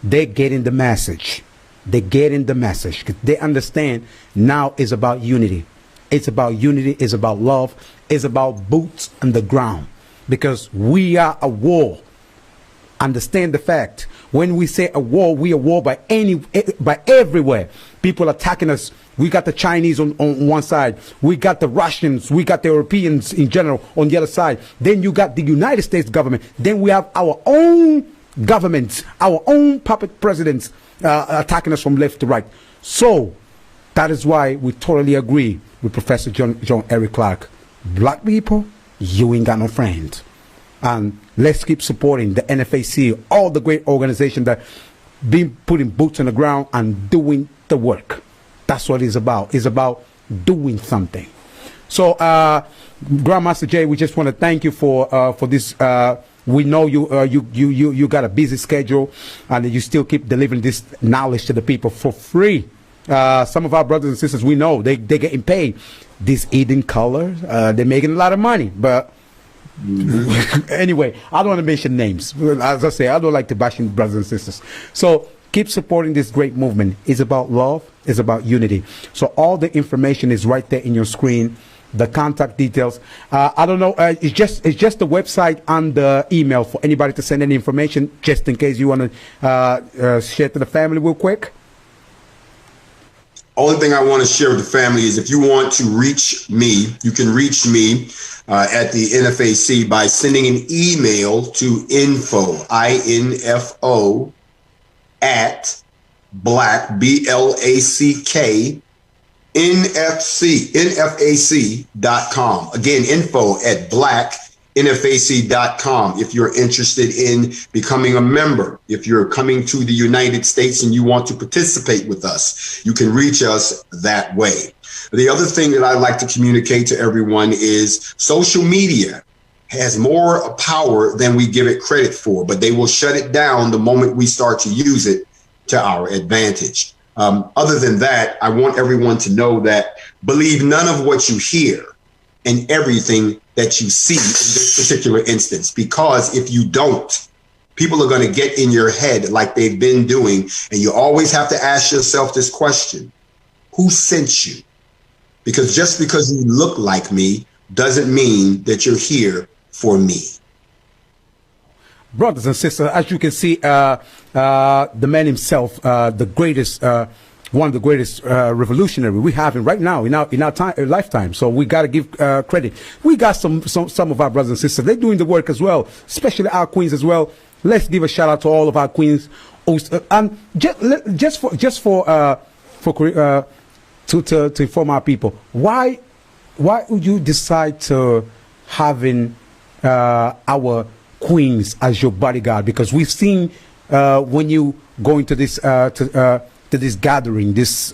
Speaker 1: they're getting the message. They're getting the message. They understand now is about unity. It's about unity. It's about love. It's about boots on the ground. Because we are a war. Understand the fact. When we say a war, we are war by everywhere. People attacking us. We got the Chinese on one side. We got the Russians. We got the Europeans in general on the other side. Then you got the United States government. Then we have our own governments, our own puppet presidents attacking us from left to right. So that is why we totally agree with Professor John Eric Clark. Black people, you ain't got no friends. And let's keep supporting the NFAC, all the great organizations that been putting boots on the ground and doing the work. That's what it's about. It's about doing something. So, Grandmaster Jay, we just want to thank you for this. We know you got a busy schedule, and you still keep delivering this knowledge to the people for free. Some of our brothers and sisters, we know they're getting paid. This Eden Color, they're making a lot of money, but. Anyway, I don't want to mention names. As I say, I don't like to bash brothers and sisters. So keep supporting this great movement. It's about love. It's about unity. So all the information is right there in your screen. The contact details. I don't know. It's just the website and the email for anybody to send any information, just in case you want to share to the family real quick.
Speaker 2: Only thing I want to share with the family is if you want to reach me, you can reach me at the NFAC by sending an email to info, I-N-F-O, at black, B-L-A-C-K, NFAC.com. Again, info at black, NFAC.com. If you're interested in becoming a member, if you're coming to the United States and you want to participate with us, you can reach us that way. The other thing that I'd like to communicate to everyone is social media has more power than we give it credit for, but they will shut it down the moment we start to use it to our advantage. Other than that, I want everyone to know that believe none of what you hear and everything that you see in this particular instance, because if you don't, people are going to get in your head like they've been doing. And you always have to ask yourself this question: who sent you? Because just because you look like me doesn't mean that you're here for me.
Speaker 1: Brothers and sisters, as you can see, the man himself, the greatest, one of the greatest revolutionary we have right now in our lifetime. So we got to give credit. We got some of our brothers and sisters. They're doing the work as well, especially our queens as well. Let's give a shout out to all of our queens. And to inform our people, why would you decide to having our queens as your bodyguard? Because we've seen when you go into this to this gathering, this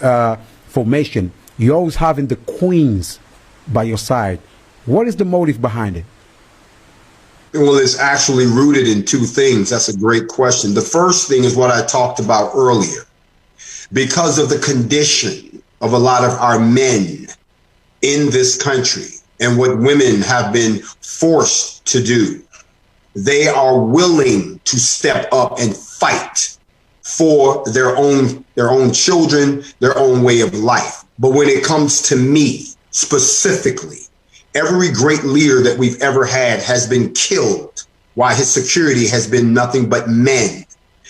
Speaker 1: formation, you're always having the queens by your side. What is the motive behind it?
Speaker 2: Well, it's actually rooted in two things. That's a great question. The first thing is what I talked about earlier. Because of the condition of a lot of our men in this country and what women have been forced to do, they are willing to step up and fight for their own children, their own way of life. But when it comes to me specifically, every great leader that we've ever had has been killed while his security has been nothing but men.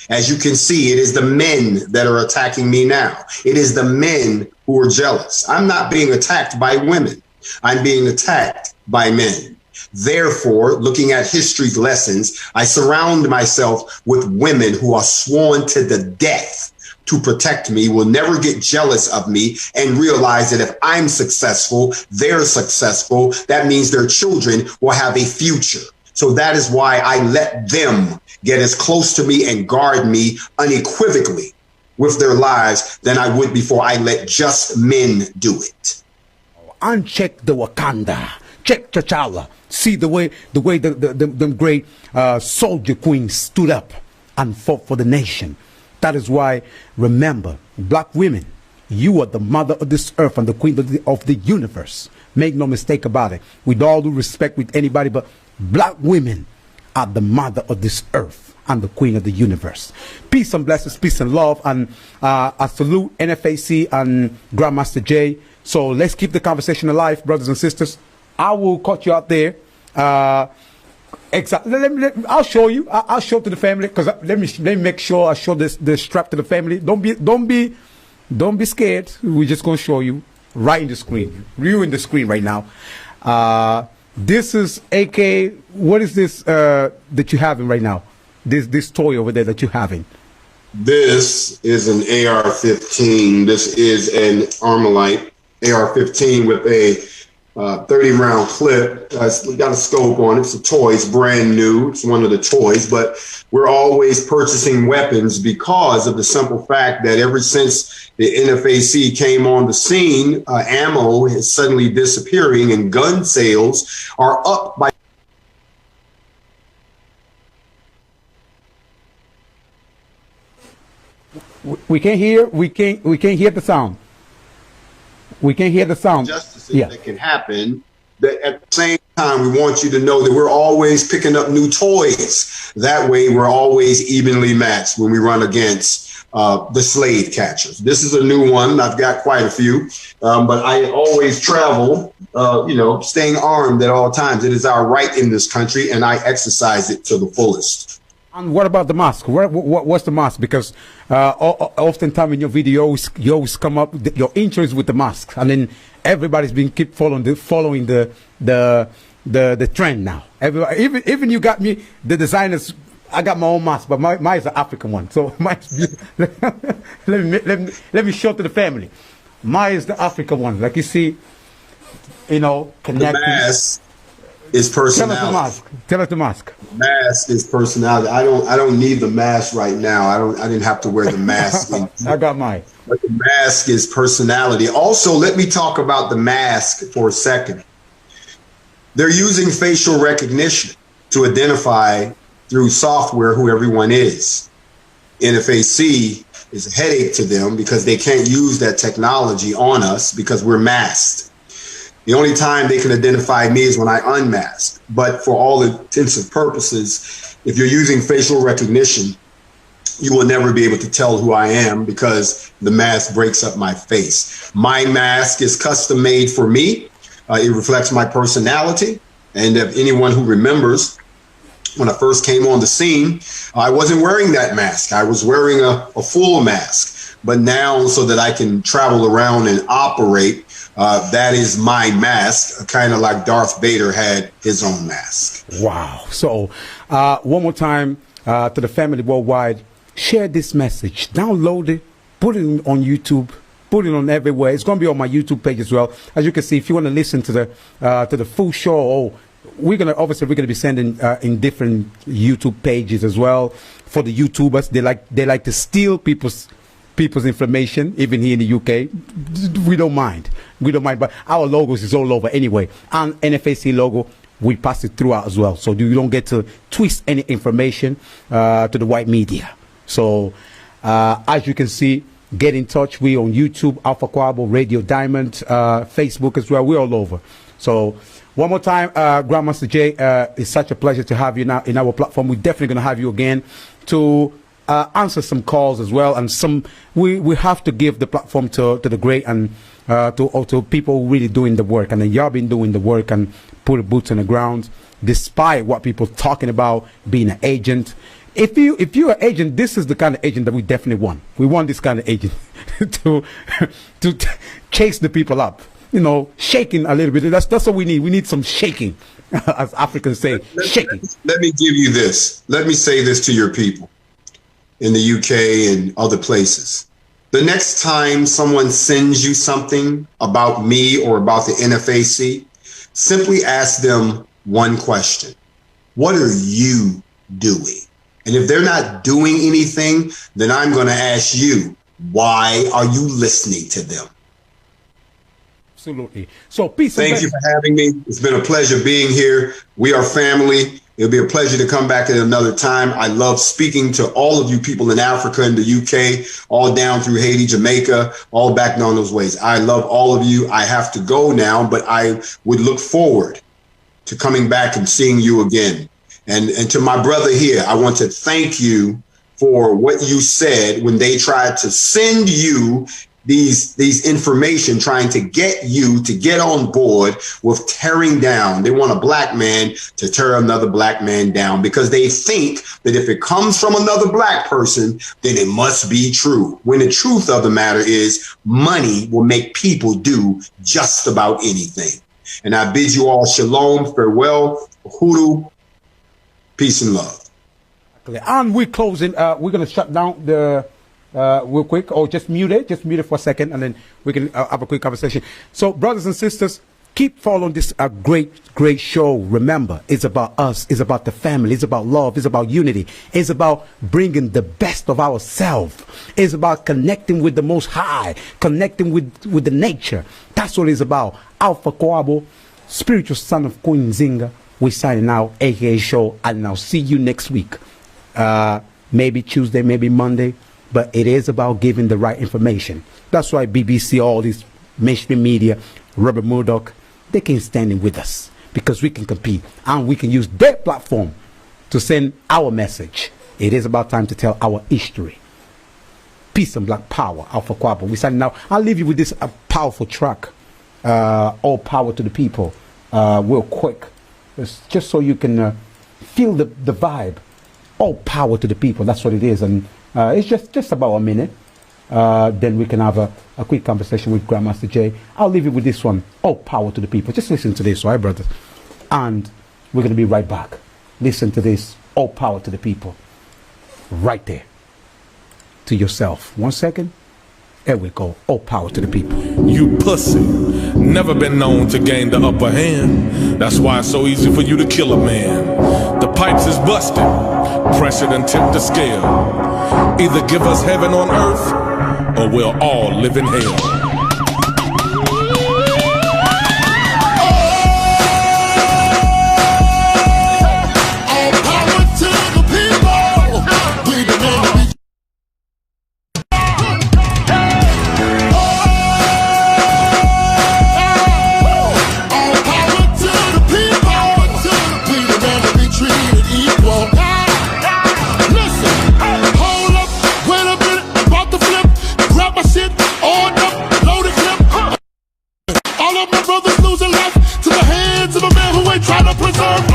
Speaker 2: As you can see, it is the men that are attacking me now. It is the men who are jealous. I'm not being attacked by women. I'm being attacked by men. Therefore, looking at history's lessons, I surround myself with women who are sworn to the death to protect me, will never get jealous of me, and realize that if I'm successful, they're successful. That means their children will have a future. So that is why I let them get as close to me and guard me unequivocally with their lives than I would before I let just men do it.
Speaker 1: Uncheck the Wakanda. Check T'Challa. See the way the great soldier queens stood up and fought for the nation. That is why, remember, black women, you are the mother of this earth and the queen of the universe. Make no mistake about it. With all due respect with anybody, but black women are the mother of this earth and the queen of the universe. Peace and blessings, peace and love. And I salute NFAC and Grandmaster Jay. So let's keep the conversation alive, brothers and sisters. I will cut you out there. Exactly. I'll show you. I'll show to the family, because let me make sure I show the strap to the family. Don't be scared. We're just gonna show you right in the screen. You're in the screen right now. This is AK. What is this that you're having right now? This toy over there that you're having.
Speaker 2: This is an AR-15. This is an Armalite AR-15 with a 30-round clip. It's got a scope on it. It's a toy. It's brand new. It's one of the toys. But we're always purchasing weapons because of the simple fact that ever since the NFAC came on the scene, ammo is suddenly disappearing and gun sales are up by.
Speaker 1: We can't hear the sound. We can't hear the sound.
Speaker 2: Justices that can happen. That at the same time, we want you to know that we're always picking up new toys. That way, we're always evenly matched when we run against the slave catchers. This is a new one. I've got quite a few, but I always travel, staying armed at all times. It is our right in this country, and I exercise it to the fullest.
Speaker 1: And what about the mask? What's the mask? Because oftentimes in your videos, you always come up with your interest with the mask, and then everybody's been keep following the trend now. Everybody, even you got me, the designers. I got my own mask, but mine is an African one. So let me show to the family. Mine is the African one. Like you see, connecting.
Speaker 2: The mask is personality.
Speaker 1: Tell us the mask.
Speaker 2: Mask is personality. I don't need the mask right now. I didn't have to wear the mask.
Speaker 1: I got mine.
Speaker 2: But the mask is personality. Also, let me talk about the mask for a second. They're using facial recognition to identify through software who everyone is. NFAC is a headache to them because they can't use that technology on us because we're masked. The only time they can identify me is when I unmask. But for all intents and purposes, if you're using facial recognition, you will never be able to tell who I am because the mask breaks up my face. My mask is custom made for me. It reflects my personality. And if anyone who remembers, when I first came on the scene, I wasn't wearing that mask. I was wearing a full mask. But now, so that I can travel around and operate, that is my mask, kind of like Darth Vader had his own mask.
Speaker 1: Wow. So one more time to the family worldwide, share this message, download it, put it on YouTube, put it on everywhere. It's going to be on my YouTube page as well. As you can see, if you want to listen to the full show, we're going to be sending in different YouTube pages as well. For the YouTubers, they like to steal people's information, even here in the UK. We don't mind, but our logos is all over anyway. And NFAC logo, we pass it throughout as well, so you don't get to twist any information to the white media. So as you can see, get in touch. We on YouTube, Alpha Quabo, Radio Diamond, Facebook as well. We're all over. So one more time, Grandmaster Jay, it's such a pleasure to have you now in our platform. We're definitely going to have you again to answer some calls as well, and we have to give the platform to the great and to people really doing the work, and y'all been doing the work and put boots on the ground despite what people talking about being an agent. If you're an agent, this is the kind of agent that we definitely want. We want this kind of agent to chase the people up, shaking a little bit. That's what we need. We need some shaking, as Africans say, shaking.
Speaker 2: Let me give you this. Let me say this to your people in the UK and other places. The next time someone sends you something about me or about the NFAC, simply ask them one question. What are you doing? And if they're not doing anything, then I'm going to ask you, why are you listening to them?
Speaker 1: Absolutely. So peace.
Speaker 2: Thank you for having me. It's been a pleasure being here. We are family. It'll be a pleasure to come back at another time. I love speaking to all of you people in Africa and the UK, all down through Haiti, Jamaica, all back down those ways. I love all of you. I have to go now, but I would look forward to coming back and seeing you again. And to my brother here, I want to thank you for what you said when they tried to send you these information trying to get you to get on board with tearing down. They want a black man to tear another black man down because they think that if it comes from another black person, then it must be true. When the truth of the matter is money will make people do just about anything. And I bid you all shalom, farewell, hoodoo, peace and love.
Speaker 1: And we're closing. We're going to shut down the real quick, or just mute it for a second, and then we can have a quick conversation. So, brothers and sisters, keep following this great show. Remember, it's about us, it's about the family, it's about love, it's about unity, it's about bringing the best of ourselves, it's about connecting with the Most High, connecting with the nature. That's what it's about. Alpha Kwabo, spiritual son of Queen Zinga. We're signing out, aka show, and I'll see you next week. Maybe Tuesday, maybe Monday. But it is about giving the right information. That's why BBC, all these mainstream media, Robert Murdoch, they can stand in with us because we can compete and we can use their platform to send our message. It is about time to tell our history. Peace and black power, Alpha Kwabo. We signing now. I'll leave you with this powerful track. All power to the people. Real quick, it's just so you can feel the vibe. All power to the people. That's what it is, and it's just about a minute. Then we can have a quick conversation with Grandmaster Jay. I'll leave you with this one. All power to the people. Just listen to this, all right, brothers? And we're going to be right back. Listen to this. All power to the people. Right there. To yourself. 1 second. There we go. All power to the people.
Speaker 5: You pussy. Never been known to gain the upper hand. That's why it's so easy for you to kill a man. The pipes is busted. Pressured and tip the scale. Either give us heaven on earth, or we'll all live in hell.
Speaker 6: All of my brothers losing life to the hands of a man who ain't trying to preserve